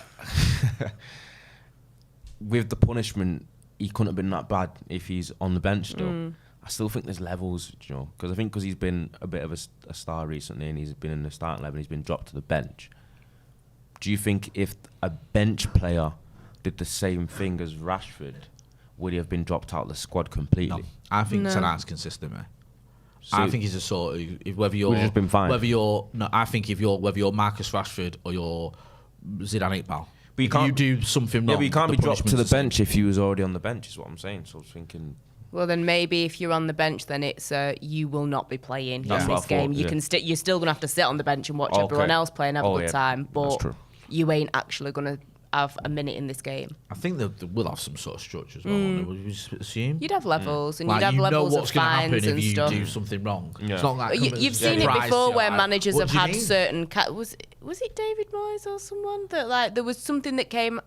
with the punishment, he couldn't have been that bad if he's on the bench still. I still think there's levels, because I think because he's been a bit of a star recently and he's been in the starting 11, he's been dropped to the bench. Do you think if a bench player did the same thing as Rashford, would he have been dropped out of the squad completely? No, I think Tonight's consistent, man. So I think he's a sort of whether you're just been fine. whether you're whether you're Marcus Rashford or you're Zidane Iqbal. But you do something wrong. Yeah, but you can't be dropped to the bench if you was already on the bench. Is what I'm saying. So I was thinking. Well, then maybe if you're on the bench, then it's you will not be playing in this game. You're still gonna have to sit on the bench and watch everyone else play and have a good time, but you ain't actually gonna have a minute in this game. I think they will have some sort of structure as well. Would you assume? You'd have levels, and like, you'd have levels what's of gonna fines happen and if you stuff. do something wrong. Yeah. It's not like You've seen it before where managers have had mean? certain. Was it David Moyes or someone that there was something that came.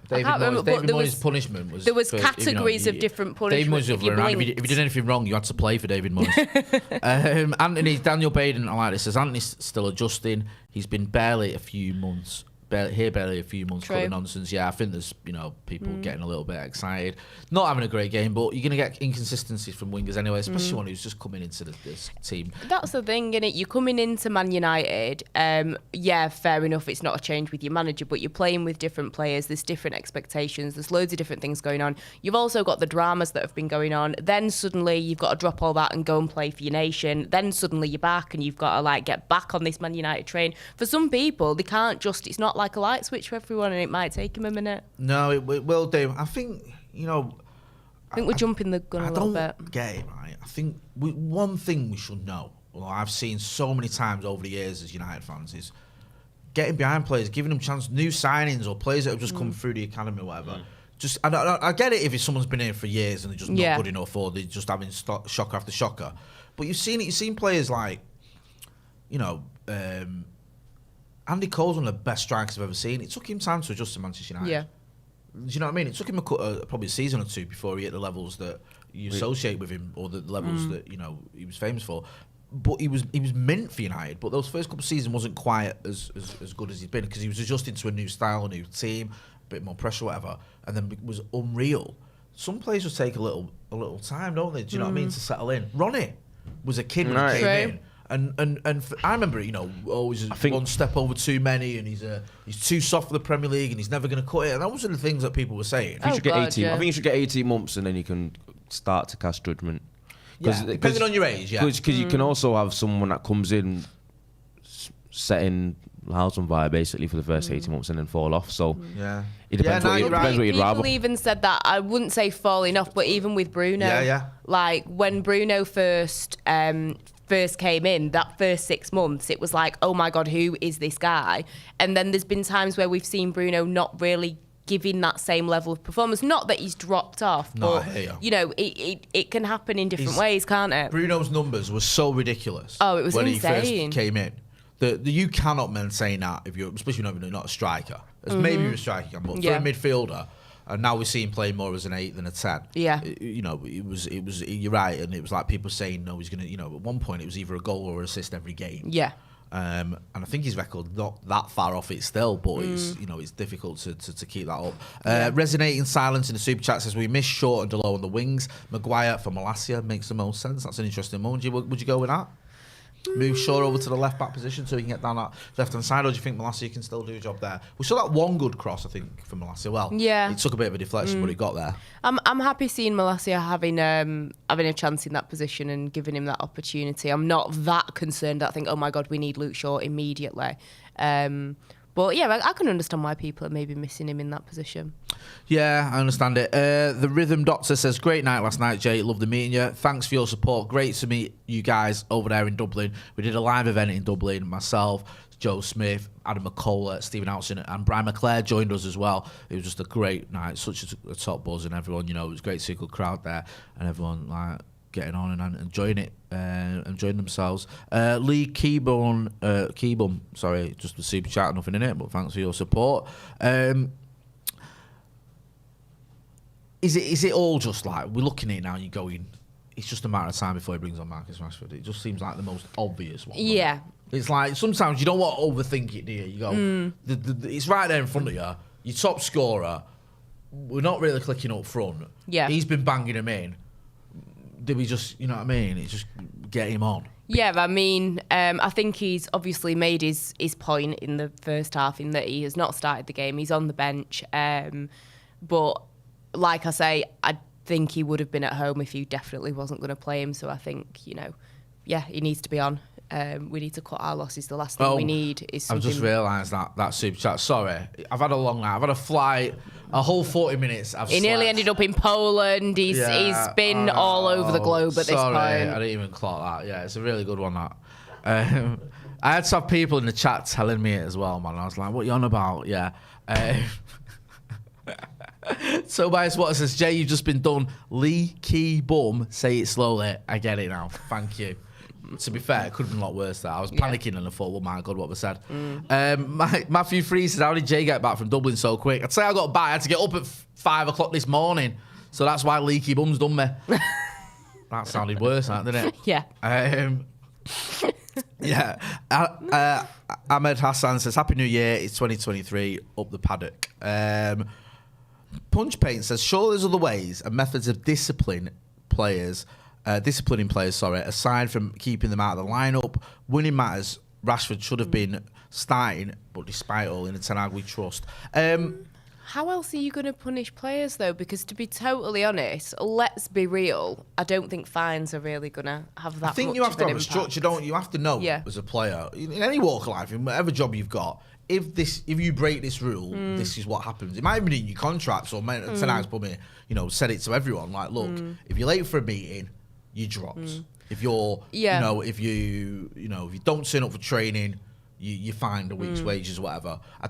David Moyes' punishment was. There was categories of different punishments. If you did anything wrong, you had to play for David Moyes. Daniel Baden, I like this. Says Anthony's still adjusting. He's been barely a few months. Barely a few months full of nonsense. Yeah, I think there's people getting a little bit excited, not having a great game, but you're gonna get inconsistencies from wingers anyway, especially one who's just coming into this team. That's the thing, innit? You're coming into Man United. Yeah, fair enough. It's not a change with your manager, but you're playing with different players. There's different expectations. There's loads of different things going on. You've also got the dramas that have been going on. Then suddenly you've got to drop all that and go and play for your nation. Then suddenly you're back and you've got to get back on this Man United train. For some people, they can't just. It's not like a light switch for everyone, and it might take them a minute. No, it will do. I think I think we're jumping the gun a little bit. I don't get it, right? I think one thing we should know, I've seen so many times over the years as United fans, is getting behind players, giving them chance, new signings or players that have just come through the academy or whatever. Just I get it if someone's been here for years and they're just not good enough, or they're just having shocker after shocker. But you've seen players like, Andy Cole's one of the best strikers I've ever seen. It took him time to adjust to Manchester United. Yeah. Do you know what I mean? It took him probably a season or two before he hit the levels that you associate with him, or the levels that he was famous for. But he was mint for United. But those first couple of seasons wasn't quite as good as he'd been, because he was adjusting to a new style, a new team. bit more pressure, whatever, and then was unreal. Some players just take a little time, don't they? Do you know what I mean, to settle in? Ronnie was a kid when he came in. And I remember, always one step over too many, and he's too soft for the Premier League, and he's never going to cut it. And that was the things that people were saying. I think you should get 18 months, and then you can start to cast judgment. Depending on your age, Because you can also have someone that comes in setting the house on fire basically for the first 18 months and then fall off. So it depends, depends what you'd rather. People even said that, I wouldn't say falling off, but even with Bruno. Like when Bruno first came in, that first 6 months, it was like, oh my God, who is this guy? And then there's been times where we've seen Bruno not really giving that same level of performance. Not that he's dropped off, but it can happen in different ways, can't it? Bruno's numbers were so ridiculous. Oh, it was when insane. he first came in. You cannot maintain that if you're, especially when you're not a striker. As maybe you're a striker, but for a midfielder, and now we see him play more as an 8 than a 10. Yeah. It was. You're right, and it was like people saying, no, he's gonna. At one point it was either a goal or an assist every game. Yeah. And I think his record not that far off it still, but it's difficult to keep that up. Resonating silence in the super chat says we miss Short and Delo on the wings. Maguire for Malacia makes the most sense. That's an interesting moment. Would you go with that? Move Shaw over to the left back position so he can get down that left hand side, or do you think Malacia can still do a job there? We saw that one good cross, I think, from Malacia. Well, it took a bit of a deflection, but it got there. I'm happy seeing Malacia having a chance in that position and giving him that opportunity. I'm not that concerned that I think, oh my God, we need Luke Shaw immediately. But yeah, I can understand why people are maybe missing him in that position. Yeah, I understand it. The Rhythm Doctor says, great night last night, Jay. Loved meeting you. Thanks for your support. Great to meet you guys over there in Dublin. We did a live event in Dublin. Myself, Joe Smith, Adam McCullough, Stephen Housen, and Brian McClare joined us as well. It was just a great night. Such a top buzz, and everyone, it was a great to see a good crowd there, and everyone getting on and enjoying it, enjoying themselves. Lee Keybum, sorry, just a super chat, nothing in it, but thanks for your support. Is it all just like, we're looking at it now and you're going, it's just a matter of time before he brings on Marcus Rashford? It just seems like the most obvious one. Yeah. It's like, sometimes you don't want to overthink it, do you? You go, it's right there in front of you, your top scorer, we're not really clicking up front. Yeah. He's been banging him in. Did we just, you know what I mean? It's just get him on. Yeah, I mean, I think he's obviously made his point in the first half in that he has not started the game. He's on the bench. But like I say, I think he would have been at home if you definitely wasn't going to play him. So I think, he needs to be on. We need to cut our losses. The last thing we need is something... I've just realised that super chat. Sorry, I've had a long night. I've had a flight, a whole 40 minutes. He nearly ended up in Poland. He's been all over the globe at this point. I didn't even clock that. Yeah, it's a really good one, that. I had to have people in the chat telling me it as well, man. I was like, what are you on about? Yeah. So Bias Water says, Jay, you've just been done. Lee Key Bum, say it slowly. I get it now. Thank you. To be fair, it could have been a lot worse. That I was panicking and I thought, oh my God, what was said? Matthew Free says, how did Jay get back from Dublin so quick? I'd say I got back. I had to get up at 5 o'clock this morning. So that's why Leaky Bum's done me. That sounded worse, didn't it? Yeah. Ahmed Hassan says, Happy New Year. It's 2023. Up the Paddock. Punch Paint says, surely there's other ways and methods of disciplining players, aside from keeping them out of the lineup. Winning matters. Rashford should have been starting, but despite all, in the Ten Hag we trust. How else are you going to punish players, though? Because to be totally honest, let's be real, I don't think fines are really going to have that much. I think you have to have a structure, don't you? You have to know as a player, in any walk of life, in whatever job you've got, if you break this rule, this is what happens. It might have been in your contracts, or Ten Hag's probably, said it to everyone. Like, look, if you're late for a meeting, you drops. If you're, if you don't turn up for training, you find a week's wages, whatever. I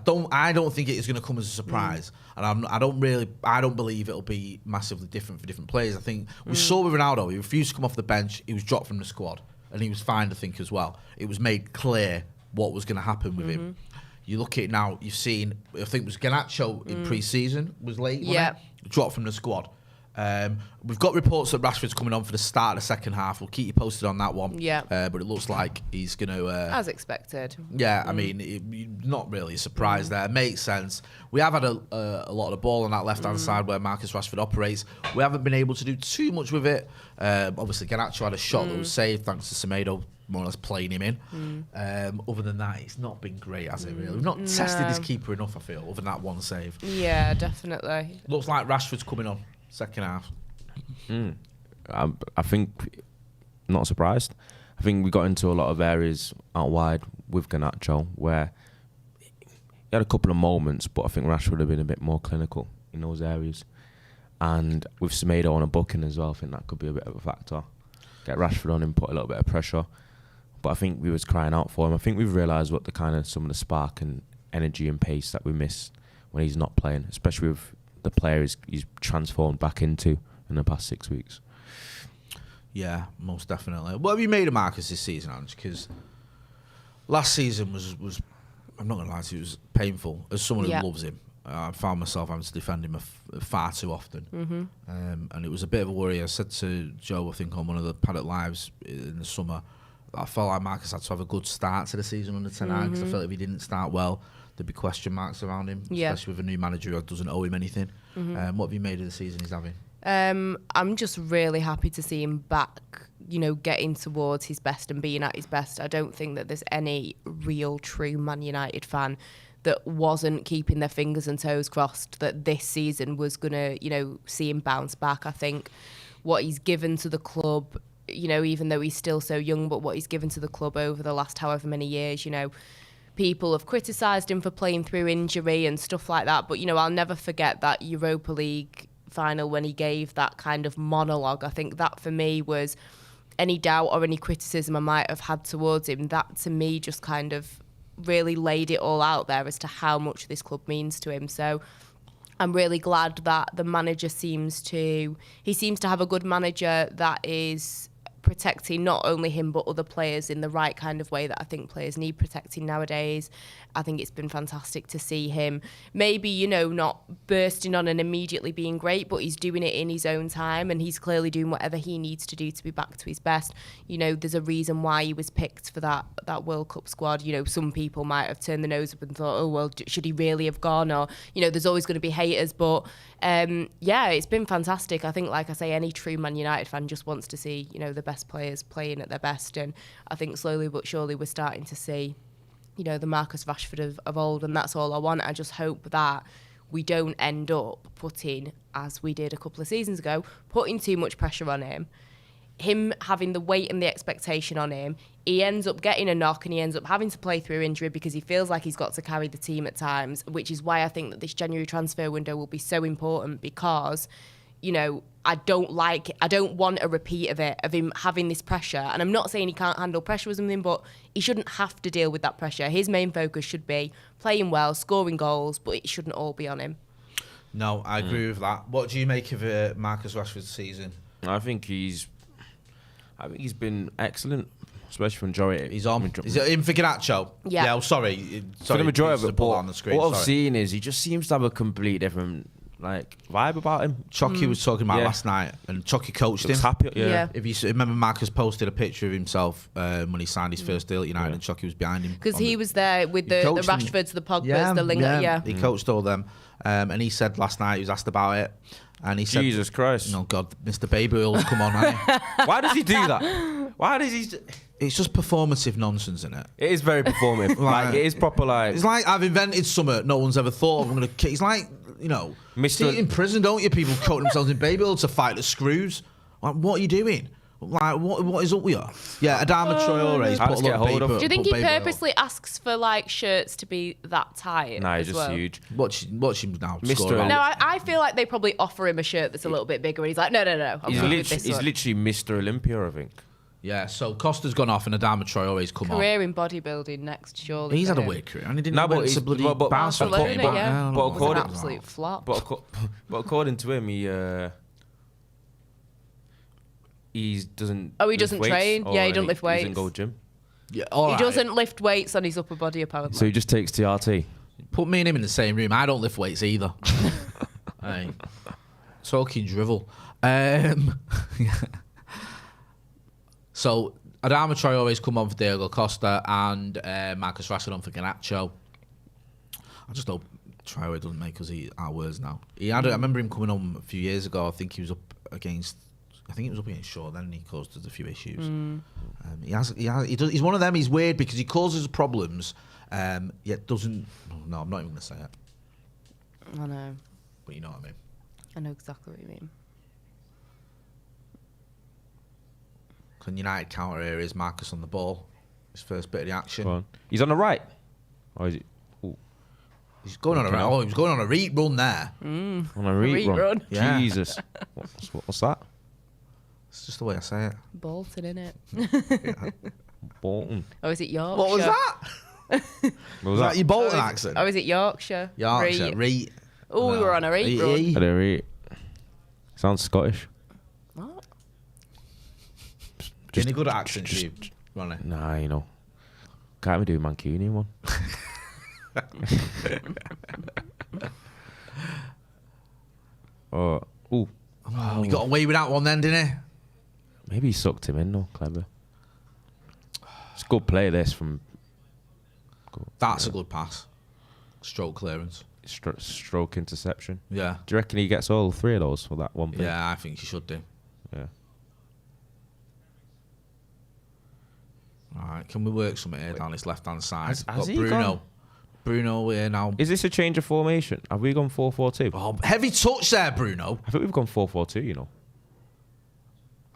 don't think it is going to come as a surprise, and I don't believe it'll be massively different for different players. I think we saw with Ronaldo, he refused to come off the bench, he was dropped from the squad, and he was fined, I think, as well. It was made clear what was going to happen with him. You look at it now, you've seen, I think it was Garnacho in pre-season, was late, wasn't it? Dropped from the squad. We've got reports that Rashford's coming on for the start of the second half. We'll keep you posted on that one. Yeah. But it looks like he's going to... As expected. Yeah, I mean, not really a surprise there. Makes sense. We have had a lot of the ball on that left-hand side where Marcus Rashford operates. We haven't been able to do too much with it. Obviously, Garnacho had a shot that was saved thanks to Semedo more or less playing him in. Other than that, it's not been great, has it, really? We've not tested his keeper enough, I feel, other than that one save. Yeah, definitely. Looks like Rashford's coming on second half. I think, not surprised. I think we got into a lot of areas out wide with Garnacho where he had a couple of moments, but I think Rashford would have been a bit more clinical in those areas. And with Semedo on a booking as well, I think that could be a bit of a factor. Get Rashford on and put a little bit of pressure. But I think we was crying out for him. I think we've realised what the kind of some of the spark and energy and pace that we miss when he's not playing, especially with the player he's transformed back into in the past 6 weeks. Yeah, most definitely. What have you made of Marcus this season, Ange? Because last season was I'm not going to lie to you, it was painful. As someone who loves him, I found myself having to defend him far too often. And it was a bit of a worry. I said to Joe, I think, on one of the Paddock Lives in the summer, I felt like Marcus had to have a good start to the season under 10 because I felt if he didn't start well, there'd be question marks around him, especially with a new manager who doesn't owe him anything. What have you made of the season he's having? I'm just really happy to see him back, getting towards his best and being at his best. I don't think that there's any real true Man United fan that wasn't keeping their fingers and toes crossed that this season was going to, see him bounce back. I think what he's given to the club, even though he's still so young, but what he's given to the club over the last however many years, people have criticised him for playing through injury and stuff like that. But, I'll never forget that Europa League final when he gave that kind of monologue. I think that for me was any doubt or any criticism I might have had towards him. That to me just kind of really laid it all out there as to how much this club means to him. So I'm really glad that the manager seems to have a good manager that is protecting not only him but other players in the right kind of way that I think players need protecting nowadays. I think it's been fantastic to see him maybe, not bursting on and immediately being great, but he's doing it in his own time and he's clearly doing whatever he needs to do to be back to his best. There's a reason why he was picked for that World Cup squad. Some people might have turned their nose up and thought, oh, well, should he really have gone? Or, there's always going to be haters. But, it's been fantastic. I think, like I say, any true Man United fan just wants to see, the best players playing at their best. And I think slowly but surely we're starting to see the Marcus Rashford of old, and that's all I want. I just hope that we don't end up putting, as we did a couple of seasons ago, putting too much pressure on him having the weight and the expectation on him. He ends up getting a knock and he ends up having to play through injury because he feels like he's got to carry the team at times, which is why I think that this January transfer window will be so important because, I don't want a repeat of it, of him having this pressure. And I'm not saying he can't handle pressure or something, but he shouldn't have to deal with that pressure. His main focus should be playing well, scoring goals, but it shouldn't all be on him. No, I agree with that. What do you make of Marcus Rashford's season? I think he's been excellent, especially for majority. He's on. Is it in for Garnacho? Yeah. Sorry. For the majority of it, on the screen. What I've seen is he just seems to have a complete different vibe about him. Chucky was talking about last night, and Chucky coached him. Happy, Yeah. If you remember, Marcus posted a picture of himself when he signed his first deal at United, and Chucky was behind him. Because he was there with the Rashfords, the Pogbas, the Lingard. He coached all them. And he said last night, he was asked about it, and he said, Jesus Christ. Oh, God, Mr. Baby Oil's come on, hasn't he? Why does he do that? Why does he... It's just performative nonsense, isn't it? It is very performative. It is proper It's like, I've invented something no one's ever thought of. It's like, see it in prison, don't you? People coating themselves in baby oil to fight the screws. Like, what are you doing? Like, what is up with you? Yeah, Adama Traore's put a lot of paper. Do you think he purposely asks for shirts to be that tight? Nah, he's just huge. Watch him now. Mr. No, I feel like they probably offer him a shirt that's a little bit bigger, and he's like, no. He's literally Mr. Olympia, I think. Yeah, so Costa's gone off and Adama Traore's come on. Career in bodybuilding next, surely. He's had a weird career, and he didn't know went to bloody Barcelona. Yeah. But It was an absolute flop. But according to him, he doesn't. Oh, he doesn't train. Yeah, he doesn't lift weights. He doesn't go gym. Yeah, he doesn't lift weights on his upper body apparently. So he just takes TRT. Put me and him in the same room. I don't lift weights either. Hey. Talking drivel. Yeah. So Adama Traore come on for Diego Costa and Marcus Rashford on for Garnacho. I just hope Traore doesn't make us eat our words now. I remember him coming on a few years ago. I think he was up against Shaw. Then he caused us a few issues. He's one of them. He's weird because he causes problems, yet doesn't. No, I'm not even going to say it. I know. But you know what I mean. I know exactly what you mean. Can United counter here is Marcus on the ball. His first bit of the action. Go on. He's on the right. Or is it? Ooh. He's going on a run. Oh, he was going on a read run there. On a run. Yeah. Jesus. What's that? It's just the way I say it. Bolton, innit? Bolton. Or is it Yorkshire? What was that? What Was that your Bolton accent? Or is it Yorkshire? Yorkshire. Reet. Oh, we were on a read run. I don't read. Sounds Scottish. What? Any good at accents, you, Ronnie? Nah, you know. Can't even do a Mancunian one. Ooh. Oh, he got away with that one then, didn't he? Maybe he sucked him in though. Clever. It's a good play this from. That's a good pass. Stroke clearance. Stroke interception. Yeah. Do you reckon he gets all three of those for that one thing? Yeah, I think he should do. Yeah. All right, can we work something here down this left-hand side? Has he Bruno. gone? Bruno here now. Is this a change of formation? Have we gone 4-4-2? Oh, heavy touch there, Bruno. I think we've gone 4-4-2, you know.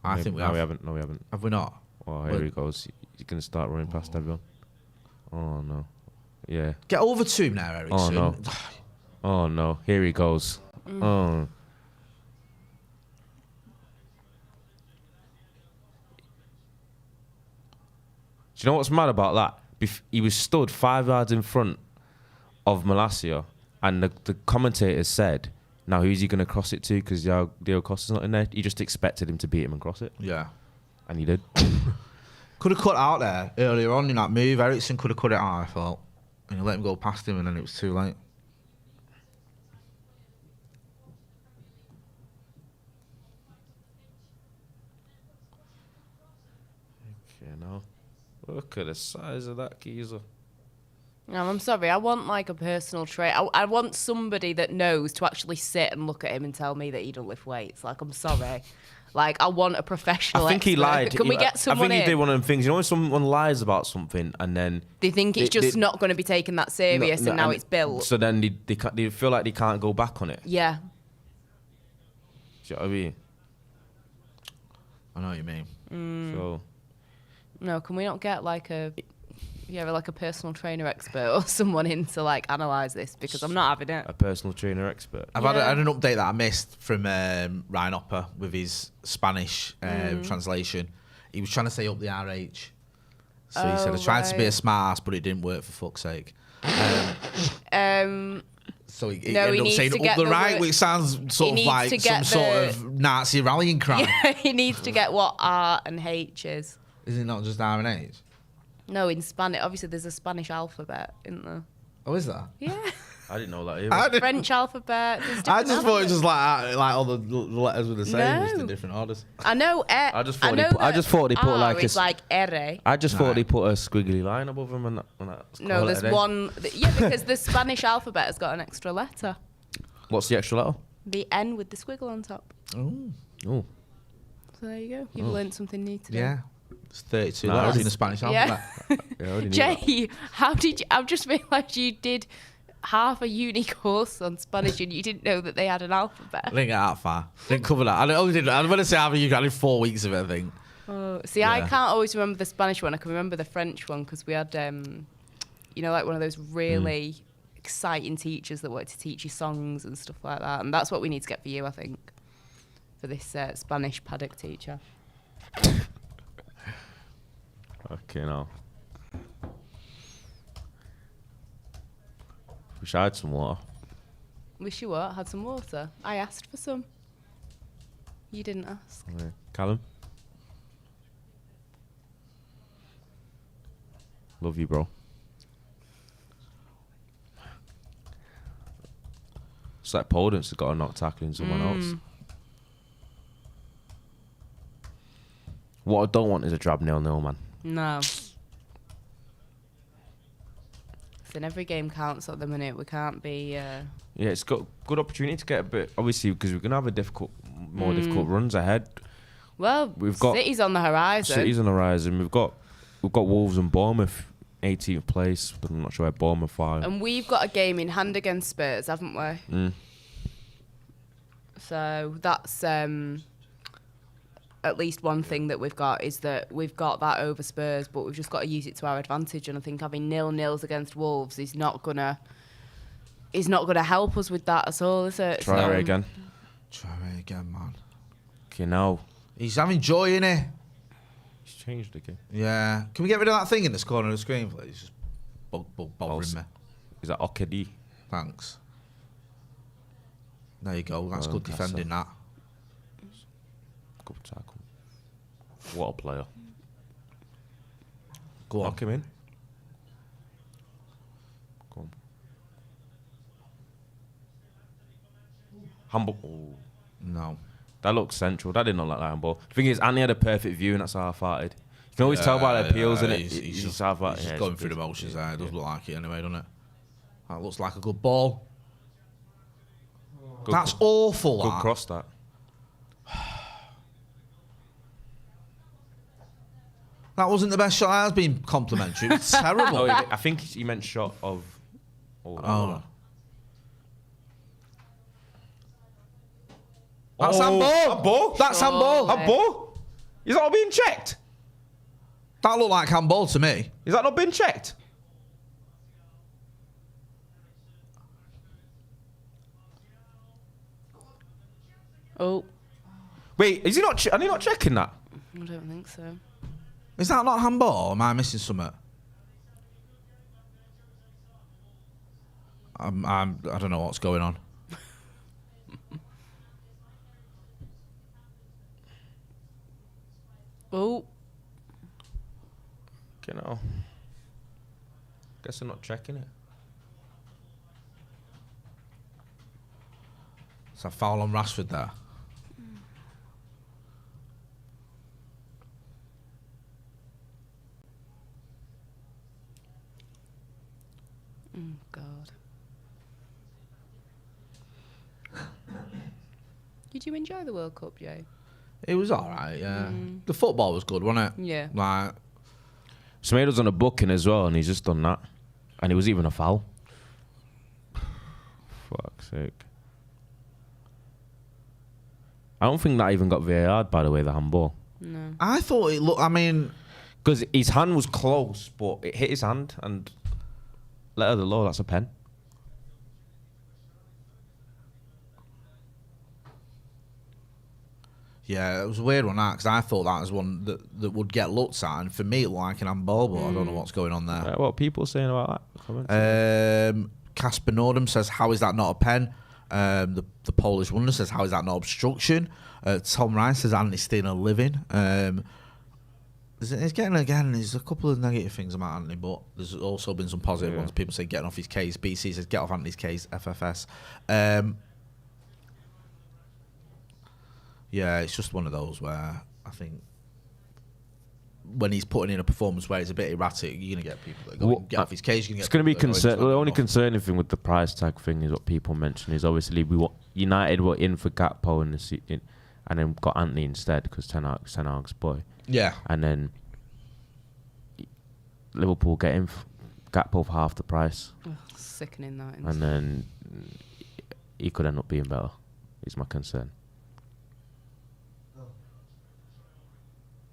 I think we have. No, we haven't. No, we haven't. Have we not? Oh, here he goes. He's going to start running past everyone. Oh, no. Yeah. Get over to him now, Erik. Oh, no. Oh, no. Here he goes. Oh. Do you know what's mad about that? He was stood 5 yards in front of Malacia, and the commentators said, now who's he going to cross it to? Because Diego Costa's not in there. He just expected him to beat him and cross it. Yeah. And he did. Could have cut out there earlier on in that move. Ericsson could have cut it out, I thought. And he let him go past him, and then it was too late. Okay, now. Look at the size of that geezer. No, I'm sorry. I want like a personal trainer. I want somebody that knows to actually sit and look at him and tell me that he don't lift weights. Like, I'm sorry. Like, I want a professional. I think he expert. lied. Can we get someone I think he in? did one of them things. You know when someone lies about something and then They think it's just not going to be taken that serious, and now it's built. So then they feel like they can't go back on it. Yeah. Do you know what I mean? I know what you mean. So No, can we not get like a personal trainer expert or someone in to like analyse this, because I'm not having it. a personal trainer expert. I've had an update that I missed from Ryan Hopper with his Spanish translation. He was trying to say up the RH. So he said, I tried to be a smart ass, but it didn't work, for fuck's sake. So he ended up saying up the right, which sounds sort of like some sort of Nazi rallying cry. Yeah, he needs to get what R and H is. Is it not just R and H? No, in Spanish. Obviously, there's a Spanish alphabet, isn't there? Oh, is there? Yeah. I didn't know that either. French alphabet. I just thought it was just like all the letters were the same, just in different orders. I know. I just thought they put R like is like R. I just thought they put a squiggly line above them and that. No, there's one. Yeah, because the Spanish alphabet has got an extra letter. What's the extra letter? The N with the squiggle on top. Oh. So there you go. You've learned something new today. Yeah. It's 32 letters in the Spanish alphabet. Yeah, Jay, how did you? I've just realised you did half a uni course on Spanish and you didn't know that they had an alphabet. I didn't get that far. Didn't cover that. I was going to say half a uni. I did 4 weeks of it, I think. Oh, see, I can't always remember the Spanish one. I can remember the French one because we had, like one of those really exciting teachers that wanted to teach you songs and stuff like that. And that's what we need to get for you, I think, for this Spanish Paddock teacher. Okay, now. Wish I had some water. Wish you what? Had some water? I asked for some. You didn't ask. Okay. Callum? Love you, bro. It's like Podence has got a knock tackling someone else. What I don't want is a drab 0-0, man. No. Listen, every game counts at the minute. We can't be... Yeah, it's got good opportunity to get a bit, obviously, because we're going to have more difficult runs ahead. Well, We've got City's on the horizon. City's on the horizon. We've got Wolves and Bournemouth, 18th place, but I'm not sure where Bournemouth are. And we've got a game in hand against Spurs, haven't we? So that's at least one thing that we've got is that we've got that over Spurs, but we've just got to use it to our advantage. And I think having 0-0s against Wolves is not gonna help us with that at all, is it? Try it again. Try it again, man. Okay, now. He's having joy in it. He's changed again. Yeah. Can we get rid of that thing in this corner of the screen, please? It's just bothering me. Is that Okedi? Thanks. There you go. That's good defending, that. Good tackle. What a player. Go on. Knock him in. Go on. Handball. Oh. No. That looks central. That did not look like handball. The thing is, Andy had a perfect view and that's half-hearted. You can always tell by the appeals, innit? He's just half-hearted. He's just going through the motions there. It does look like it anyway, doesn't it? That looks like a good ball. That's awful. Good cross, that. That wasn't the best shot. That has been complimentary. It's terrible. No, I think he meant shot of... Oh. That's handball. Handball? That's handball. Handball? Is that not being checked? That looked like handball to me. Is that not being checked? Oh. Wait, is he not? Are they not checking that? I don't think so. Is that not handball? Or am I missing something? I don't know what's going on. Oh. You know. Guess they're not checking it. It's a foul on Rashford there. Oh, God. Did you enjoy the World Cup, Jay? It was all right, yeah. The football was good, wasn't it? Yeah. Like, Semedo's on a booking as well, and he's just done that. And it was even a foul. Fuck's sake. I don't think that even got VAR'd, by the way, the handball. No. I thought it looked, I mean... Because his hand was close, but it hit his hand, and letter of the law, that's a pen. Yeah, it was a weird one, that, because I thought that was one that would get looked at, and for me it looked like an handball, but I don't know what's going on there. What are people saying about that? Casper Nordum says, how is that not a pen? The Polish wonder says, how is that not obstruction? Tom Ryan says, Anthony's stealing a living. There's a couple of negative things about Anthony, but there's also been some positive ones. People say getting off his case. BC says, get off Anthony's case, FFS. Yeah, it's just one of those where I think when he's putting in a performance where it's a bit erratic, you're going to get people that go get off his case. It's going to be concerned. The only concerning thing with the price tag thing is what people mention is obviously United were in for Gakpo and then got Anthony instead because Ten Hag's boy. Yeah. And then Liverpool get him Gakpo for half the price. Ugh, sickening that. And then he could end up being better, is my concern.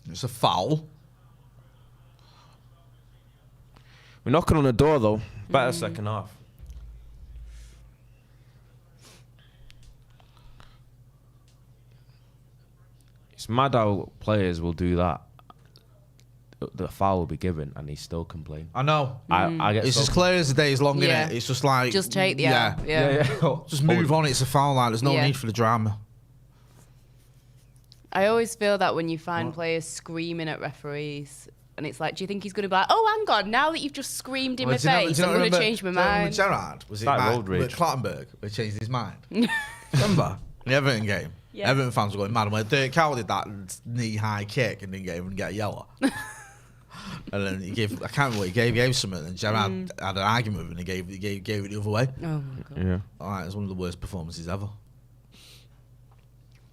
It's a foul. We're knocking on the door though. Better second half. It's mad how players will do that. The foul will be given and he still complain. I know. I get it's so as clear as the day is long, Yeah. innit? It's just like... Just take the L. Yeah. Just move on. It's a foul line. There's no need for the drama. I always feel that when you find players screaming at referees, and it's like, do you think he's going to be like, oh, hang on, now that you've just screamed in my face, I'm going to change my mind. Gerrard, was it That road rage. Clattenburg, where he changed his mind? Remember? In the Everton game. Yeah. Everton fans were going mad. And when Dirk Cow did that knee-high kick and didn't even get a yellow. And then he gave, I can't remember what he gave. He gave something, and Gerrard had an argument with him, and he gave it the other way. Oh my god. Yeah. Alright, it's one of the worst performances ever.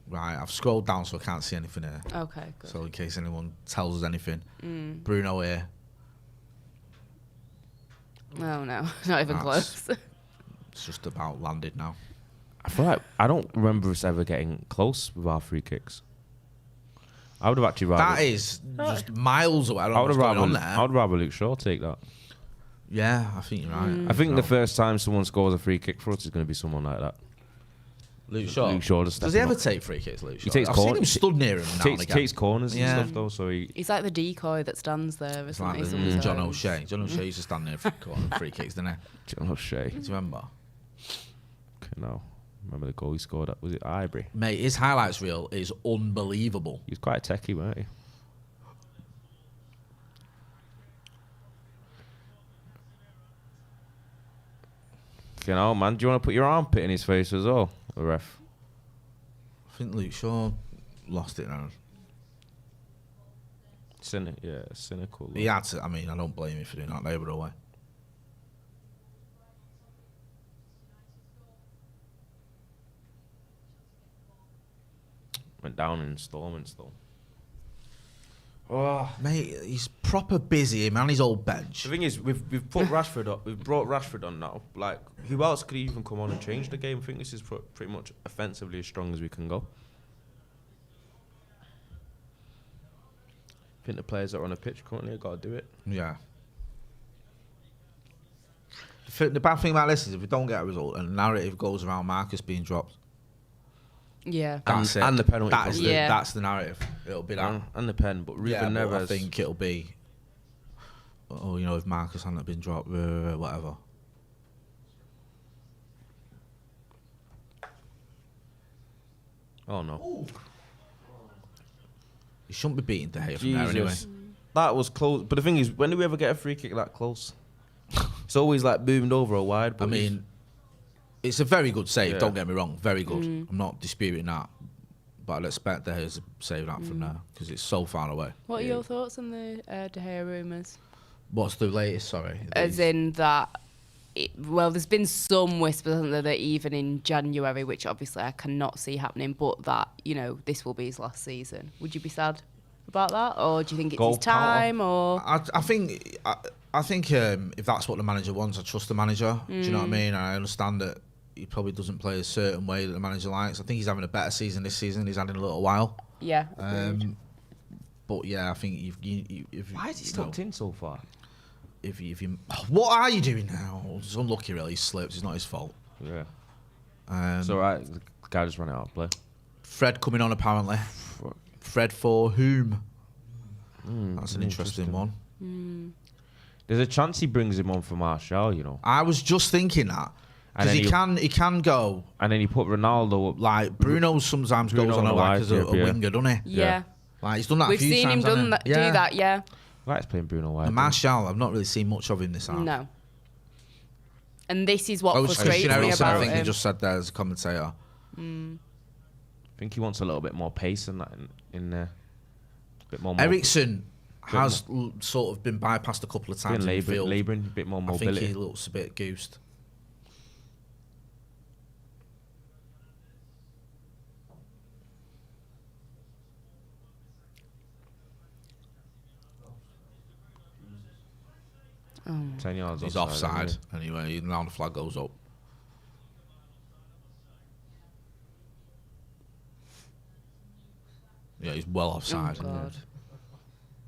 Right, I've scrolled down so I can't see anything here. Okay, good. So in case anyone tells us anything. Bruno here. Oh no, not even That's- close. It's just about landed now. I feel like I don't remember us ever getting close with our free kicks. I would have actually rather. That is just miles away. I don't I know would what's have going rather. on I there. would rather Luke Shaw take that. Yeah, I think you're right. I think the first time someone scores a free kick for us is going to be someone like that. Luke Shaw. Luke Shaw just Does he stepping ever up. take free kicks, Luke Shaw? He takes I've seen corner- him stood near him now and Takes, again. takes corners Yeah. and stuff though, so he. He's like the decoy that stands there, It's isn't like he? the sometimes? John O'Shea. John O'Shea used to stand there for free kicks, didn't he? John O'Shea. Do you remember? Okay, no. Remember the goal he scored at? Was it Ivory? Mate, his highlights reel is unbelievable. He was quite techie, weren't he? You know, man, do you want to put your armpit in his face as well, the ref? I think Luke Shaw lost it now. Cynical. He had to. I mean, I don't blame him for doing that. They were away. Went down in installments though. Oh, mate, he's proper busy, him and his old bench. The thing is, we've put Rashford up. We've brought Rashford on now. Like, who else could even come on and change the game? I think this is pretty much offensively as strong as we can go. I think the players that are on the pitch currently have got to do it. Yeah. The bad thing about this is if we don't get a result and the narrative goes around Marcus being dropped, Yeah. that's it. And the penalty. That's probably. that's the narrative. It'll be that. And the pen, but Ruben Yeah, but I Neves. think it'll be, oh, you know, if Marcus hadn't been dropped, whatever. Oh no. He shouldn't be beating De Gea from there anyway. Jesus. That was close. But the thing is, when do we ever get a free kick that close? It's always like boomed over or wide. But I mean, it's a very good save, Yeah. don't get me wrong, very good. I'm not disputing that. But I'd expect De Gea to save that from there because it's so far away. What are your thoughts on the De Gea rumours? What's the latest, sorry? As in that, well, there's been some whispers, hasn't there, that even in January, which obviously I cannot see happening, but that, you know, this will be his last season. Would you be sad about that? Or do you think it's Goal his time? Or I think if that's what the manager wants, I trust the manager. Do you know what I mean? I understand that he probably doesn't play a certain way that the manager likes. I think he's having a better season this season than he's had in a little while. Yeah. agreed. But yeah, I think if why is he stuck in so far? If you, what are you doing now? It's unlucky, really. He slipped. It's not his fault. Yeah. Um, So right, the guy just ran out of play. Fred coming on apparently. Fred for whom? That's an interesting one. There's a chance he brings him on for Martial, you know. I was just thinking that And because then he can go And then he put Ronaldo up. like Bruno sometimes Bruno goes on on a the like as a wide, yeah. winger, doesn't he? yeah. Like he's done that. We've a few seen him times, hasn't do that, yeah. Likes playing Bruno wide. And Martial, I've not really seen much of him this half. No. And this is what Oh, it's frustrates Christian me Eriksen, about I think him. he just said there as a commentator. I think he wants a little bit more pace than that in there. A bit more. Eriksen has sort of been bypassed a couple of times in the field. labouring, a bit more I think mobility. he looks a bit goosed. Oh. 10 yards He's offside. offside anyway. Now the flag goes up. Yeah, he's well offside. Oh, God.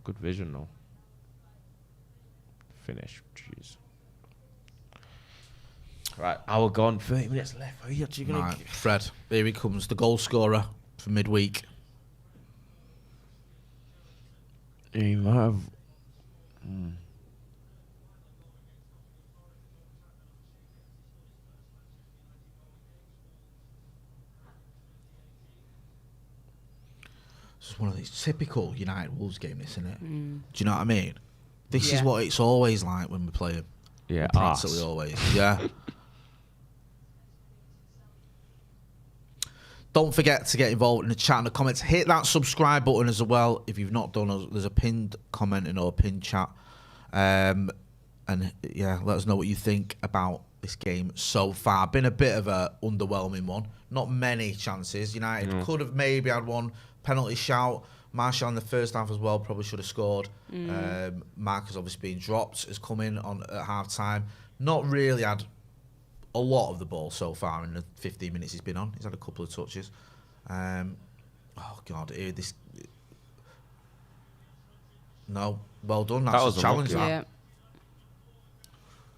Good vision though. Finish. Jeez. Right, hour gone. 30 minutes left. Are you actually gonna? Right, Fred. Here he comes, the goal scorer for midweek. He might have. It's one of these typical United Wolves games, isn't it? Do you know what I mean? This is Yeah. what it's always like when we play him. Yeah, Practically always. Yeah. Don't forget to get involved in the chat and the comments. Hit that subscribe button as well if you've not done. There's a pinned comment in our pinned chat. And yeah, let us know what you think about this game so far. Been a bit of a underwhelming one. Not many chances. United could have maybe had one penalty shout. Martial in the first half as well probably should have scored. Mark has obviously been dropped. Has come in on at half time. Not really had a lot of the ball so far in the 15 minutes he's been on. He's had a couple of touches. Oh God, this. No, well done. That's That was a challenge. unlucky. That.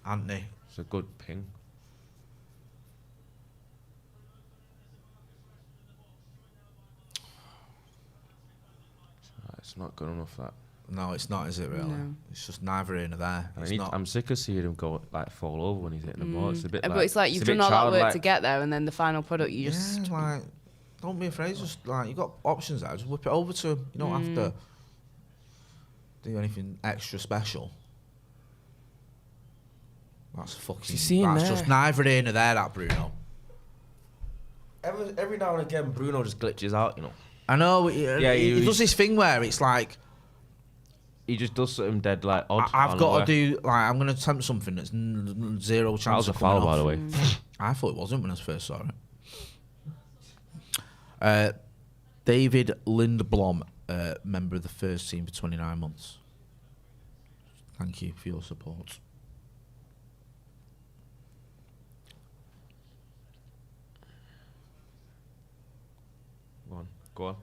Anthony. It's a good ping. It's not good enough, that. No, it's not, is it really? No. It's just neither here nor there. I'm sick of seeing him go fall over when he's hitting the ball. It's a bit. But it's like you've done all that work to get there, and then the final product you just. Like, don't be afraid. Just like you got options there. Just whip it over to him. You don't have to do anything extra special. That's fucking. That's just neither here nor there. That Bruno. Every now and again, Bruno just glitches out. I know. He does this thing where it's like. He just does something dead like odd. I've got to do like I'm going to attempt something that's zero chance. That was a foul, by the way. I thought it wasn't when I first saw it. David Lindblom, member of the first team for 29 months. Thank you for your support. Go on.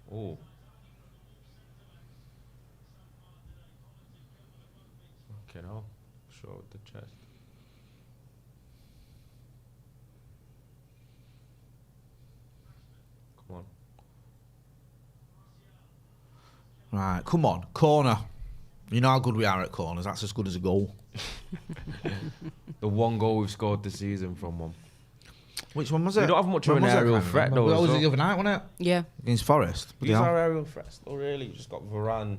Oh. Okay, now show with the chest. Come on. Right, come on, corner. You know how good we are at corners. That's as good as a goal. The one goal we've scored this season from one. Which one was it? We don't have much of an aerial threat, though. That was the other night, wasn't it? Yeah. Against Forest. These are aerial threats, though, really. You just got Varane.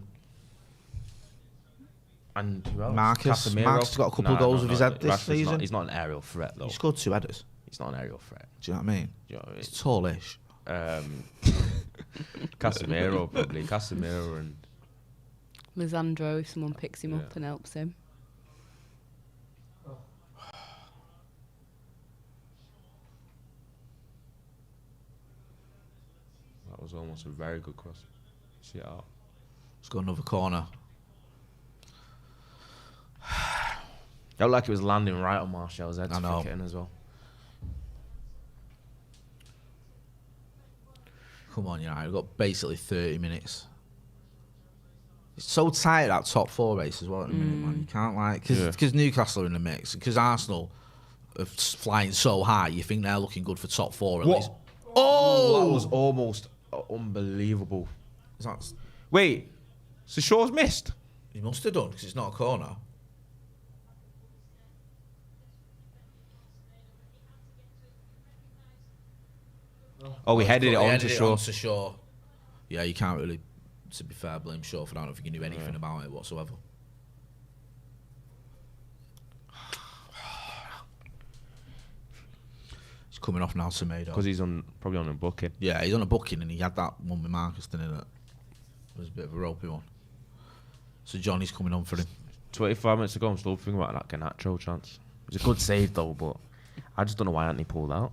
And who else? Marcus has got a couple of goals with his head this season. He's not an aerial threat, though. He scored 2 headers. He's not an aerial threat. Do you know what I mean? He's tallish. Casemiro, probably. Casemiro and... Lisandro, if someone picks him up and helps him. That was almost a very good cross. See it out. Let's go another corner. It looked like it was landing right on Martial's head to kick it in as well. Come on, we've got basically 30 minutes. It's so tight, that top 4 race as well at the minute, man. You can't because Newcastle are in the mix, because Arsenal are flying so high, you think they're looking good for top 4 at least. Oh! That was almost unbelievable. Wait, so Shaw's missed? He must have done, because it's not a corner. Oh, we headed it onto Shaw. Yeah, you can't really, to be fair, blame Shaw for that. I don't think he knew anything about it whatsoever. He's coming off now, Semedo. Because he's probably on a booking. Yeah, he's on a booking, and he had that one with Marcus, didn't he? That was a bit of a ropey one. So Johnny's coming on for him. 25 minutes ago, I'm still thinking about that Garnacho chance. It was a good save, though, but I just don't know why Anthony pulled out.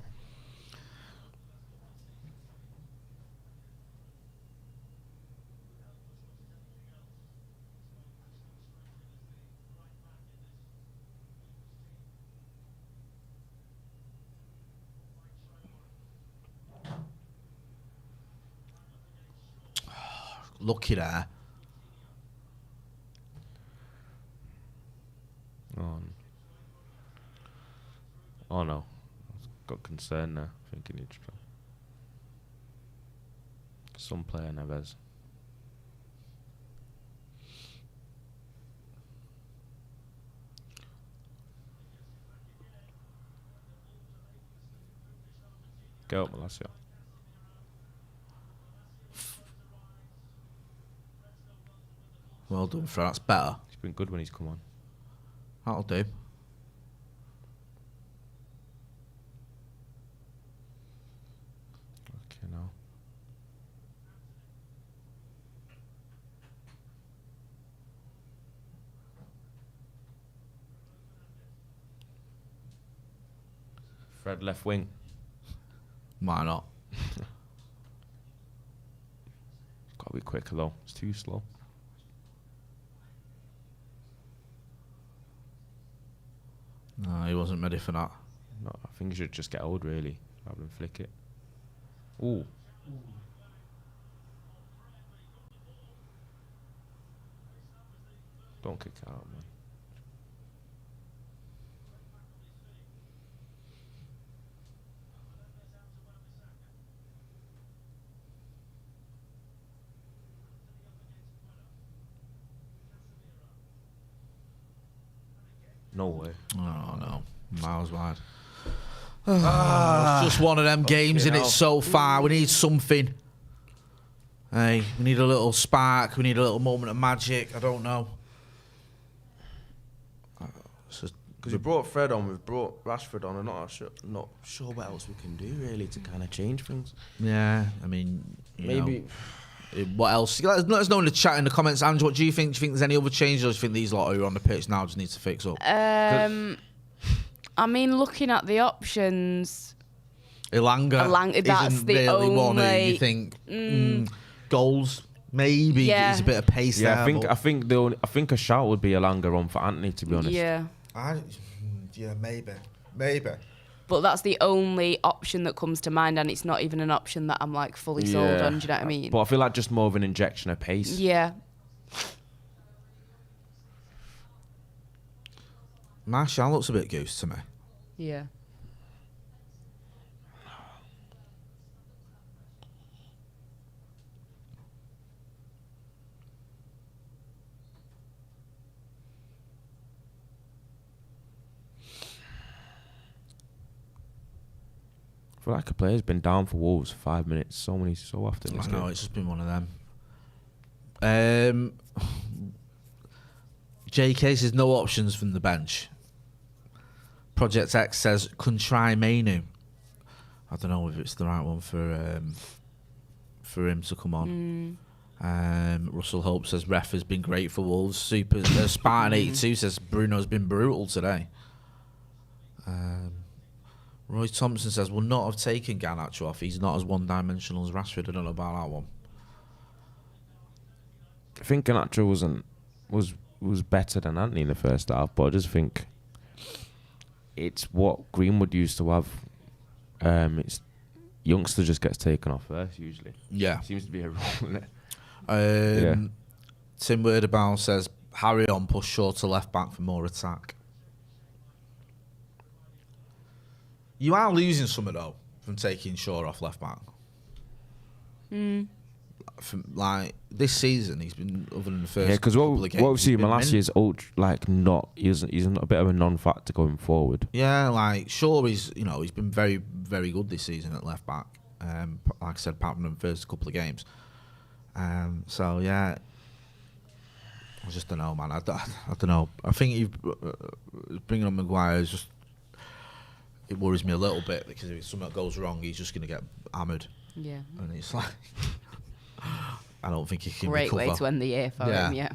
Lucky there. Oh no. Got concern there. Thinking he'd try. Some player Neves. Go up, Malacia. Well done, Fred. That's better. He's been good when he's come on. That'll do. Okay, now. Fred left wing. Why not? Got to be quicker though. It's too slow. No, he wasn't ready for that. No, I think he should just get old really, rather than flick it. Ooh. Don't kick it out, man. No way. Oh no, miles wide. It's just one of them games, and it's so far. We need something. Hey, we need a little spark. We need a little moment of magic. I don't know. Because we brought Fred on, we've brought Rashford on, and not sure what else we can do really to kind of change things. Yeah, I mean, Maybe. What else? Let us know in the chat, in the comments. Ange, what do you think? Do you think there's any other changes, or do you think these lot who are on the pitch now just need to fix up? I mean, looking at the options, Elanga that's isn't the really one who only- you think goals. Maybe Yeah. there's a bit of pace there. Yeah, I think a shout would be Elanga on for Anthony, to be honest. yeah. Maybe. But that's the only option that comes to mind, and it's not even an option that I'm like fully sold on. Do you know what I mean? But I feel like just more of an injection of pace. Yeah. Martial looks a bit goose to me. Yeah. I feel like a player's been down for Wolves for 5 minutes so often in this I know, game. it's just been one of them. JK says no options from the bench. Project X says Kuntrai Mainu. I don't know if it's the right one for him to come on. Russell Hope says ref has been great for Wolves. Spartan 82 says Bruno's been brutal today. Roy Thompson says will not have taken Garnacho off. He's not as one-dimensional as Rashford. I don't know about that one. I think Garnacho was better than Anthony in the first half, but I just think it's what Greenwood used to have. It's youngster just gets taken off first usually. Yeah. Seems to be a rule, isn't it? Tim Wordabow says Harry on, push short to left back for more attack. You are losing some though from taking Shaw off left back. From, like this season, he's been other than the first. Yeah, because couple what of games, we've seen he's been last year is he's not a bit of a non-factor going forward. Yeah, like Shaw is, he's been very, very good this season at left back. Like I said, apart from the first couple of games. So yeah, I just don't know, man. I don't know. I think bringing on Maguire is just, it worries me a little bit because if something goes wrong, he's just going to get hammered. Yeah. And it's like, I don't think he can Great recover. way to end the year for him, yeah.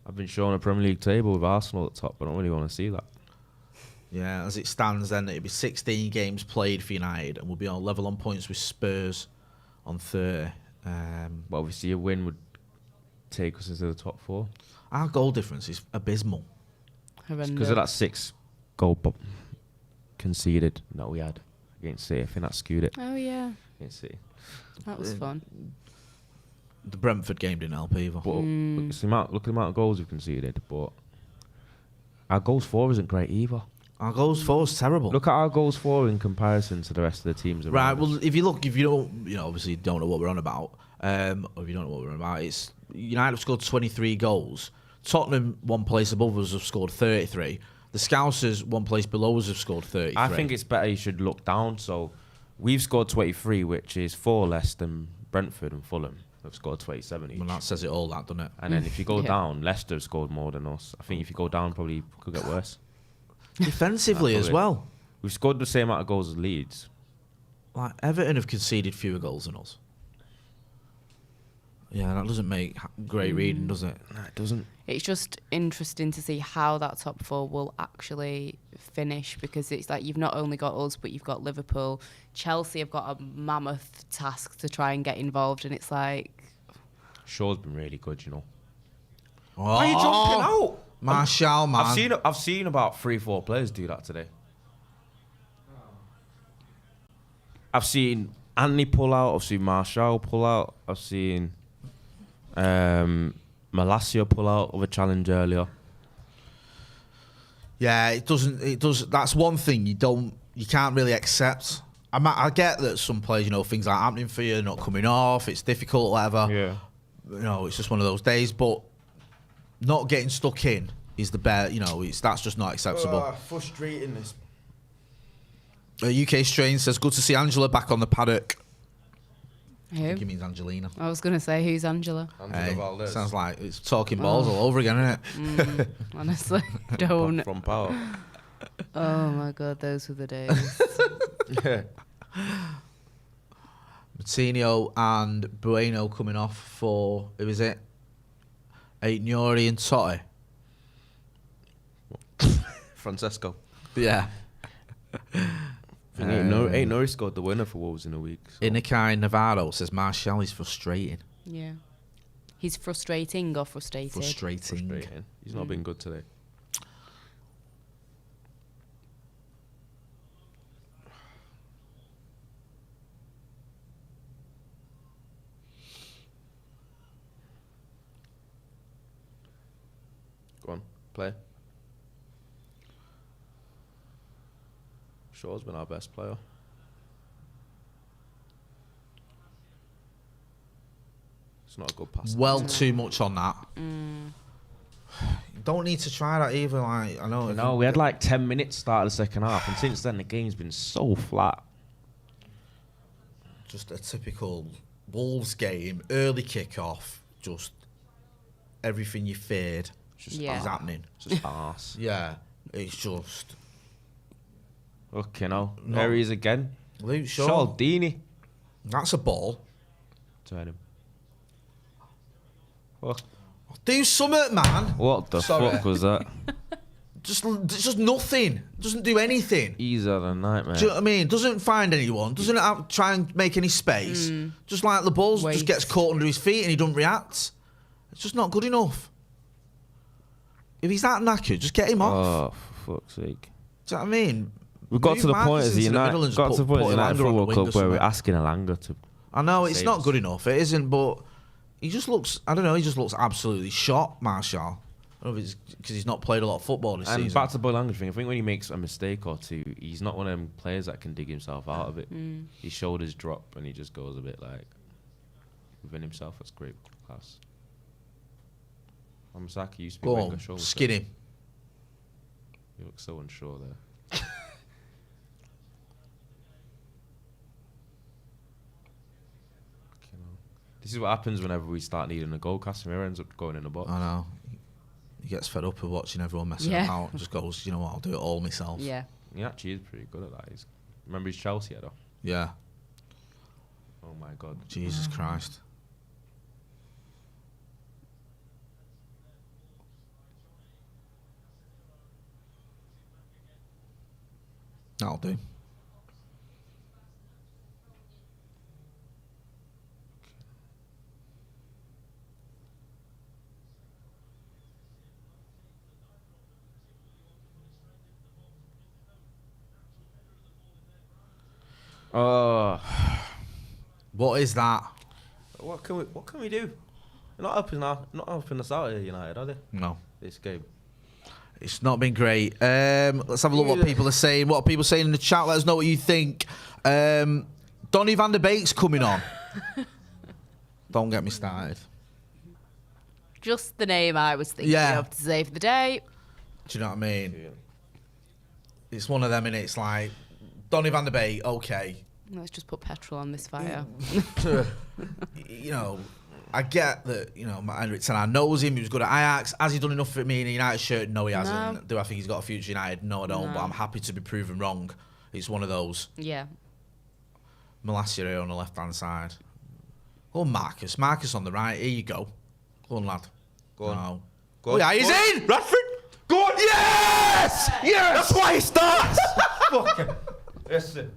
I've been shown a Premier League table with Arsenal at the top, but I don't really want to see that. Yeah, as it stands then, it'll be 16 games played for United and we'll be on level on points with Spurs on 30. But obviously a win would take us into the top 4. Our goal difference is abysmal. Because of that 6 goal conceded that we had against City. I think that skewed it. Oh, yeah. Against City. That was fun. The Brentford game didn't help either. But look at the amount of goals we've conceded, but our goals for isn't great either. Our goals for is terrible. Look at our goals for in comparison to the rest of the teams around Right, us. well, if you don't, obviously don't know what we're on about, or if you don't know what we're on about, it's United have scored 23 goals. Tottenham, one place above us, have scored 33. The Scousers, one place below us, have scored 33. I think it's better you should look down, so We've scored 23, which is 4 less than Brentford and Fulham. Have scored 27 each. Well, that says it all, that, doesn't it? And then if you go Yeah. down, Leicester have scored more than us. I think if you go down, probably could get worse. Defensively as well. We've scored the same amount of goals as Leeds. Like, Everton have conceded fewer goals than us. Yeah, that doesn't make great reading, does it? No, it doesn't. It's just interesting to see how that top four will actually finish, because it's like you've not only got us, but you've got Liverpool. Chelsea have got a mammoth task to try and get involved, and it's like... Shaw's been really good, you know. Oh, Why are you jumping out? Martial, man. I've seen about 3-4 players do that today. I've seen Anthony pull out. I've seen Martial pull out. I've seen Malacia pull out of a challenge earlier. Yeah, it does. That's one thing you can't really accept. I get that some players, things aren't happening for you, not coming off, it's difficult, whatever. Yeah. It's just one of those days. But not getting stuck in is the bear. That's just not acceptable. Frustrating this. UK Strain says, good to see Angela back on the paddock. I Who? think he means Angelina. I was going to say, who's Angela? Hey, sounds like it's talking balls all over again, isn't it? Honestly, don't. From power. Oh my God, those were the days. Yeah. Martinho and Bueno coming off for, who is it? Nuri and Totti. Francesco. Yeah. Ain't Nuri scored the winner for Wolves in a week. So. Inikai Navarro says Martial is frustrating. Yeah. He's frustrating or frustrated? Frustrating. He's not been good today. Go on, play. Shaw's been our best player. It's not a good pass. Well, too much on that. Don't need to try that either. Like, I know. No, we had like 10 minutes start of the second half, and since then the game's been so flat. Just a typical Wolves game, early kick-off, just everything you feared is happening. Just arse. Yeah, it's just... Okay, now there he is again. Luke Shaw. Shaldini. That's a ball. Turn him. What? Do something, man. What the fuck was that? Just nothing. Doesn't do anything. He's had a nightmare. Do you know what I mean? Doesn't find anyone. Doesn't try and make any space. Just like the ball just gets caught under his feet and he doesn't react. It's just not good enough. If he's that knackered, just get him off. Oh, for fuck's sake. Do you know what I mean? We've got Move to the point Marcus as the into the United, middle and just got to the point as put the United Elanga on the Football wing Club or where we're something. asking Elanga to. I know it's save not us. good enough. It isn't, but he just looks. I don't know. He just looks absolutely shot, Martial. I don't know if it's because he's not played a lot of football this And season. back to the language thing, I think when he makes a mistake or two, he's not one of them players that can dig himself out of it. His shoulders drop and he just goes a bit like within himself. That's great class. Hamasaki used to be Go Wenger on, shoulder. skin him. He looks so unsure there. This is what happens whenever we start needing a goal. Casemiro ends up going in the box. I know. He gets fed up of watching everyone messing about and just goes, you know what, I'll do it all myself. Yeah. He actually is pretty good at that. Remember his Chelsea header? Yeah. Oh my God. Jesus Christ. That'll do. What is that? What can we do? They're not helping us out here, United, are they? No. This game. It's not been great. Let's have a look what people are saying. What are people saying in the chat? Let us know what you think. Donny van der Beek's coming on. Don't get me started. Just the name I was thinking of to say for the day. Do you know what I mean? Yeah. It's one of them, and it's like Donny van der Beek, okay. Let's just put petrol on this fire. You know, I get that, you know, Matt Henriks, and I knows him, he was good at Ajax. Has he done enough for me in a United shirt? No, he hasn't. No. Do I think he's got a future United? No, I don't, No. but I'm happy to be proven wrong. It's one of those. Yeah. Malacia here on the left-hand side. Go on, Marcus. Marcus on the right. Here you go. Go on, lad. Go on. No. Go Oh, on. yeah, he's Go on. in! Rashford! Go on! Yes! Yes! That's why he starts. Fucking. Listen.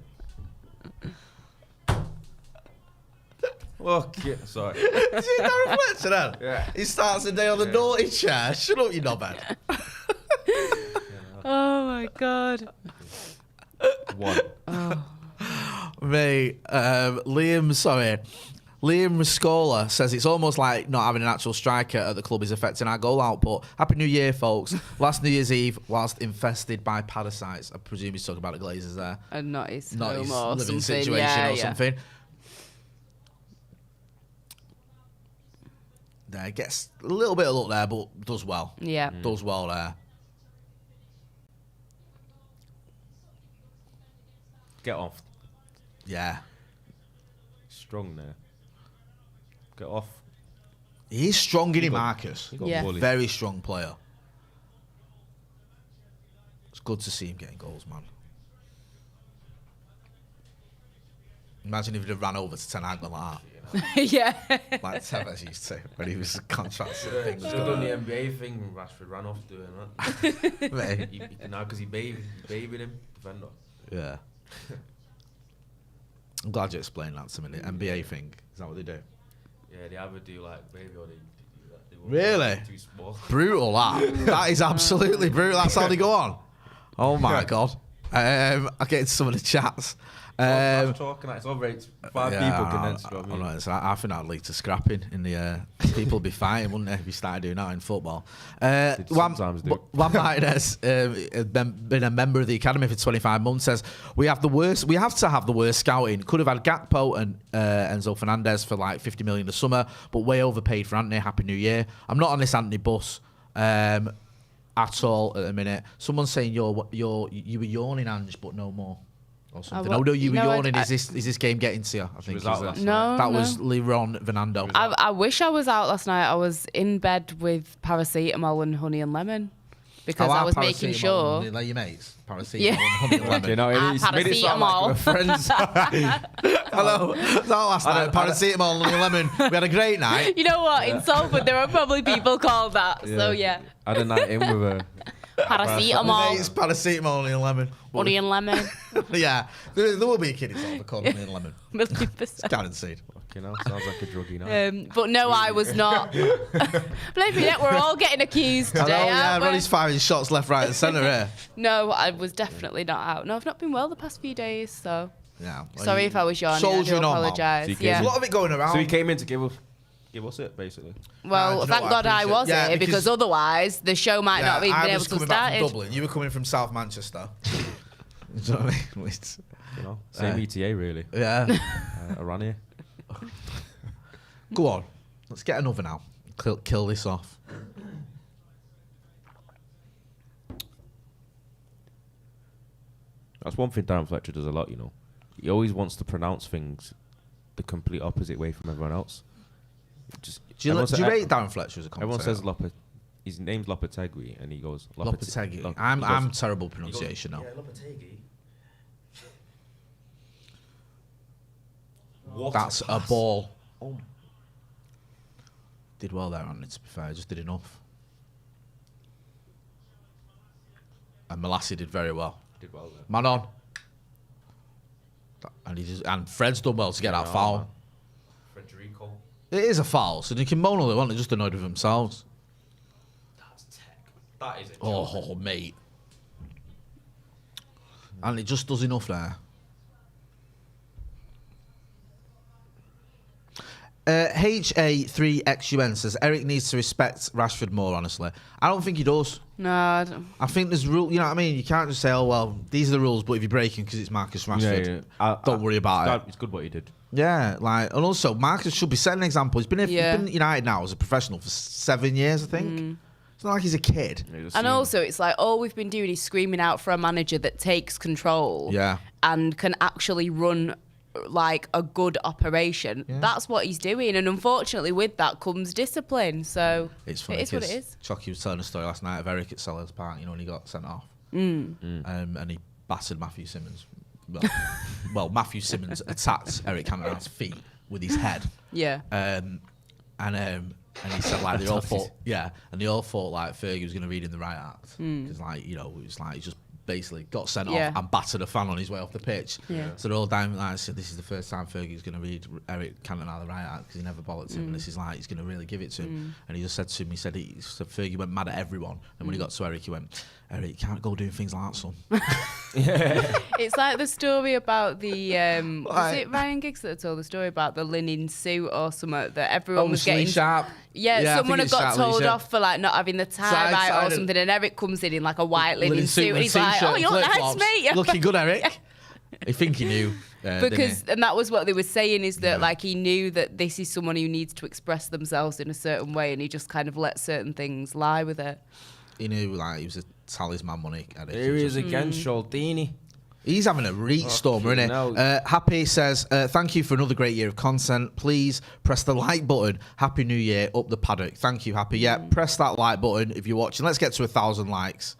Okay, sorry. See that reflection then? Yeah. He starts the day on the naughty chair. Shut up, you knobhead. Oh my God. One. Mate, Liam Muscola says it's almost like not having an actual striker at the club is affecting our goal output. Happy New Year, folks. Last New Year's Eve, whilst infested by parasites. I presume he's talking about the Glazers there. And not his Not home his or living something. situation Yeah, or yeah. something. There, gets a little bit of luck there, but does well. Yeah. Does well there. Get off. Yeah. Strong there. Get off. He's strong, isn't he, got- Marcus? He got Yeah. bullied. Very strong player. It's good to see him getting goals, man. Imagine if he'd have ran over to Ten Hag like that. Yeah. Like Tevez used to when he was contracted. Thing was Should have done the going NBA thing when Rashford ran off doing that. on. Mate. Now because he babied him, defender. Yeah. I'm glad you explained that to me. The NBA thing. Is that what they do? Yeah, they either do like baby or they do that. They won't Really? be too small. Brutal, that. That is absolutely brutal. That's how they go on. Oh, my God. I'll get into some of the chats. I'm talking like it's over 5 people condensed. You know what I mean? Right, so I think that'd lead to scrapping in the people would be fighting, wouldn't they, if you started doing that in football. sometimes do. Juan Martinez has been a member of the academy for 25 months. Says we have to have the worst scouting. Could have had Gakpo and Enzo Fernandez for like 50 million this summer, but way overpaid for Anthony. Happy New Year. I'm not on this Anthony bus at all at the minute. Someone's saying you were yawning, Ange, but no more. Or something. what- No, you were no, yawning. I- Is this game getting to you? I think was out is it? last No, That no. was Leron Fernando. I wish I was out last night. I was in bed with paracetamol and honey and lemon because I was making sure. Like your mates, paracetamol Yeah. and honey and lemon. You know, it's made it sound like we were friends. Hello, that last night. Paracetamol and honey and lemon. We had a great night. You know what? In Salford, there are probably people called that. So yeah, I had a night in with her. paracetamol, It's paracetamol and honey and lemon. honey and lemon, Yeah, there will be a kid in Salford called honey and lemon. $1,000,000. Guaranteed. Fucking hell, sounds like a druggy night. But no, I was not. Believe me, we're all getting accused I know, today. yeah, aren't we? Ronnie's firing shots left, right, and centre here. No, I was definitely not out. No, I've not been well the past few days, so Yeah. well, sorry you- if I was yawning. I do Soldiering on, man. apologise. So you came Yeah. There's a lot of it going around. So he came in to give us it, basically. Well, do you know thank what? God I appreciate- was yeah, here because otherwise the show might not have even I been was able to coming back start. from Dublin. You were coming from South Manchester. Do you know what I mean? It's- You know, same ETA really. yeah. Around here. Go on. Let's get another now. Kill this off. That's one thing Darren Fletcher does a lot, you know. He always wants to pronounce things the complete opposite way from everyone else. Just Do you rate Darren Fletcher as a Everyone commentator? says his name's Lopetegui, and he goes Lopetegui. I'm terrible pronunciation now. Lopetegui. That's a ball. Oh. Did well there, Anthony, to be fair. Just did enough. And Malassi did very well. Did well there. Man on. And Fred's done well to get that foul. Man. Federico. It is a foul, so they can moan all they want. They're just annoyed with themselves. That's tech. That is a joke. Oh, mate. And it just does enough there. HA3XUN says Erik needs to respect Rashford more, honestly. I don't think he does. No, I don't. I think there's rule. You know what I mean? You can't just say, "Oh well, these are the rules," but if you break them because it's Marcus Rashford, don't worry about it. It's good what he did. Yeah, like, and also Marcus should be setting an example. He's been he's been at United now as a professional for 7 years, I think. It's not like he's a kid. And also, it's like all we've been doing is screaming out for a manager that takes control Yeah. and can actually run like a good operation. That's what he's doing, and unfortunately with that comes discipline. So It's funny, it is what it is. Chucky was telling a story last night of Erik at Sellers Park, when he got sent off. And he battered Matthew Simmons. Well, Matthew Simmons attacked Erik Cantona's feet with his head. Yeah. And he said like they all thought like Fergie was going to read in the right act because it was like he just basically got sent off and battered a fan on his way off the pitch. Yeah. So they're all down like, said this is the first time Fergie's going to read Erik Cantona the right act because he never bollocked him, and this is like he's going to really give it to him. And he just said to him, he said Fergie went mad at everyone, and when he got to Erik, he went, Erik, you can't go doing things like that, son. It's like the story about the was it Ryan Giggs that told the story about the linen suit or something that everyone was getting sharp. Yeah, someone had got told off for like not having the tie right or something, and Erik comes in like a white linen suit, and he's like, "Oh, you look nice, mate." Looking good, Erik. I think he knew. Because and that was what they were saying is that like he knew that this is someone who needs to express themselves in a certain way, and he just kind of let certain things lie with it. He knew like he was a talisman money. Here he is again, Schaldini. He's having a reach stormer, isn't he? Happy says, thank you for another great year of content. Please press the like button. Happy New Year, up the paddock. Thank you, Happy. Yeah, press that like button if you're watching. Let's get to 1,000 likes.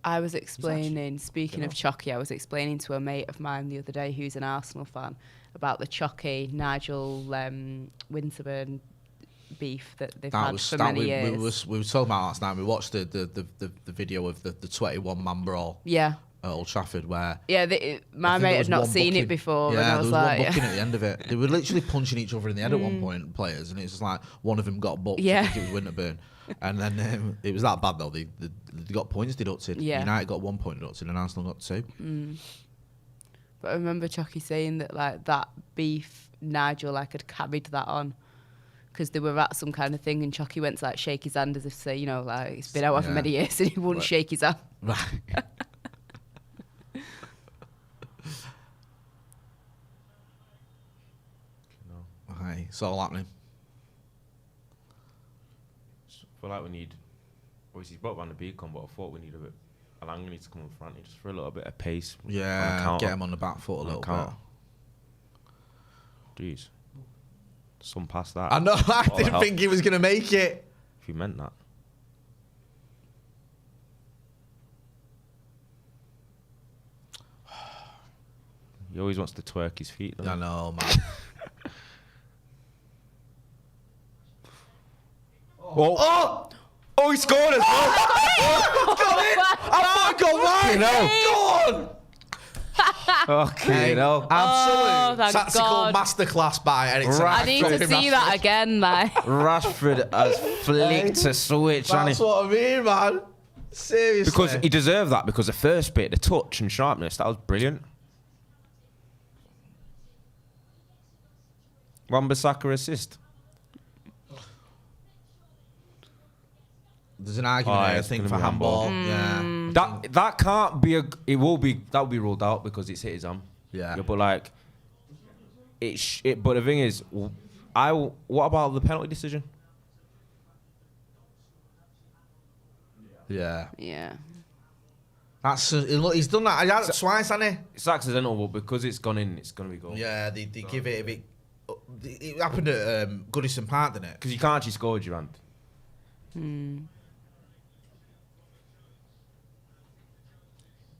I was explaining, speaking of Chucky, I was explaining to a mate of mine the other day who's an Arsenal fan about the Chucky Nigel Winterburn beef that they've had for many years. We were talking about last night. We watched the video of the 21-man brawl. Yeah. At Old Trafford, where my mate had not seen it before, and I was like, one booking at the end of it. They were literally punching each other in the head at one point, players, and it's just like one of them got booked. Yeah. I think it was Winterburn, and then it was that bad though. They got points deducted. Yeah. United got 1 point deducted, and Arsenal got 2. But I remember Chucky saying that like that beef, Nigel like had carried that on. Because they were at some kind of thing, and Chucky went to like shake his hand as if to say, like it's been out for many years, and he wouldn't shake his hand. Right. Okay, it's all happening. I feel like we need, obviously he's brought Van de Beek on, but I thought we need a bit, Alanga needs to come in front just for a little bit of pace. Yeah, get him on the back foot a little bit. Jeez. Some past that. I know, I didn't think he was going to make it. If you meant that. He always wants to twerk his feet. I know, man. Oh, he scored as well. Got it! I got one! Go on! Okay, no. Absolute thank tactical God. masterclass by Erik. I need to see that again, like. Rashford has flicked a switch on That's him. what I mean, man. Seriously. Because he deserved that, because the first bit, the touch and sharpness, that was brilliant. Wan-Bissaka assist. There's an argument there, I think, for handball. Yeah. That can't be it will be, that will be ruled out because it's hit his arm. Yeah. But like, but the thing is, what about the penalty decision? Yeah. Yeah. That's look, he's done that. Twice, hasn't he? It's accidental, but because it's gone in, it's going to be goal. Yeah, they give it a bit. It happened at Goodison Park, didn't it? Because you can't actually score with your hand.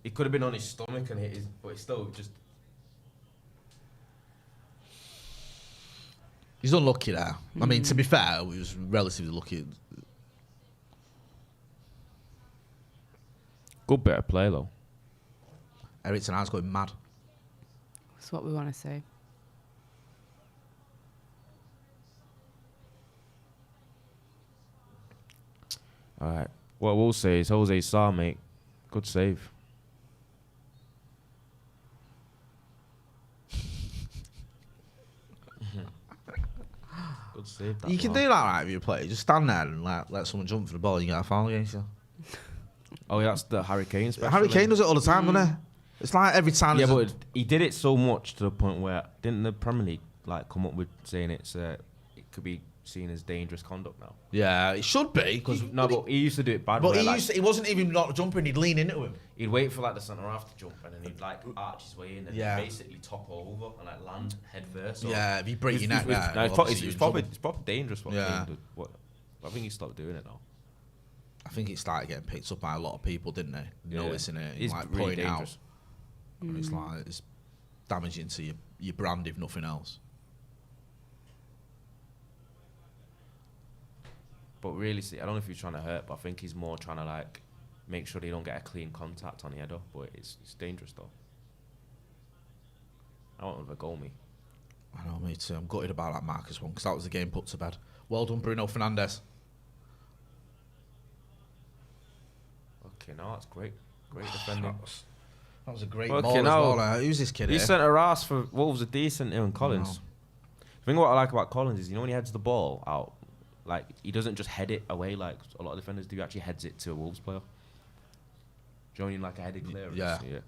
He could have been on his stomach and hit his, but it's still just. He's unlucky there. I mean, to be fair, he was relatively lucky. Good bit of play though. Erik ten Hag's going mad. That's what we want to say. All right. What we'll say is Jose Sarr, mate. Good save. Good save. You can do that, right? If you play, just stand there and let someone jump for the ball. And you get a foul against you. Oh, yeah, that's the Harry Kane special. Harry Kane does it all the time, doesn't he? It's like every time. Yeah, but he did it so much to the point where didn't the Premier League like come up with saying it could be seen as dangerous conduct now. Yeah, it should be. But he used to do it bad. But where, he wasn't even not jumping. He'd lean into him. He'd wait for like the centre half to jump, and then he'd like arch his way in and Yeah. basically top over and like land head first. So Yeah, if you break your neck, it's probably dangerous. What Yeah. Kane did. I think he stopped doing it now. I think it started getting picked up by a lot of people, didn't they? Yeah. Noticing it, He's like really pointing out. dangerous. And it's like it's damaging to your brand if nothing else. But really, I don't know if he's trying to hurt, but I think he's more trying to like make sure they don't get a clean contact on the header. But it's dangerous though. I want to goal me. I know, me too. I'm gutted about that Marcus one because that was the game put to bed. Well done, Bruno Fernandes. Okay, now that's great. Great defending. That was a great Okay, ball as now- well. Who's this kid He here? sent a ass for Wolves are decent here in Collins. The thing what I like about Collins is, you know, when he heads the ball out, like he doesn't just head it away like a lot of defenders do. He actually heads it to a Wolves player. Joining like a headed clearance. Yeah. Yeah.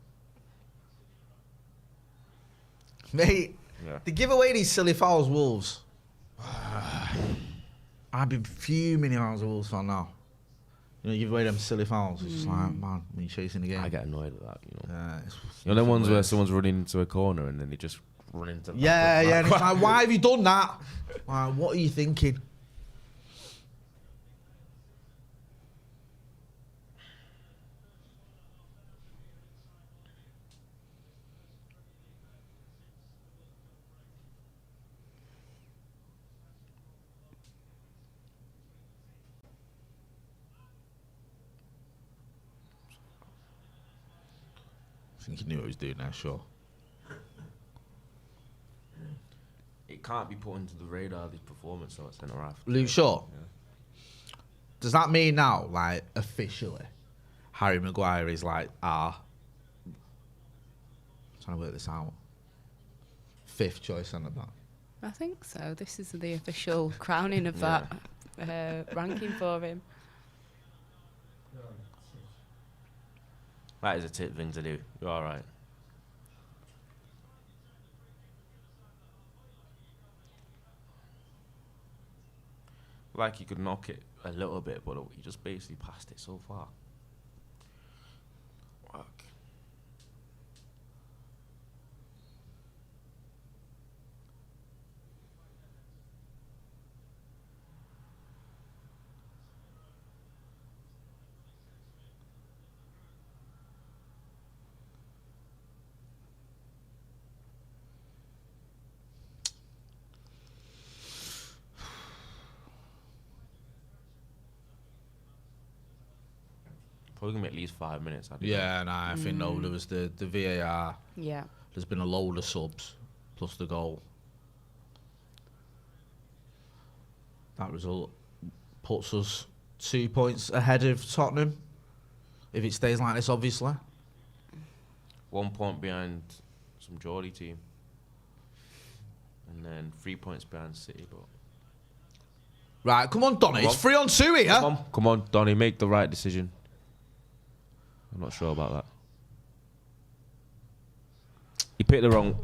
Mate, Yeah. they give away these silly fouls, Wolves. I'd be fuming if I was a Wolves fan now. You know, you give away them silly fouls. It's just like, man, me chasing the game. I get annoyed at that, you know. Yeah, You know, them ones where someone's running into a corner and then they just run into the Yeah, back. yeah. And it's like, why have you done that? Like, what are you thinking? I think he knew what he was doing there, sure. It can't be put into the radar, this performance, so it's centre half. Luke Shaw? Yeah. Does that mean now, like, officially, Harry Maguire is like I'm trying to work this out. 5th choice centre back. I think so. This is the official crowning of that ranking for him. That is a tit thing to do. You're all right. Like you could knock it a little bit, but you just basically passed it so far. Fuck. Probably gonna be at least 5 minutes. I think. Yeah, nah, I think no, there was the VAR. Yeah. There's been a load of subs, plus the goal. That result puts us 2 points ahead of Tottenham. If it stays like this, obviously. 1 point behind some Geordie team. And then 3 points behind City. But Right, come on, Donny. It's 3-on-2 here. Come on, Donny, make the right decision. I'm not sure about that. He picked the wrong.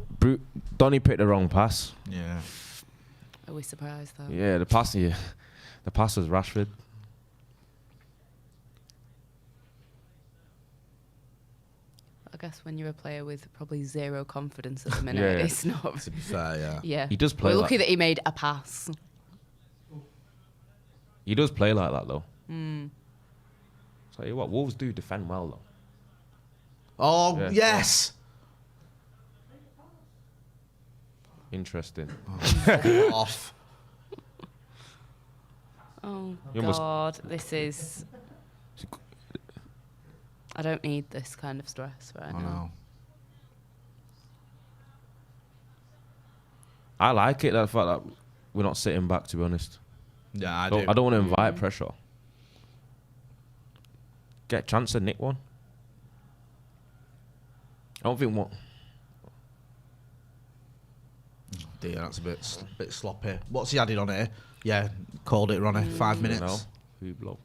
Donny picked the wrong pass. Yeah. Are we surprised though? Yeah, the pass. Yeah, the pass was Rashford. I guess when you're a player with probably zero confidence at the minute, Yeah. it's not. To be fair, yeah. Yeah. He does play We're like- lucky that he made a pass. He does play like that though. Mm. Tell you what, Wolves do defend well though. Oh, Yeah. yes. Interesting. Off. Oh, You almost- God. This is... I don't need this kind of stress right I now. know. I like it, the fact that we're not sitting back, to be honest. Yeah, I I do. don't want to invite pressure. Get a chance to nick one. I don't think what. Dear, that's a bit sloppy. What's he added on here? Yeah, called it, Ronnie. 5 minutes. No, who blow?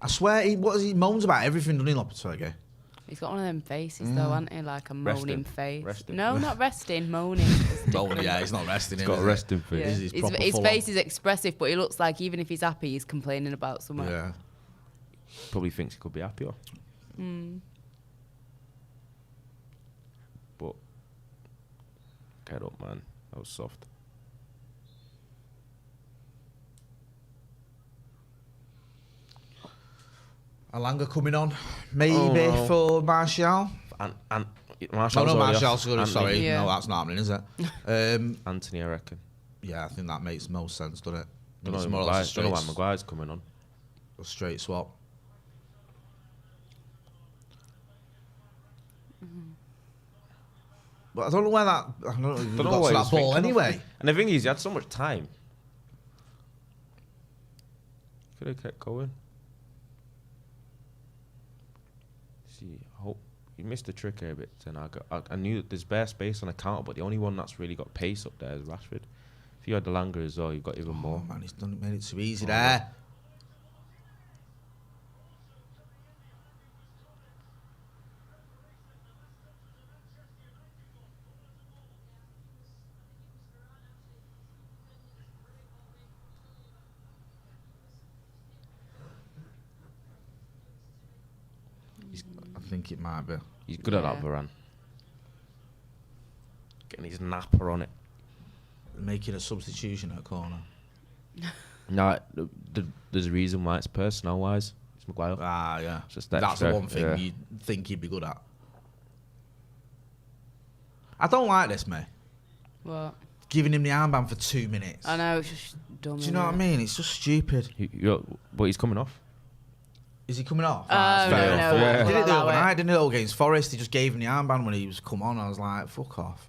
I swear, he moans about everything, doesn't he, Lopetegui? He's got one of them faces though, hasn't he? Like a moaning face. Resting. No, not resting, moaning. Moaning, yeah, he's not resting. He's got a resting face. Yeah. He's proper His full face on. is expressive, but he looks like even if he's happy, he's complaining about something. Yeah. Probably thinks he could be happier. But get up, man. That was soft. Alanga coming on, maybe for Martial. And No, no, Martial's good. Sorry, Yeah. no, that's not happening, is it? Anthony, I reckon. Yeah, I think that makes most sense, doesn't it? Don't It's know, more or less don't know why Maguire's coming on. a straight swap. But I don't know where that. I don't know who Don't know got what to he that was ball thinking of. anyway. And the thing is, he had so much time. Could have kept going. See, I hope he missed the trick here a bit. And I knew that there's bare space on the counter, but the only one that's really got pace up there is Rashford. If you had the Langer as well, you've got even more. Oh man, he's made it too easy there. I think it might be. He's good at that, Yeah. Varane. Getting his napper on it. Making a substitution at corner. No, there's a reason why it's personnel-wise. It's Maguire. Ah, yeah. It's just That's the extra, one thing yeah. you think he'd be good at. I don't like this, mate. What? Giving him the armband for 2 minutes. I know, it's just dumb. Do you know what I mean? It's just stupid. But he's coming off. Is he coming off? Oh, That's fair no, enough. no, He we'll did it the allow other it. night, didn't he, against Forest? He just gave him the armband when he was come on. I was like, fuck off.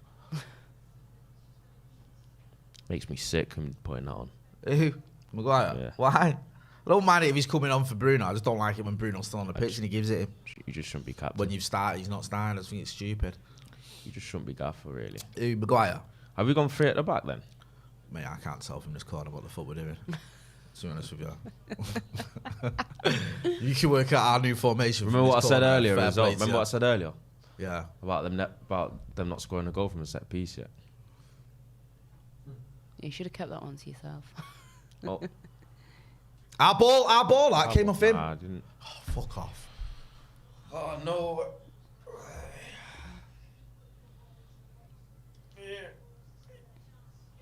Makes me sick him putting that on. Who? Maguire? Yeah. Why? I don't mind it if he's coming on for Bruno. I just don't like it when Bruno's still on the pitch and he gives it him. You just shouldn't be captain. When you've started, he's not starting. I just think it's stupid. You just shouldn't be gaffer, really. Who? Maguire? Have we gone three at the back then? Mate, I can't tell from this corner what the fuck we're doing. To be honest with you. You can work out our new formation. from Remember what I this said corner. earlier Fair as well? play to Remember you. what I said earlier? Yeah. About them not scoring a goal from a set piece yet. You should have kept that one to yourself. Oh, Our ball, that came off him. Nah, I didn't. Oh, fuck off. Oh no.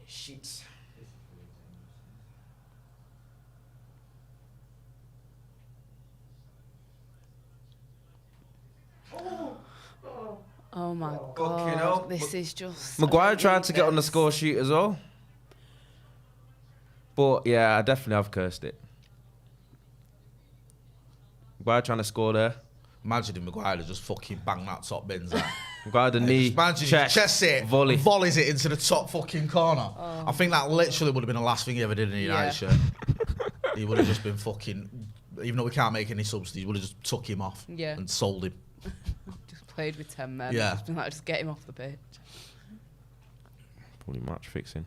Sheets. Oh my Fucking hell. god. This is just. Maguire tried to get on the score sheet as well. But yeah, I definitely have cursed it. Maguire trying to score there. Imagine if Maguire had just fucking bang that top bins there. Maguire the knee, Imagine he check, chests it, volley. volleys it into the top fucking corner. I think that literally would have been the last thing he ever did in a United shirt. He would have just been fucking, even though we can't make any subs, he would have just took him off Yeah. and sold him. Just played with 10 men. Yeah. Just been like, just get him off the pitch. Probably match fixing.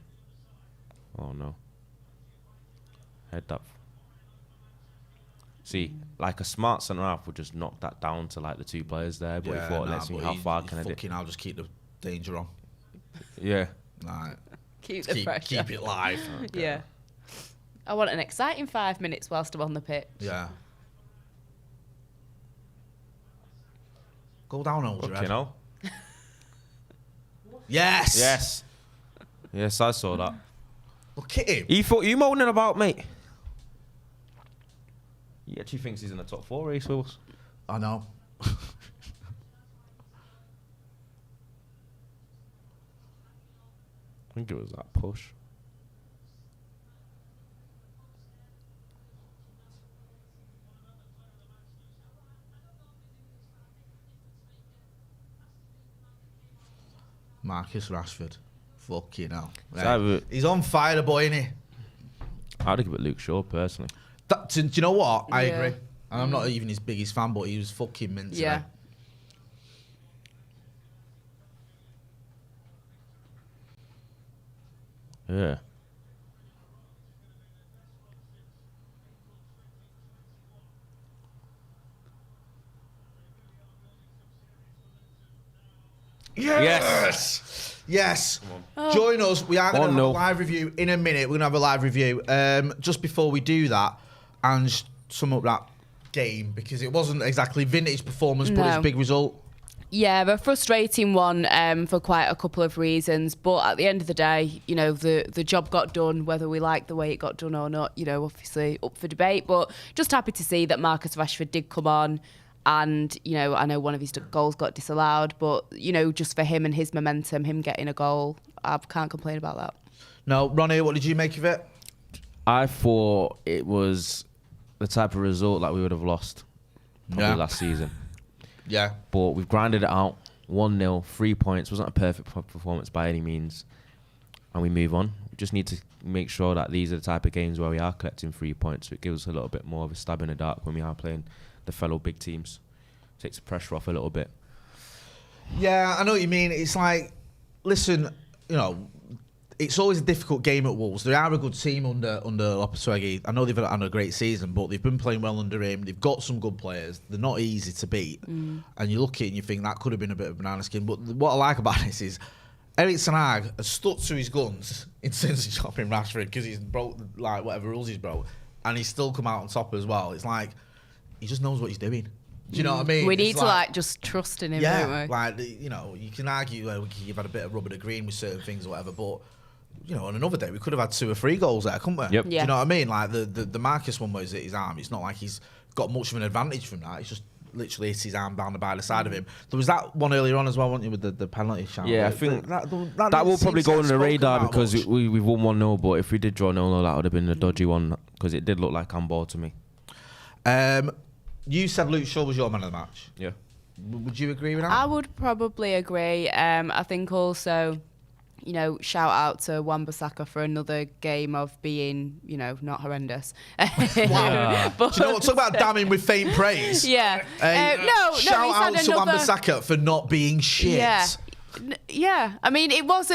Oh no. Head up. See, like a smart centre half would just knock that down to like the two players there, but he thought, let's see how far can I do. Fucking, I'll just keep the danger on. Yeah. Nah, Keep the pressure. keep it live. Yeah. I want an exciting 5 minutes whilst I'm on the pitch. Yeah. Go down, hold your Okay, head. no. Yes. Yes. Yes, I saw that. Look at him. He thought you moaning about, mate. He actually thinks he's in the top 4 race, Wills. I know. I think it was that push. Marcus Rashford. Fucking hell. So, He's on fire, the boy, innit? I'd give it Luke Shaw, personally. Do you know what? I Yeah. agree. And I'm not even his biggest fan, but he was fucking mint today. Yeah. Yeah. Yes. Join us. We are going to have a 1-0. live review in a minute. We're going to have a live review. Just before we do that, and just sum up that game, because it wasn't exactly vintage performance, but it's a big result. Yeah, a frustrating one for quite a couple of reasons. But at the end of the day, you know, the job got done, whether we like the way it got done or not, you know, obviously up for debate. But just happy to see that Marcus Rashford did come on. And, you know, I know one of his goals got disallowed, but, you know, just for him and his momentum, him getting a goal, I can't complain about that. No, Ronnie, what did you make of it? I thought it was the type of result that we would have lost probably last season. Yeah. But we've grinded it out. 1-0, 3 points. Wasn't a perfect performance by any means. And we move on. We just need to make sure that these are the type of games where we are collecting 3 points. So it gives us a little bit more of a stab in the dark when we are playing the fellow big teams. Takes the pressure off a little bit. Yeah, I know what you mean. It's like, listen, you know, it's always a difficult game at Wolves. They are a good team under Lopetegui. I know they've had a great season, but they've been playing well under him. They've got some good players. They're not easy to beat. And you look at it and you think that could have been a bit of a banana skin. But what I like about this is Erik Ten Hag has stuck to his guns in terms of chopping Rashford, because he's broke like whatever rules he's broke, and he's still come out on top as well. It's like he just knows what he's doing. Do you know what I mean? We need to like just trust in him, don't we? Like, you know, you can argue you've had a bit of rubber to green with certain things or whatever, but you know, on another day we could have had 2 or 3 goals there, couldn't we? Yep. Do you know what I mean? Like the Marcus one was at his arm. It's not like he's got much of an advantage from that. It's just literally hits his arm down by the side of him. There was that one earlier on as well, wasn't you, with the penalty shot? Yeah, I think that will probably go on the radar because we've won 1-0, but if we did draw 0-0, that would have been a dodgy one, because it did look like handball to me. You said Luke Shaw was your man of the match. Yeah. Would you agree with that? I would probably agree. I think also, you know, shout out to Wan-Bissaka for another game of being, you know, not horrendous. Wow. But, do you know what? Talk about damning with faint praise. Yeah. Shout out to Wan-Bissaka for not being shit. Yeah. Yeah, I mean, it was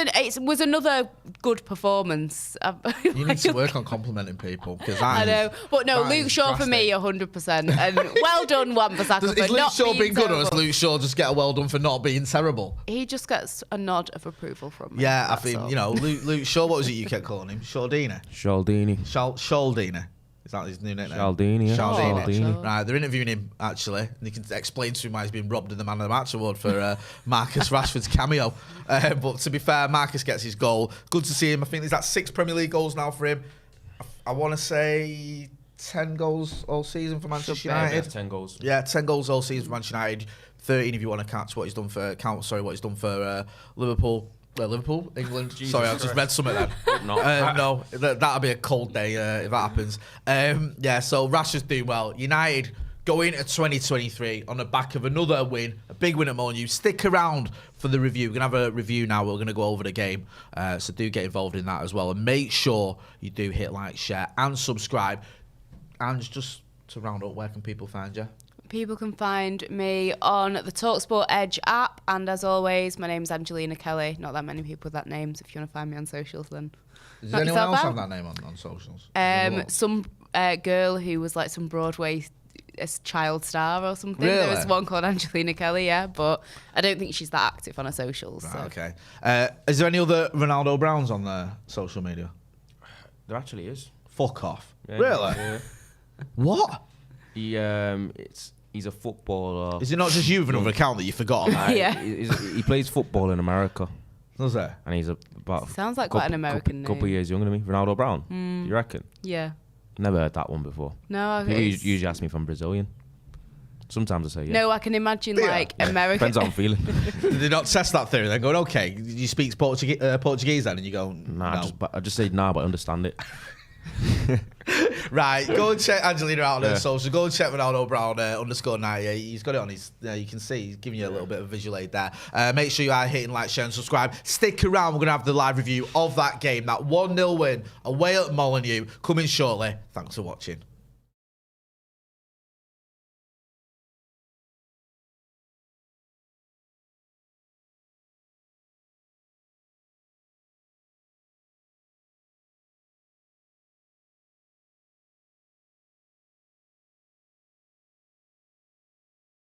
another good performance. You need to work on complimenting people, because I know, but no, Luke Shaw for me, 100%. And well done, Wan-Bissaka. Is Luke Shaw being good, or does Luke Shaw just get a well done for not being terrible? He just gets a nod of approval from me. Yeah, I think, you know, Luke Shaw, what was it you kept calling him? Shaldini? Shaldini. Is that his new nickname? Shaldini, yeah. Shaldini. Right, they're interviewing him, actually, and he can explain to him why he's been robbed of the Man of the Match award for Marcus Rashford's cameo. But to be fair, Marcus gets his goal. Good to see him. I think there's 6 Premier League goals now for him. I want to say 10 goals all season for Manchester United. Yeah, 10 goals. Yeah, 10 goals all season for Manchester United. 13 if you want to count what he's done for Liverpool. Liverpool, England. Jesus Sorry, I Christ. just read something then. No, that'll be a cold day if that happens. Yeah, so Rashford's doing well. United go into 2023 on the back of another win, a big win at Molineux. Stick around for the review. We're going to have a review now. We're going to go over the game. So do get involved in that as well. And make sure you do hit like, share and subscribe. And just to round up, where can people find you? People can find me on the TalkSport Edge app, and as always, my name's Angelina Kelly. Not that many people with that name, so if you want to find me on socials, then Does knock anyone yourself else out. have that name on socials? Some girl who was like some Broadway child star or something. Really? There was one called Angelina Kelly, yeah, but I don't think she's that active on her socials. Right, so. okay. Is there any other Ronaldo Browns on their social media? There actually is. Fuck off. Yeah, Really? Yeah. What? He's a footballer. Is it not just you with another account that you forgot about? Yeah. He plays football in America. Does that? And he's about Sounds like quite an American couple name. years younger than me. Ronaldo Brown. Do you reckon? Yeah. Never heard that one before. No, People it's- usually ask me if I'm Brazilian. Sometimes I say yeah. No, I can imagine like American. Depends how I'm feeling. Did they not test that theory? They're going, okay, you speak Portuguese then? And you go, Nah, no. I just say nah, but I understand it. Right, go and check Angelina out on her socials. Go and check Ronaldo Brown _90. He's got it on his. You can see he's giving you a little bit of visual aid there. Make sure you are hitting like, share, and subscribe. Stick around. We're going to have the live review of that game, that 1-0 win away at Molineux, coming shortly. Thanks for watching.